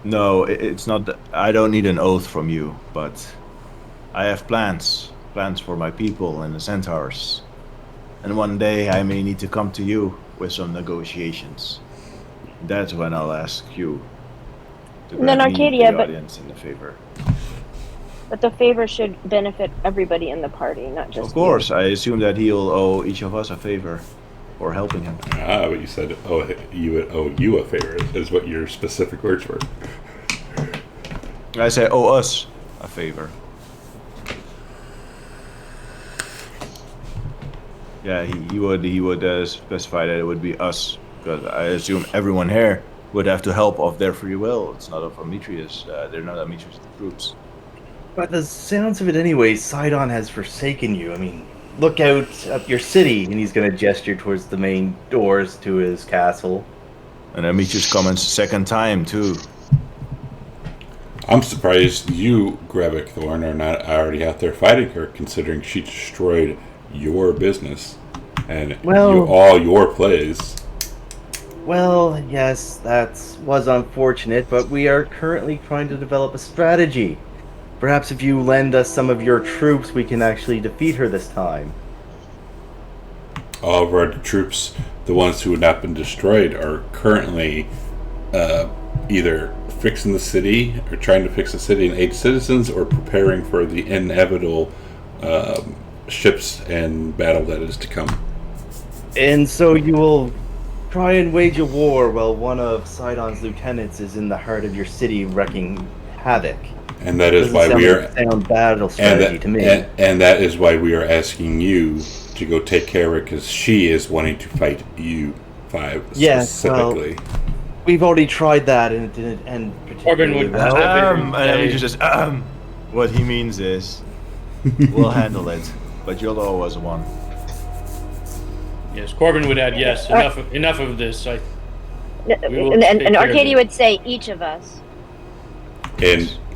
No, it's not. I don't need an oath from you, but I have plans for my people and the centaurs. And one day I may need to come to you with some negotiations. That's when I'll ask you to grant Arcadia, the audience in the favor. But the favor should benefit everybody in the party, not just Of course, you. I assume that he'll owe each of us a favor for helping him. But you said, you would owe you a favor, is what your specific words were. I say owe us a favor. Yeah, he would specify that it would be us, because I assume everyone here would have to help of their free will. It's not of Amitrius. They're not Amitrius troops. By the sounds of it anyway, Sidon has forsaken you. I mean, look out at your city, and he's going to gesture towards the main doors to his castle. And Amitrius comments second time, too. I'm surprised you, Gravic Thorn, are not already out there fighting her, considering she destroyed your business and all your plays. Well, yes, that was unfortunate, but we are currently trying to develop a strategy. Perhaps if you lend us some of your troops, we can actually defeat her this time. All of our troops, the ones who have not been destroyed, are currently either fixing the city or trying to fix the city and aid citizens, or preparing for the inevitable ships and battle that is to come. And so you will try and wage a war while one of Sidon's lieutenants is in the heart of your city wreaking havoc. And that is Doesn't why sound we like are. a sound battle And strategy that, to me. and that is why we are asking you to go take care of it, because she is wanting to fight you five Yes, specifically. We've already tried that and it didn't end Corbin particularly would well. have And then he just says, what he means is, we'll handle it, but you'll owe us one. Yes, Corbin would add yes. Enough of this. We will And take care of Arcadia it. would say each of us.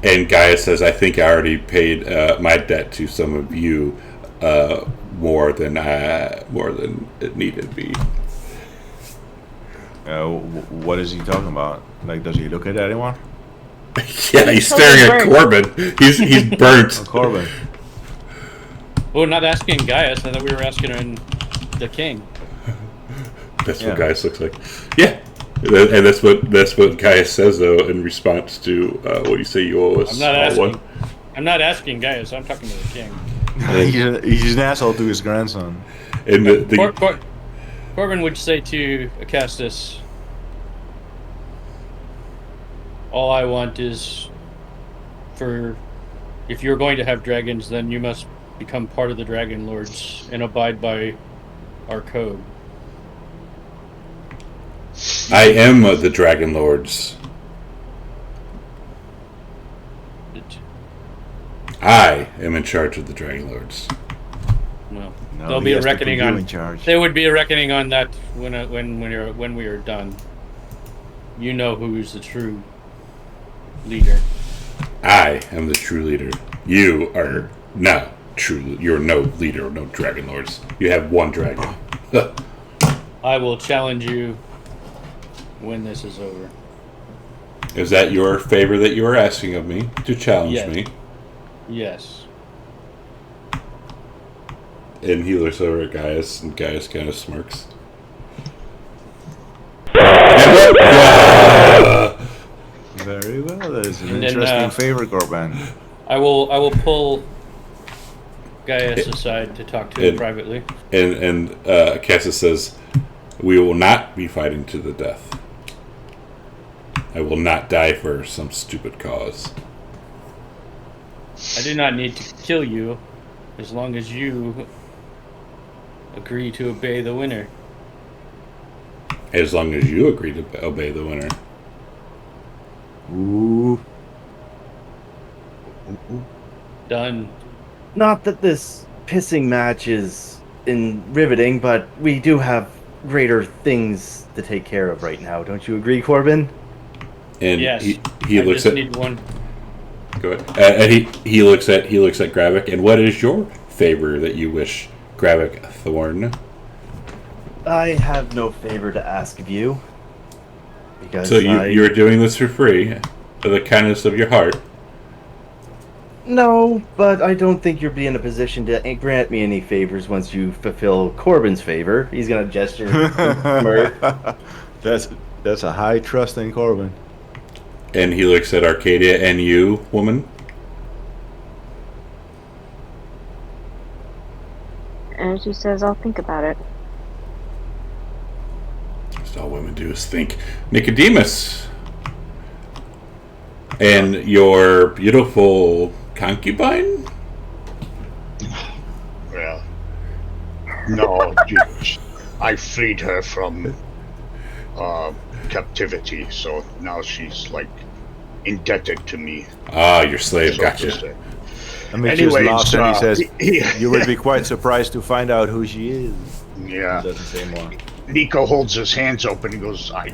And Gaia says, I think I already paid my debt to some of you more than it needed to be. What is he talking about? Like, does he look at anyone? Yeah, he's staring at Corbin. He's burnt. Oh, Corbin. Well, we're not asking Gaius. I thought we were asking the king. That's what Gaius looks like. Yeah, and that's what Gaius says though in response to what you say you owe us. I'm not asking Gaius. I'm talking to the king. He's an asshole to his grandson. And Corbin would say to Acastus, all I want is if you're going to have dragons, then you must become part of the Dragonlords and abide by our code. I am the Dragonlords. I am in charge of the Dragonlords. Well, No, there'll he be a has to put reckoning you on. in charge. There would be a reckoning on that when we are done. You know who's the true leader. I am the true leader. You are no true. You're no leader of no Dragonlords. You have one dragon. I will challenge you when this is over. Is that your favor that you are asking of me to challenge Yes. me? Yes. And he looks over at Gaius, and Gaius kind of smirks. Very well. That is an And then, interesting favor, Corbin. I will pull Gaius aside to talk to him privately. And Cassis says, "We will not be fighting to the death. I will not die for some stupid cause." I do not need to kill you as long as you agree to obey the winner. As long as you agree to obey the winner. Ooh. Done. Not that this pissing match is riveting, but we do have greater things to take care of right now. Don't you agree, Corbin? And Yes. he I looks just at. need one. Go ahead. And he looks at Gravik. And what is your favor that you wish, Gravik Thorn? I have no favor to ask of you. Because So you're doing this for free, for the kindness of your heart. No, but I don't think you'll be in a position to grant me any favors once you fulfill Corbin's favor. He's gonna gesture. smirk. That's a high trust in Corbin. And he looks at Arcadia and you, woman. And she says, I'll think about it. That's all women do is think. Nicodemus. And your beautiful concubine? Well, no, I freed her from captivity, so now she's like indebted to me. Ah, your slave, so to gotcha. say. Demetrius Anyways, laughs and he says, yeah. "You would be quite surprised to find out who she is." Yeah. He doesn't say more. Nico holds his hands open and goes, I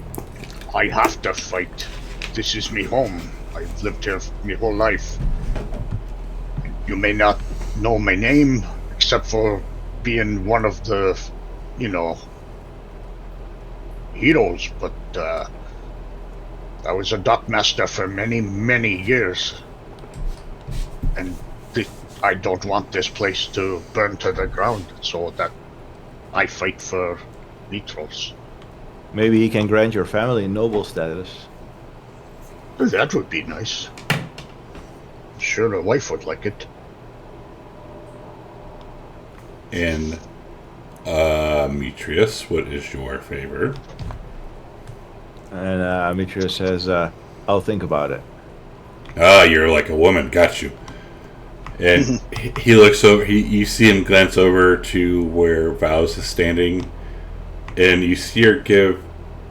have to fight. This is me home. I've lived here my whole life. You may not know my name, except for being one of the, heroes, but I was a dockmaster for many, many years. And I don't want this place to burn to the ground, so that I fight for Nitros. Maybe he can grant your family noble status. That would be nice. Sure, the wife would like it. And Demetrius, what is your favor? And Demetrius says, "I'll think about it." Ah, you're like a woman. Got you. And he looks over. You see him glance over to where Vows is standing, and you see her give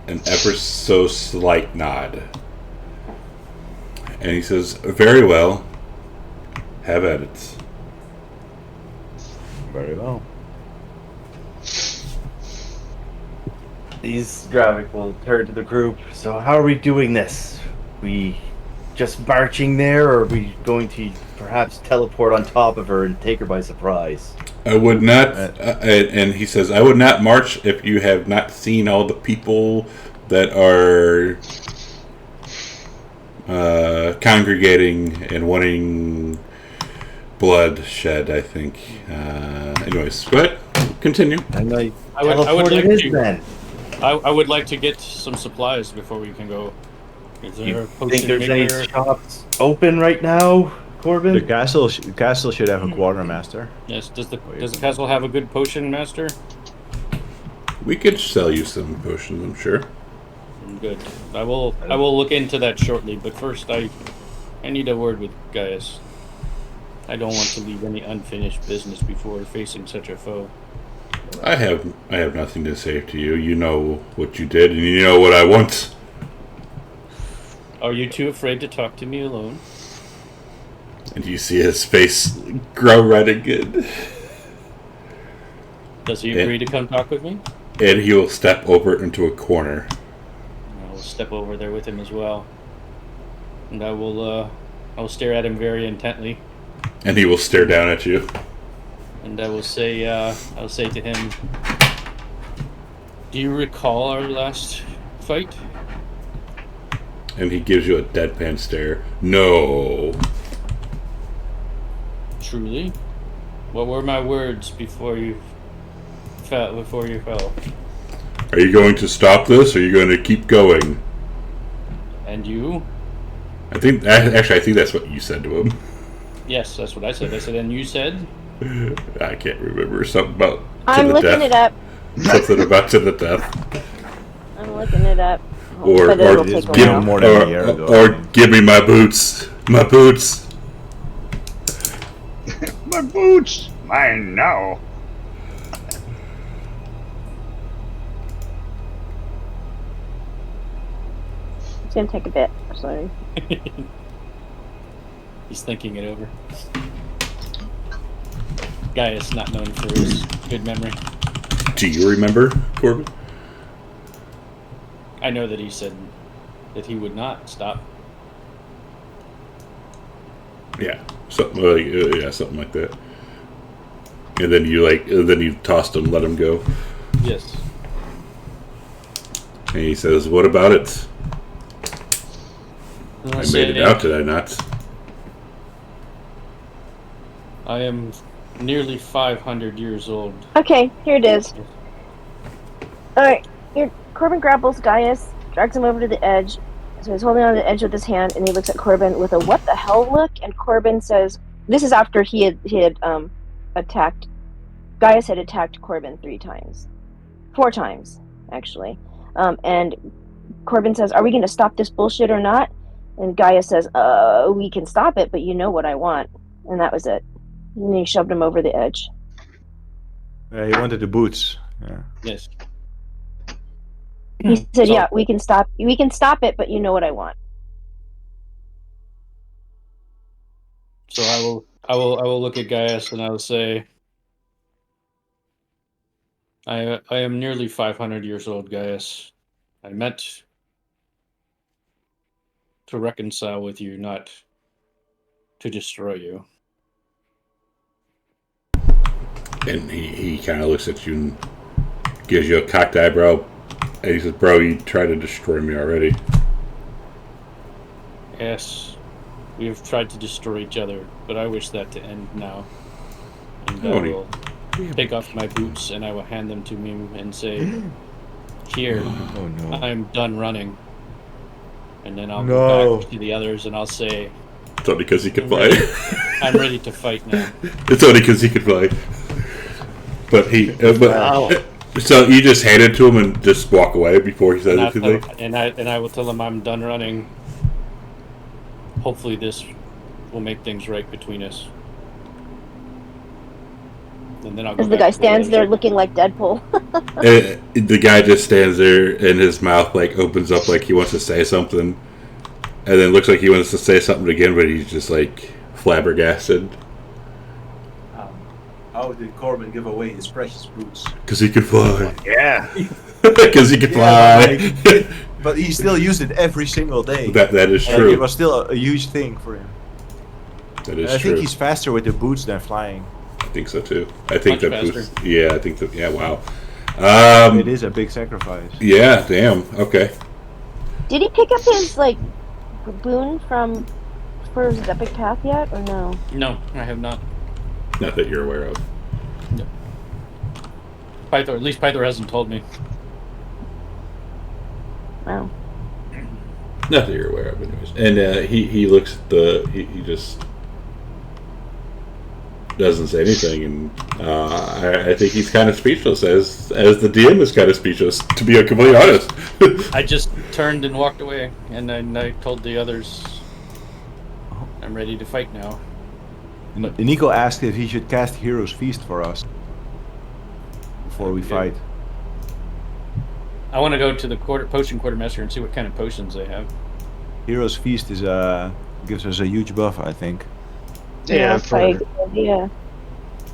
an ever so slight nod. And he says, "Very well. Have at it." Very well. These Gravik will turn to the group. So how are we doing this? We just marching there, or are we going to perhaps teleport on top of her and take her by surprise? I would not, and he says, "I would not march if you have not seen all the people that are congregating and wanting blood shed." I think. Anyways, go ahead. Continue. And I would teleport like it is to. then. I would like to get some supplies before we can go. Is there a You potion think there's any maker? shops open right now, Corbin? The castle should have a quartermaster. Yes. Does the castle have a good potion master? We could sell you some potions, I'm sure. Good. I will look into that shortly. But first, I need a word with Gaius. I don't want to leave any unfinished business before facing such a foe. I have nothing to say to you. You know what you did, and you know what I want. Are you too afraid to talk to me alone? And you see his face grow red again. Does he agree to come talk with me? And he will step over into a corner. I will step over there with him as well, and I will stare at him very intently. And he will stare down at you. And I will say to him, "Do you recall our last fight?" And he gives you a deadpan stare. No. Truly? What were my words before you fell? Are you going to stop this, or are you going to keep going? And you? I think that's what you said to him. Yes, that's what I said. I said, and you said? I can't remember. Something about I'm looking it up. Something about to the death. I'm looking it up. Or But it'll take a give while. more than a year ago. or give me my boots. My boots. My boots! Mine now. It's gonna take a bit. Sorry. He's thinking it over. Gaius, not known for his good memory. Do you remember, Corbin? I know that he said that he would not stop. Yeah, something like something like that. And then you tossed him, let him go. Yes. And he says, "What about it? I made it out, did I not?" I am nearly 500 years old. Okay, here it is. Alright, here Corbin grapples Gaius, drags him over to the edge. So he's holding on the edge with his hand, and he looks at Corbin with a "what the hell" look. And Corbin says, "This is after he had attacked. Gaius had attacked Corbin 4 times, actually." And Corbin says, "Are we going to stop this bullshit or not?" And Gaius says, "We can stop it, but you know what I want." And that was it. And he shoved him over the edge. He wanted the boots. Yeah. Yes. He said, So- "Yeah, we can stop it, but you know what I want." So I will look at Gaius and I will say, I am nearly 500 years old, Gaius. I meant to reconcile with you, not to destroy you. And he kind of looks at you and gives you a cocked eyebrow. And he says, "Bro, you tried to destroy me already." Yes, we have tried to destroy each other, but I wish that to end now. And I Oh, will take off my boots and I will hand them to him and say, "Here, Oh no. I'm done running." And then I'll No. go back to the others and I'll say, It's only because he could fly. I'm ready to fight now. It's only because he could fly. But Wow. so you just hand it to him and just walk away before he says And anything. I will tell him I'm done running. hopefully this will make things right between us. And then I'll go As the back guy to stands there others. looking like Deadpool. And the guy just stands there, and his mouth like opens up like he wants to say something, and then looks like he wants to say something again, but he's just like flabbergasted How did Corbin give away his precious boots? because he could fly. Yeah. Because he could fly. But he still used it every single day. That is And true. it was still a huge thing for him. That is And I true. think he's faster with the boots than flying. I think so too. I think Much that faster. boosts. Yeah, I think that. Yeah, wow. It is a big sacrifice. Yeah, damn. Okay. Did he pick up his like boon from for his epic path yet, or no? No, I have not. Not that you're aware of. Pythor, at least Pythor hasn't told me. Wow. Not that you're aware of, anyways. And he looks at he just doesn't say anything, and I think he's kind of speechless, as the DM is kind of speechless, to be completely honest. I just turned and walked away, and then I told the others I'm ready to fight now. Nico asked if he should cast Hero's Feast for us before we fight. I want to go to the potion quartermaster and see what kind of potions they have. Hero's Feast is gives us a huge buff, I think. Yeah, that's probably a good idea.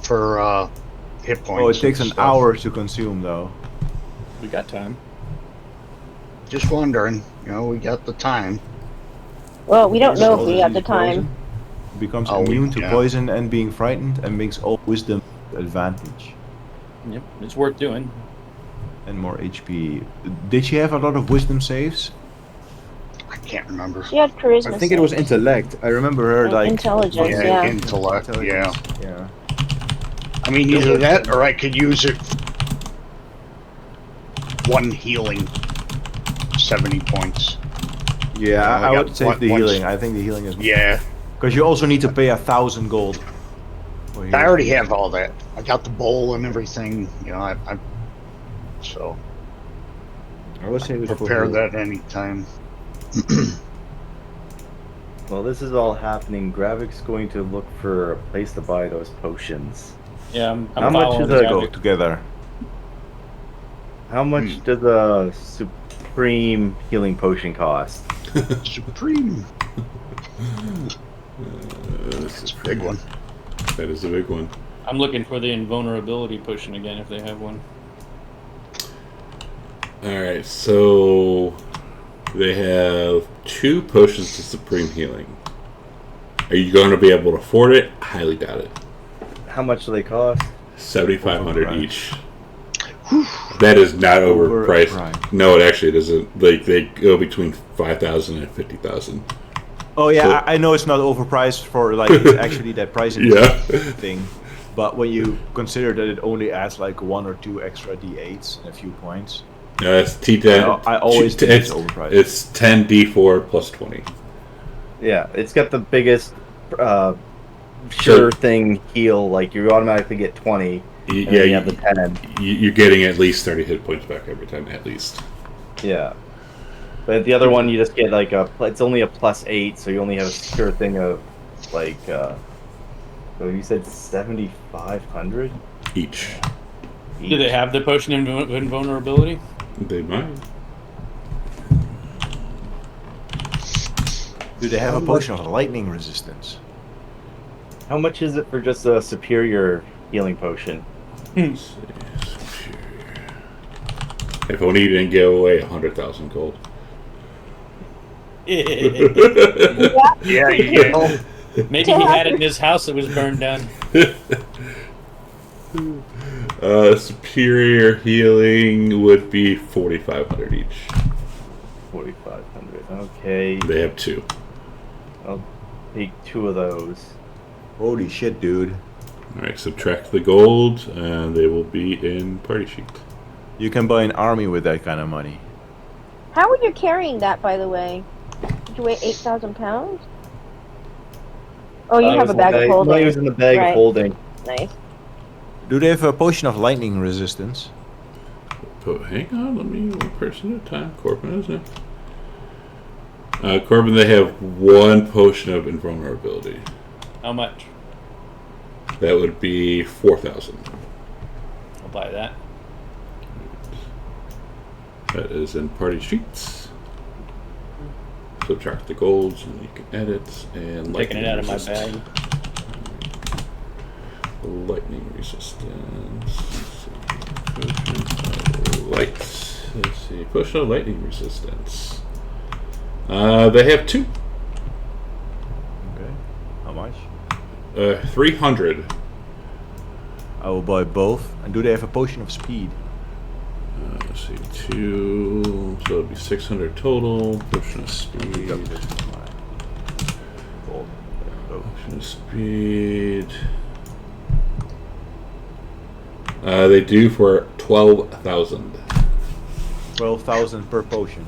for hit points. Oh, it takes and an stuff. hour to consume, though. We got time. Just wondering, we got the time. Well, we don't know if So we does have the he time. poison? Becomes Oh, immune to yeah. poison and being frightened, and makes all wisdom advantage Yep, it's worth doing. and more HP. Did she have a lot of wisdom saves? I can't remember. She had charisma. I think it was saves. intellect. I remember her And like intelligence, yeah. Intellect. Yeah. intelligence. Yeah. I mean, either that or I could use it. One healing, 70 points. Yeah, I I got would save the one- healing. I think the healing is Yeah, because you also need to pay 1,000 gold. for I healing. already have all that. I got the bowl and everything. So I would save it for prepare healing. that anytime. Well, this is all happening. Gravik's going to look for a place to buy those potions. Yeah, I'm How much following is the that guy Go that- together. How much does a supreme healing potion cost? Supreme. That's a big one. That is a big one. I'm looking for the invulnerability potion again if they have one. Alright, so they have 2 potions to supreme healing. Are you going to be able to afford it? I highly doubt it. How much do they cost? 7,500 Overpriced. each. That is not overpriced. Overpriced. No, it actually doesn't. Like, they go between 5,000 and 50,000. Oh yeah, So- I know it's not overpriced for like it's actually that pricing Yeah. thing, but when you consider that it only adds like 1 or 2 extra d8s and a few points, It's T10. I always think it's overpriced. It's 10 D4 plus 20. Yeah, it's got the biggest sure thing heal. Like you automatically get 20. Y- And yeah, you have the 10. you're getting at least 30 hit points back every time, at least. Yeah. But the other one, you just get like it's only a +8, so you only have a sure thing of like, so you said 7,500? Each. Do they have the potion of invulnerability? They might. do they have a potion of lightning resistance? How much is it for just a superior healing potion? Let's see. Superior. If only you didn't give away 100,000 gold. Yeah, Maybe he had it in his house that was burned down. Superior healing would be 4,500 each. 4,500. Okay, They have 2. I'll take 2 of those. Holy shit, dude! Alright, subtract the gold, and they will be in party sheet. You can buy an army with that kind of money. How are you carrying that, by the way? Did you weigh 8,000 pounds? Oh, you It have was a bag of No, it holding. was in the bag Right. of holding. Nice. Do they have a potion of lightning resistance? But hang on, let me one person at a time. Corbin, isn't it? Corbin, they have one potion of invulnerability. How much? That would be 4,000. I'll buy that. That is in party sheets. Subtract the golds and you can edit and Taking it out of my resist. bag. Lightning resistance. Light. Let's see. Potion of lightning resistance. They have 2. Okay. How much? 300. I will buy both. And do they have a potion of speed? Let's see. 2. So it'd be 600 total. Potion of speed. Potion of speed. They do for 12,000. 12,000 per potion.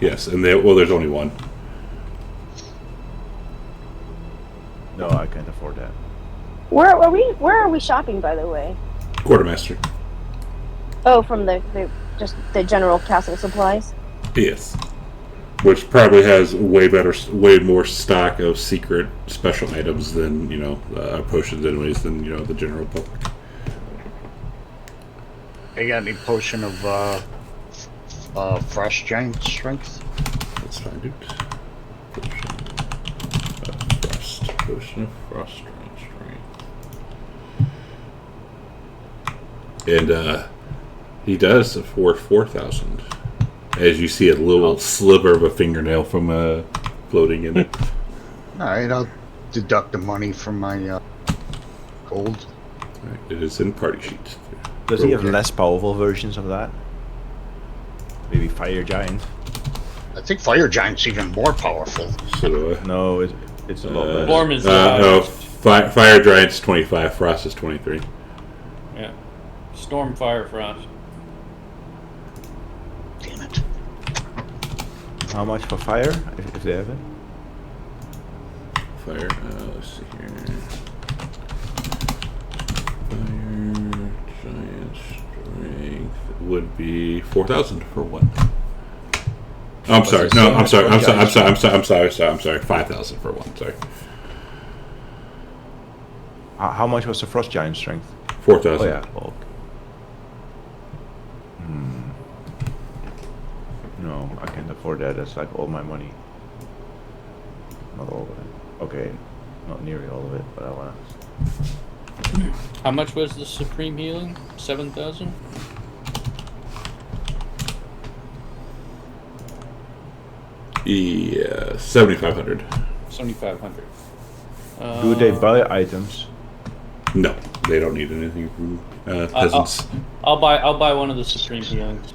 Yes, and there's only one. No, I can't afford that. Where are we shopping, by the way? Quartermaster. Oh, from the general castle supplies. Yes. Which probably has way more stock of secret special items than potions, anyways, than the general public. I got any potion of frost giant strength? Let's find it. Potion of frost giant strength. And he does for 4,000. As you see a little sliver of a fingernail from floating in it. Alright, I'll deduct the money from my gold. Right, it is in party sheets. Does he have less powerful versions of that? Maybe Fire Giant? I think Fire Giant's even more powerful. So, No, it's a lot less. Storm is the no, highest. Fire Giant's 25, Frost is 23. Yeah. Storm, Fire, Frost. Damn it. How much for Fire, if they have it? Fire, let's see here. Fire Giant Strength would be 4,000 for one. Oh, I'm sorry. No, I'm sorry. I'm sorry. 5,000 for one. Sorry. How much was the Frost Giant strength? 4,000. Oh yeah. Well, no, I can't afford that. That's like all my money. Not all of it. Okay, not nearly all of it, but I wanna. How much was the Supreme Healing? 7,000? Yeah, 7,500. 7,500. Do they buy items? No, they don't need anything from peasants. I'll buy one of the Supreme Healings.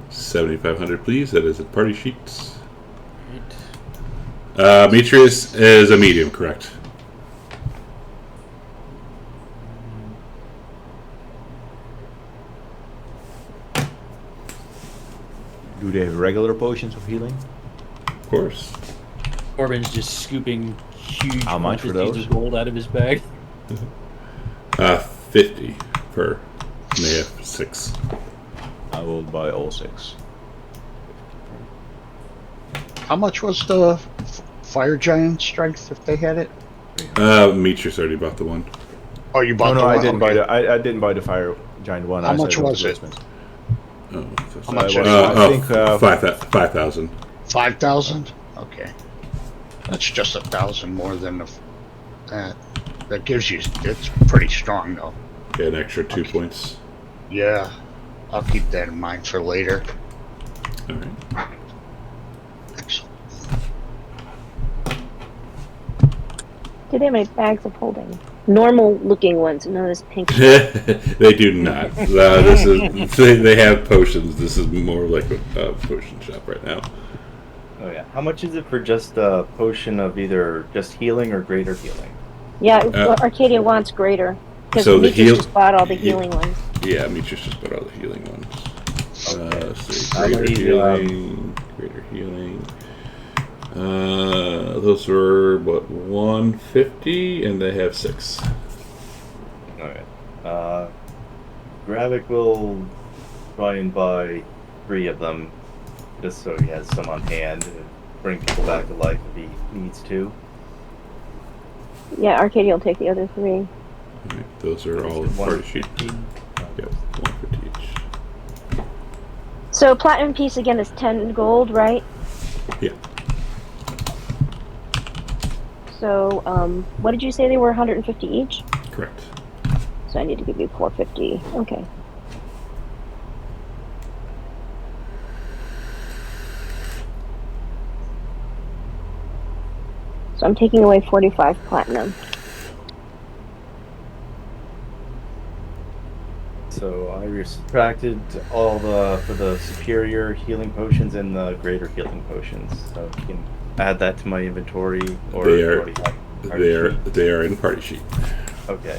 7,500, please. That is at party sheets. Demetrius is a medium, correct? Do they have regular potions of healing? Of course. Corbin's just scooping huge How much for quantities those? of gold out of his bag. 50 per. And they have 6. I will buy all 6. How much was the Fire Giant strength if they had it? Demetrius already bought the one. Oh, you bought No, the I one? didn't buy Okay. the. I didn't buy the Fire Giant one. How I much said was it? expensive. Oh, How much I is was- it? I think, 5,000. 5,000? Okay. That's just 1,000 more than that. That gives you, it's pretty strong though. Yeah, an extra 2 Okay. points. Yeah. I'll keep that in mind for later. All right. Excellent. Do they have any bags of holding? Normal looking ones, none of this pink. They do not. This is they have potions. This is more like a potion shop right now. Oh yeah. How much is it for just a potion of either just healing or greater healing? Yeah, Arcadia wants greater. Because So the Demetrius just bought all the yeah. healing ones. Yeah, Demetrius just bought all the healing ones. Okay. Let's see, How greater many, healing, greater healing. Those were what 150, and they have 6. Okay. Gravik will try and buy 3 of them, just so he has some on hand. bring people back to life if he needs to. Yeah, Arcadia will take the other 3. All right, those are all in party sheet. Yep, 150 each. So platinum piece again is 10 gold, right? Yeah. So what did you say they were? 150 each? Correct. So I need to give you 450. Okay. So I'm taking away 45 platinum. So I subtracted all for the superior healing potions and the greater healing potions. So you can add that to my inventory, or They are- already have party sheet. They are in party sheet. Okay.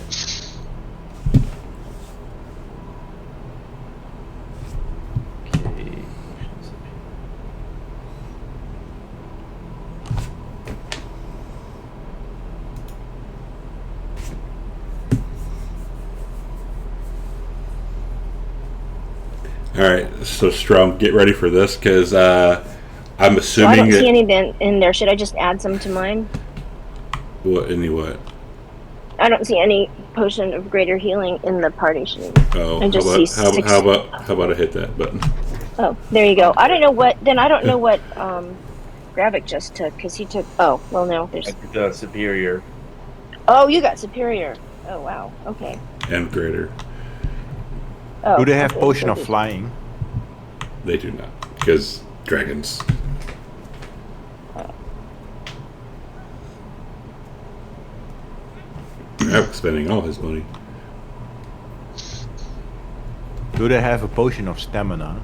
Okay. Potions. All right, so Strum, get ready for this because I'm So I assuming don't see that any in there. Should I just add some to mine? what. I don't see any potion of greater healing in the party sheet. Oh, I just see 6. how about I hit that button? Oh, there you go. I don't know what. Then I don't know what Gravik just took, because he took. Oh, well, no. There's. I did the superior. Oh, you got superior. Oh, wow. Okay. And greater. Oh, Do they have okay, potion so of there's- flying? They do not because dragons. Gravik spending all his money. Do they have a potion of stamina?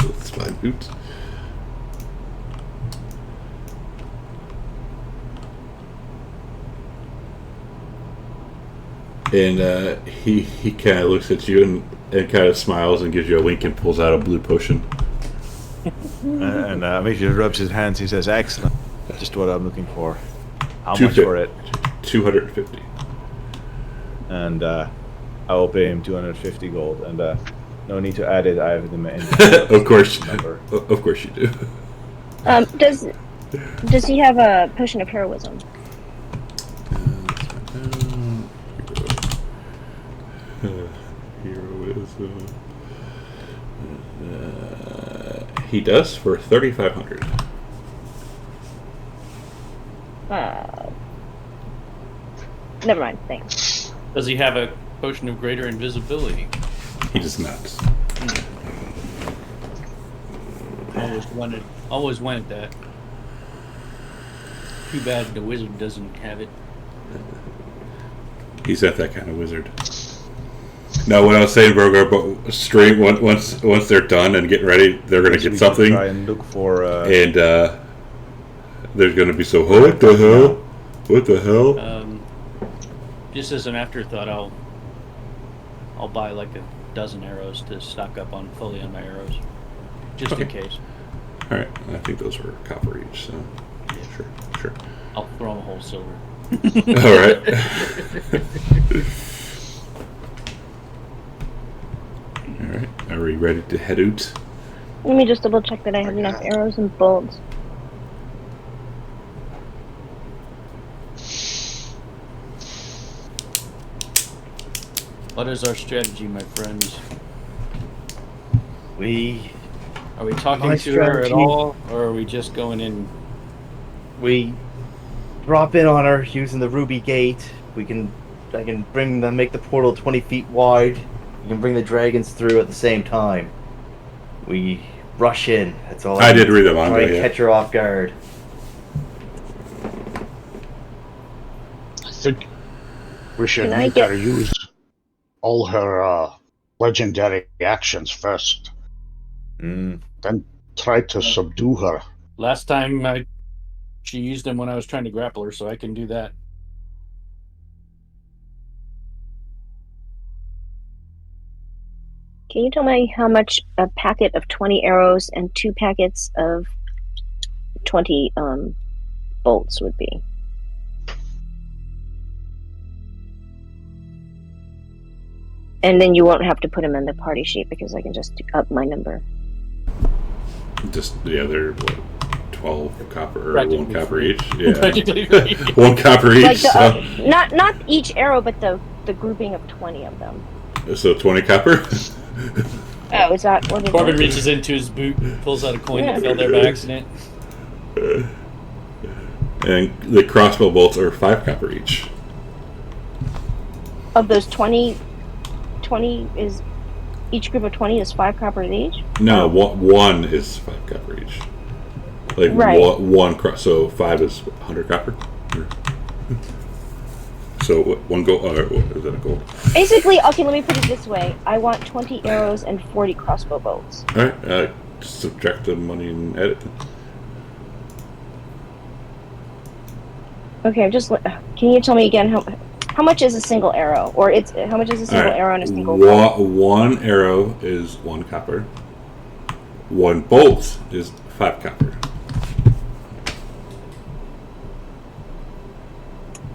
That's fine. Oops. And he kind of looks at you and kind of smiles and gives you a wink and pulls out a blue potion. And Mitch rubs his hands. He says, "Excellent. That's just what I'm looking for. How much for it?" 250. And I will pay him 250 gold. And no need to add it. I have it in my inventory. Of course, Number. of course you do. Does he have a potion of heroism? Heroism. He does for 3,500. Never mind. Thanks. Does he have a potion of greater invisibility? He does not. Always wanted that. Too bad the wizard doesn't have it. He's not that kind of wizard. No, what I was saying, Brogar, but stream once they're done and getting ready, they're gonna So get we something, can try and look for. and there's gonna be so. What the hell? What the hell? Just as an afterthought, I'll buy like a dozen arrows to stock up on fully on my arrows, just in case. All right, I think those were copper each. So yeah, sure. I'll throw them a whole silver. All right. All right. Are we ready to head out? Let me just double check that I have enough arrows and bolts. What is our strategy, my friends? Are we talking My to her at strategy- all, or are we just going in? We drop in on her using the ruby gate. I can make the portal 20 feet wide. You can bring the dragons through at the same time. We rush in. That's all. I did read the manga, Try and yeah. catch her off guard. I think we should Can I make get- her use all her legendary actions first, then try to subdue her. Last time she used them when I was trying to grapple her, so I can do that. Can you tell me how much a packet of 20 arrows and 2 packets of 20 bolts would be? And then you won't have to put them in the party sheet because I can just up my number. Just the other, what, 12 copper or Practically 1 copper free. each? Yeah. Practically free. 1 copper each. Like the, So, not each arrow, but the grouping of 20 of them. so 20 copper? Oh, is that what it Corbin is? reaches into his boot, pulls out a coin Yeah. that fell there by accident. And the crossbow bolts are 5 copper each. Of those 20 is each group of 20 is 5 copper each? No, one is 5 copper each. Like Right. one so 5 is 100 copper. So one gold. Is that a gold? Basically, okay, let me put it this way. I want 20 arrows and 40 crossbow bolts. All right. Subtract the money and add it. Okay, can you tell me again how much is a single arrow? Or how much is a single All right. arrow and a single bolt? One arrow is 1 copper. 1 bolt is 5 copper.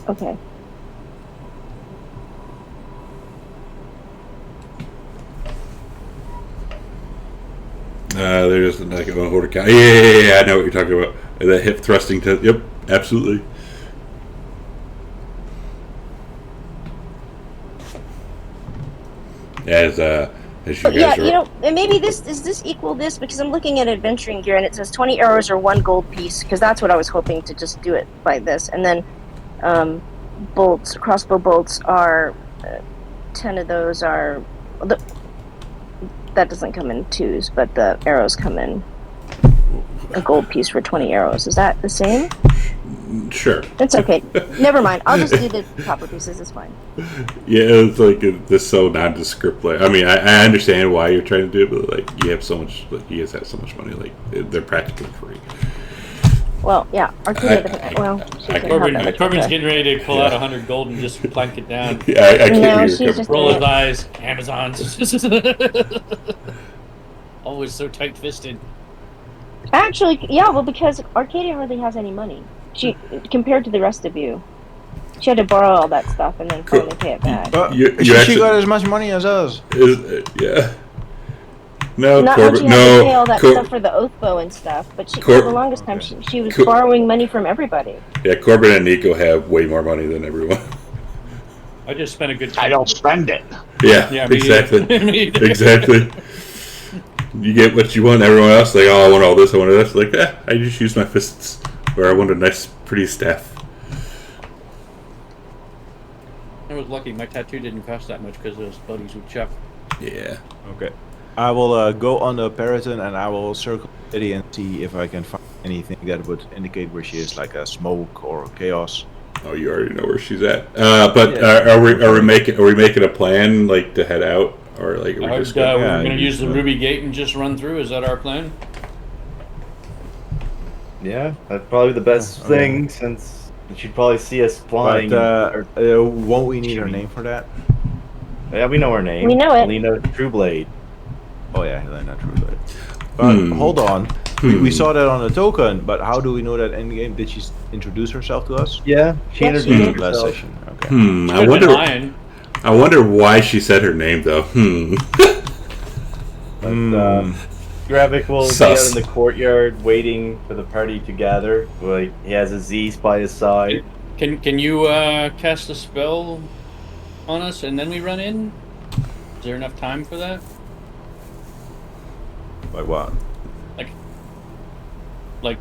Okay. There's like a order count. Yeah, I know what you're talking about. That hip thrusting test. Yep, absolutely. As you guys Yeah, are, and maybe does this equal this? Because I'm looking at adventuring gear and it says 20 arrows or 1 gold piece, because that's what I was hoping to just do it by this. And then crossbow bolts are 10 of those are that doesn't come in 2s, but the arrows come in a gold piece for 20 arrows. Is that the same? sure. It's okay. Never mind. I'll just do the copper pieces. It's fine. Yeah, it's like this so nondescript. Like, I mean, I understand why you're trying to do it, but like you have so much, like you guys have so much money, like they're practically free. Well, yeah. Arcadia. Well, she doesn't have that much Corbin's of a- getting ready to pull out 100 gold and just plank it down. Yeah, I can't No, hear she's you. just- Roll his eyes. Amazons. Always so tight-fisted. Actually, yeah. Well, because Arcadia hardly has any money. She compared to the rest of you. She had to borrow all that stuff and then finally pay it back. But You she actually- got as much money as us. Yeah. No, Not when she Corbin. had to pay all No, that stuff for the oath bow and stuff, but for the longest time she was borrowing money from everybody. Yeah, Corbin and Nico have way more money than everyone. I just spent a good I don't spend it. Yeah, Yeah, me exactly. either. Me either. Exactly. You get what you want. Everyone else, like, oh, I want all this, I want this. Like, I just use my fists. Or I want a nice, pretty staff. I was lucky. My tattoo didn't cost that much because those buddies with Chuck. Yeah. Okay. I will go on the Peryton and I will circle the city and see if I can find anything that would indicate where she is, like a smoke or chaos. Oh, you already know where she's at. But Yeah. are we making a plan, like, to head out, or like are we just We're gonna, going to use the Ruby Gate and just run through. Is that our plan? Yeah, that's probably the best thing since she'd probably see us flying. But won't we need her name for that? Yeah, we know her name. We know it. Lena Trueblade. Oh yeah, Helena Trueblade. But hold on, we saw that on the token, but how do we know that in game? Did she introduce herself to us? Yeah, she Yes, she introduced did. Last herself. session. Okay. I Could've been wonder. lying. I wonder why she said her name though. But, Gravik will Sus. be out in the courtyard waiting for the party to gather. Like he has a Zeus by his side. Can you cast a spell on us and then we run in? Is there enough time for that? Like what? Like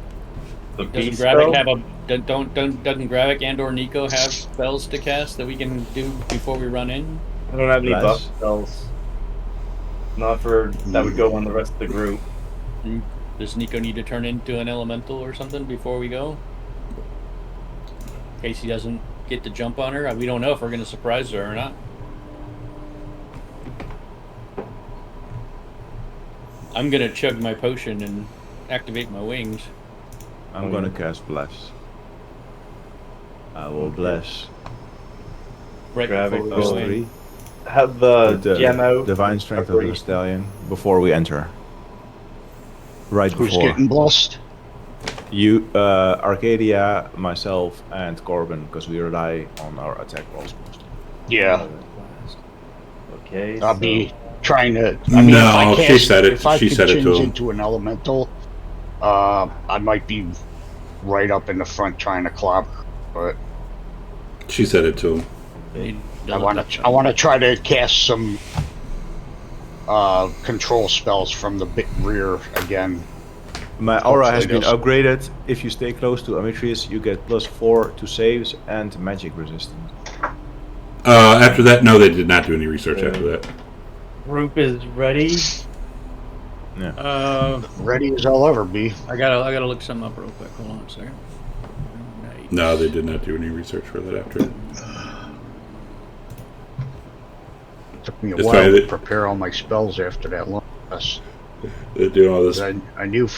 The doesn't beast Gravik spell? have a doesn't Gravik and or Nico have spells to cast that we can do before we run in? I don't have any Bless. buff spells. Not for that would go on the rest of the group. Does Nico need to turn into an elemental or something before we go? In case he doesn't get the jump on her. We don't know if we're going to surprise her or not. I'm going to chug my potion and activate my wings. I'm gonna cast bless. I will bless. Right Gravik before we will- go in. 3. Have the With the gem out. divine strength of the stallion before we enter. Right Who's before getting blessed? you, Arcadia, myself, and Corbin, because we rely on our attack rolls most. Yeah, Okay. I'll so- be trying to. I mean, No, if I she cast, said it. If I She could said it change to him. into an elemental, I might be right up in the front trying to clobber, but She said it to him. I want to try to cast some control spells from the rear again. My aura has Hopefully been upgraded. If you stay close to Amitrius, you get +4 to saves and magic resistance. After that, no, they did not do any research after that. Group is ready. Ready as I'll ever be. I gotta look something up real quick. Hold on a second. Nice. No, they did not do any research for that after. It took me a It's while fine, to prepare all my spells after that long rest. They're doing all this. I knew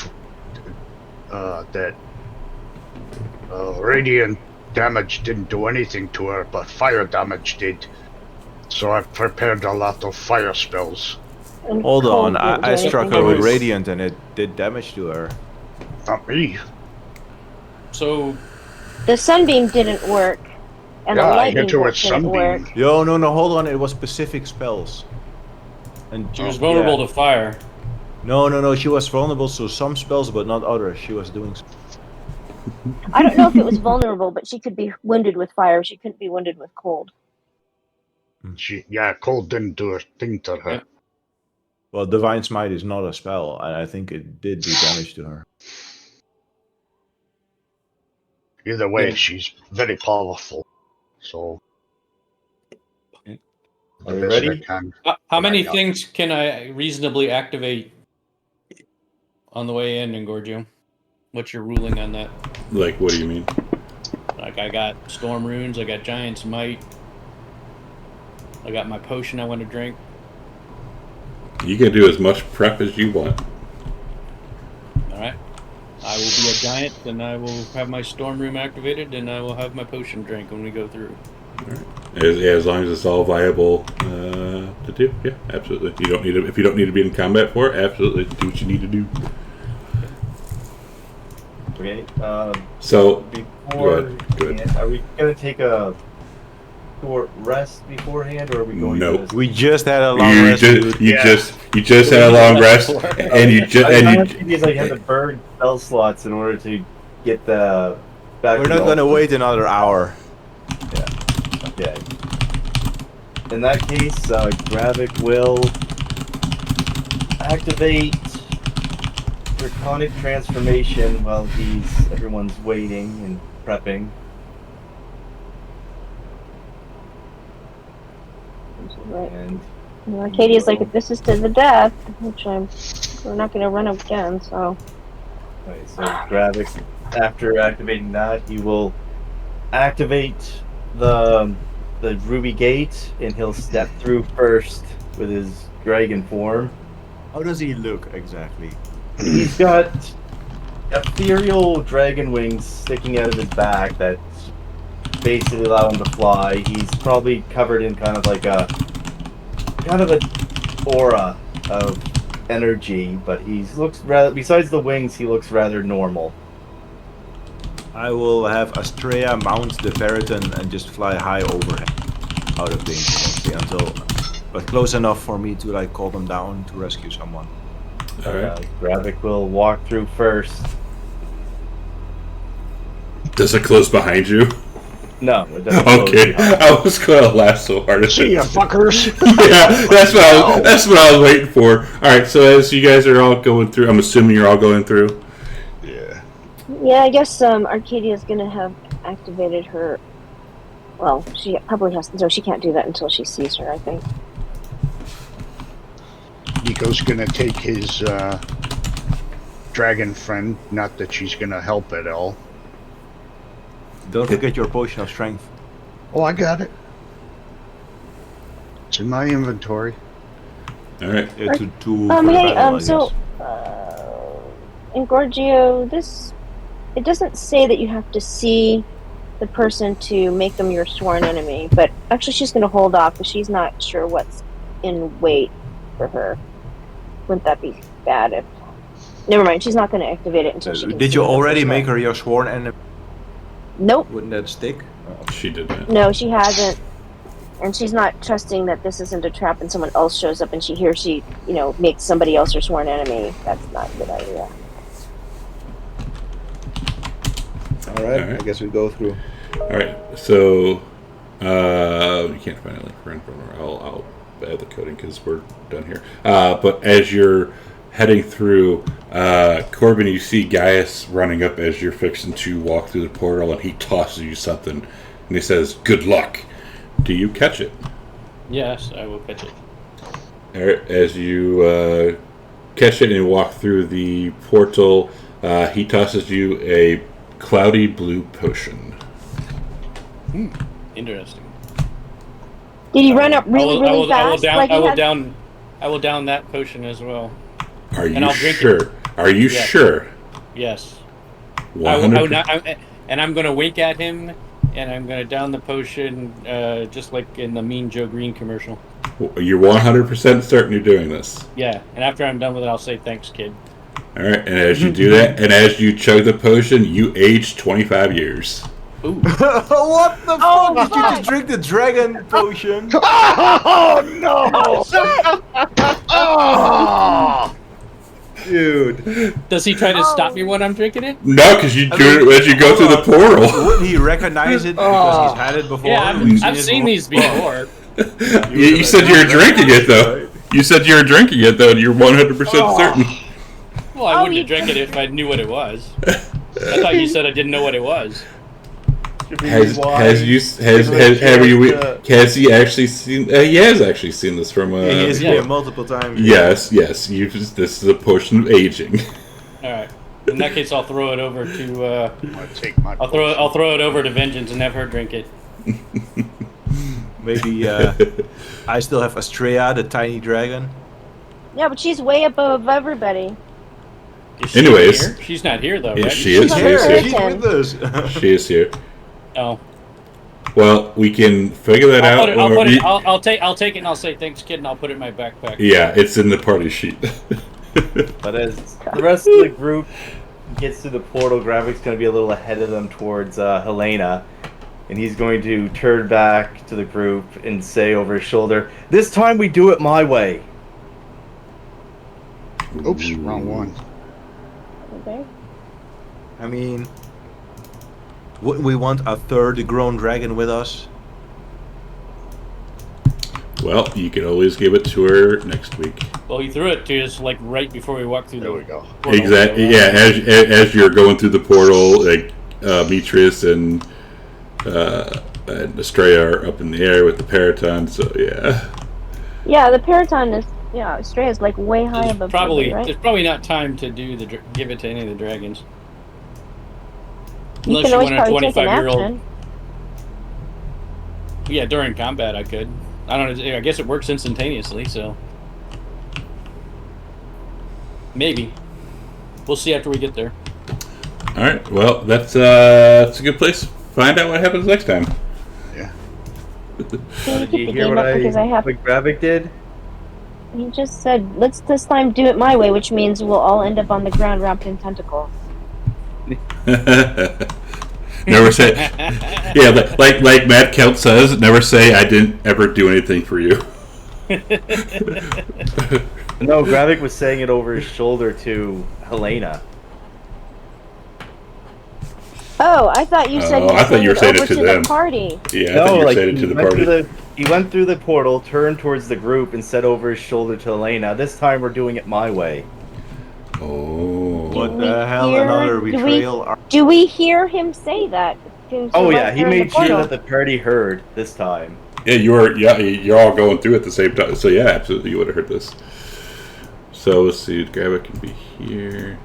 that radiant damage didn't do anything to her, but fire damage did. So I prepared a lot of fire spells. And Hold on, cold I didn't do struck anything. her with Always. Radiant and it did damage to her. Not me. So The sunbeam didn't work, and the Yeah, I lightning hit her bolt with didn't work. sunbeam. Yo, no, hold on, it was specific spells. And she was vulnerable yeah. to fire. No, she was vulnerable to some spells, but not others. She was doing. I don't know if it was vulnerable, but she could be wounded with fire. She couldn't be wounded with cold. Cold didn't do a thing to her. Yeah. Well, Divine Smite is not a spell, and I think it did do damage to her. Either way, Yeah. she's very powerful. So, Are we best ready? I can. How many Yeah. things can I reasonably activate on the way in, Gorgio? What's your ruling on that? Like, what do you mean? Like, I got Storm Runes, I got Giant's Might, I got my potion I want to drink. You can do as much prep as you want. Alright. I will be a giant, and I will have my Storm Room activated, and I will have my potion drink when we go through. As long as it's all viable to do, yeah, absolutely. You don't need to, if you don't need to be in combat for it, absolutely do what you need to do. Okay. So, Before, go ahead. are we gonna take a short rest beforehand, or are we going? Nope. To this? We just had a long you rest. dude. just had a long rest, and you just I and think he's like had to burn spell slots in order to get the. Back We're to not normal. gonna wait another hour. Okay. In that case, Gravik will activate Draconic Transformation while everyone's waiting and prepping. Right. And And Arcadia's like, if this is to the death, which we're not going to run again, so. right, so Gravik, after activating that, he will activate the Ruby Gate, and he'll step through first with his dragon form. How does he look exactly? He's got ethereal dragon wings sticking out of his back that basically allow him to fly. He's probably covered in kind of an aura of energy, but he looks rather. Besides the wings, he looks rather normal. I will have Astrea mount the Periton and just fly high overhead, out of danger, mostly, but close enough for me to like call them down to rescue someone. all right. Gravik will walk through first. Does it close behind you? No, it doesn't close Okay, behind. I was gonna laugh so hard at See ya, it. fuckers. Yeah, that's what I was waiting for. All right, so as you guys are all going through, I'm assuming you're all going through. Yeah. Yeah, I guess Arcadia's going to have activated her. Well, she probably has. No, she can't do that until she sees her, I think. Nico's gonna take his dragon friend. Not that she's gonna help at all. Don't forget your potion of strength. Oh, I got it. It's in my inventory. All right. To for the Hey, battle, I so, guess. in Gorgio, it doesn't say that you have to see the person to make them your sworn enemy, but actually she's going to hold off because she's not sure what's in wait for her. Wouldn't that be bad if... Never mind, she's not going to activate it until she can Did see you the already person. make her your sworn enemy? Nope. Wouldn't that stick? She did that. No, she hasn't. And she's not trusting that this isn't a trap and someone else shows up and she makes somebody else her sworn enemy. That's not a good idea. All right. All right. I guess we go through. All right, so you can't find a link for Informer. I'll add the coding because we're done here. But as you're heading through, Corbin, you see Gaius running up as you're fixing to walk through the portal, and he tosses you something, and he says, "Good luck." Do you catch it? Yes, I will catch it. All right, as you catch it and walk through the portal, he tosses you a cloudy blue potion. Interesting. Did he run up really fast? I will down that potion as well. Are you I'll drink sure? it. Are you Yes. sure? Yes. 100%. And I'm going to wink at him, and I'm going to down the potion, just like in the Mean Joe Green commercial. You're 100% certain you're doing this. Yeah, and after I'm done with it, I'll say thanks, kid. All right, and as you do that, and as you chug the potion, you age 25 years. Ooh. What the Oh, fuck? Did you fuck. just drink the dragon potion? Oh no! Oh! Dude. Does he try to stop me when I'm drinking it? No, because you do it as you go through the portal. Wouldn't he recognize it because he's had it before? Yeah, I've seen these before. You said you were drinking it, though. You said you were drinking it, though, and you're 100% certain. Well, I wouldn't drink it if I knew what it was. I thought you said I didn't know what it was. Has he actually seen? He has actually seen this from. He has seen it multiple times. Yes. This is a potion of aging. All right. In that case, I'll throw it over to. I'm gonna take my. I'll throw it over to Vengeance and have her drink it. Maybe I still have Astrea, the tiny dragon. Yeah, but she's way above everybody. Is she Anyways. here? She's not here though, Yeah, right? she is. She's She is here. here. She's with us. She is here. Oh. Well, we can figure that out. I'll take it and I'll say thanks, kid, and I'll put it in my backpack. Yeah, it's in the party sheet. But as the rest of the group gets to the portal, Gravik's going to be a little ahead of them towards Helena. And he's going to turn back to the group and say over his shoulder, "This time we do it my way." Oops, wrong one. Okay. I mean, wouldn't we want a third grown dragon with us? Well, you can always give it to her next week. Well, he threw it to us like right before we walked through There the we go. portal. Exactly. Yeah, as you're going through the portal, like Beatrice and Estrella are up in the air with the Paraton. So yeah. Yeah, the Paraton is. Yeah, Stray is like way high above. Probably, right? there's probably not time to do give it to any of the dragons. You Unless can you always want a probably take an 25-year-old. action. Yeah, during combat I could. I don't know. I guess it works instantaneously, so maybe we'll see after we get there. All right. Well, that's a good place. Find out what happens next time. Yeah. Can you Did keep you the hear game what up because I have. what Gravik did? He just said, "Let's this time do it my way," which means we'll all end up on the ground wrapped in tentacles. Never say. Yeah, like Matt Kelt says, never say I didn't ever do anything for you. No, Gravik was saying it over his shoulder to Helena. Oh, I thought you said. Oh, I thought you were saying it over to them. the party. Yeah, I thought you were saying it to the party. He went through the portal, turned towards the group, and said over his shoulder to Helena, "This time we're doing it my way." Oh. What we the hell? hear- Another do we- betrayal? Do we hear him say that? Oh yeah, he made sure portal? that the party heard this time. Yeah, you're all going through at the same time. So yeah, absolutely, you would have heard this. So let's see, Gravik can be here.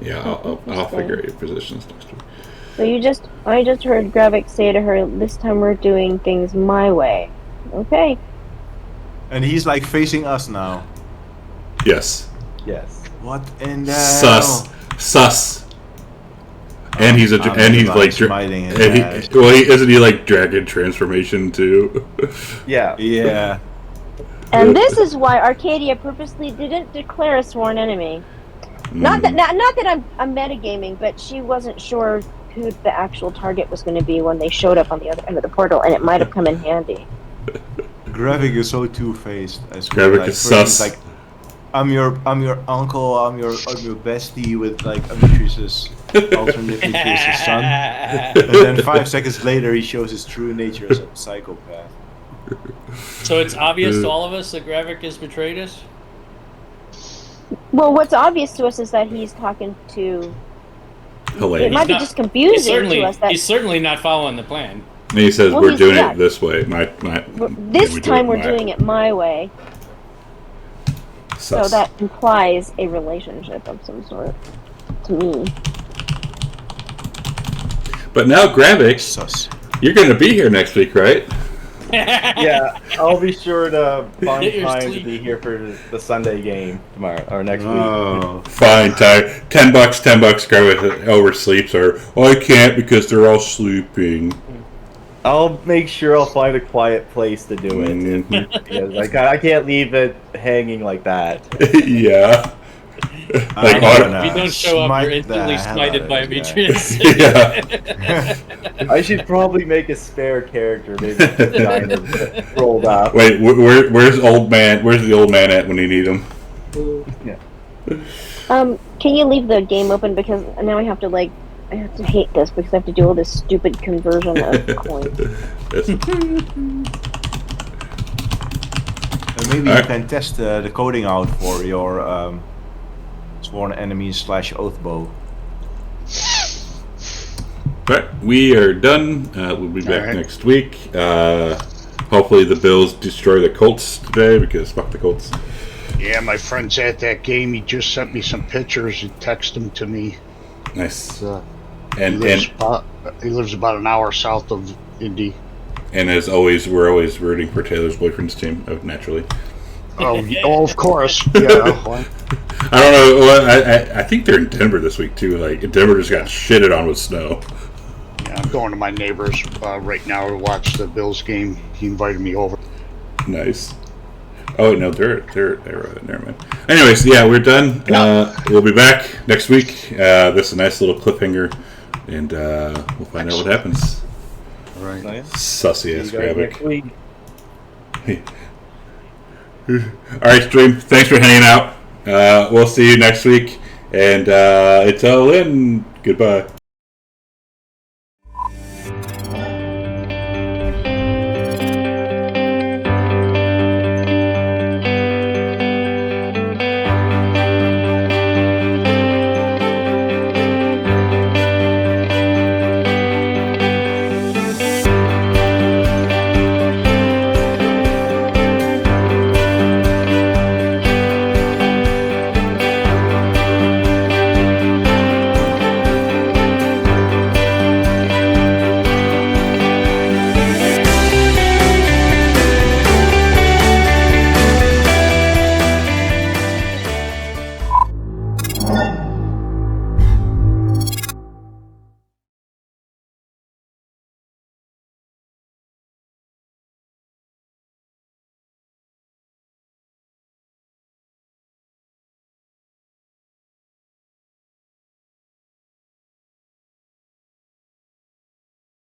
Yeah, I'll figure out your positions next week. So I just heard Gravik say to her, "This time we're doing things my way." Okay. And he's like facing us now. Yes. Yes. What in the Sus. And he's I'm like smiting his and ass. isn't he like dragon transformation too? Yeah. Yeah. And this is why Arcadia purposely didn't declare a sworn enemy. Not that I'm metagaming, but she wasn't sure who the actual target was going to be when they showed up on the other end of the portal, and it might have come in handy. Gravik is so two-faced. I swear. Gravik like, is first sus. he's like, I'm your uncle. I'm your bestie with like Amitrius's alternately to his son. And then 5 seconds later, he shows his true nature as a psychopath. So it's obvious to all of us that Gravik has betrayed us? Well, what's obvious to us is that he's talking to. Helene. It might be not- just confusing to us that He's certainly not following the plan. And he says Well, we're he's- doing yeah. it this way. this time we're doing it my way. So Sus. that implies a relationship of some sort to me. But now, Gravik, Sus. you're going to be here next week, right? Yeah, I'll be sure to find Get your time sleep. to be here for the Sunday game tomorrow or next week. Oh, fine, Ty. $10, Gravik oversleeps, or I can't because they're all sleeping. I'll make sure I'll find a quiet place to do it. Mhm. Because I can't leave it hanging like that. Yeah. Like, I'm If you don't show up, you're smite the instantly hell smited out of by this Amitrius. Yeah. I should probably make a spare character, maybe kind of rolled up. Wait, where's old man? Where's the old man at when you need him? Can you leave the game open because now I have to hate this because I have to do all this stupid conversion of coins. That's- And maybe Alright. you can test the coding out for your sworn enemies / oath bow. Right, we are done. We'll be back Alright. next week. Hopefully the Bills destroy the Colts today because fuck the Colts. Yeah, my friend's at that game. He just sent me some pictures. He texted them to me. Nice. He And lives about an hour south of Indy. and as always, we're always rooting for Taylor's boyfriend's team, naturally. Oh, of course. Yeah. Well, I don't know. Well, I think they're in Denver this week too. Like Denver just got shitted on with snow. yeah, I'm going to my neighbor's right now to watch the Bills game. He invited me over. Nice. Oh no, they're never mind. Anyways, yeah, we're done. We'll be back next week. This is a nice little cliffhanger, and we'll find out what happens. All right. Nice. Sussy ass See you guys next Gravik. week. All right, stream. Thanks for hanging out. We'll see you next week, and until then, goodbye.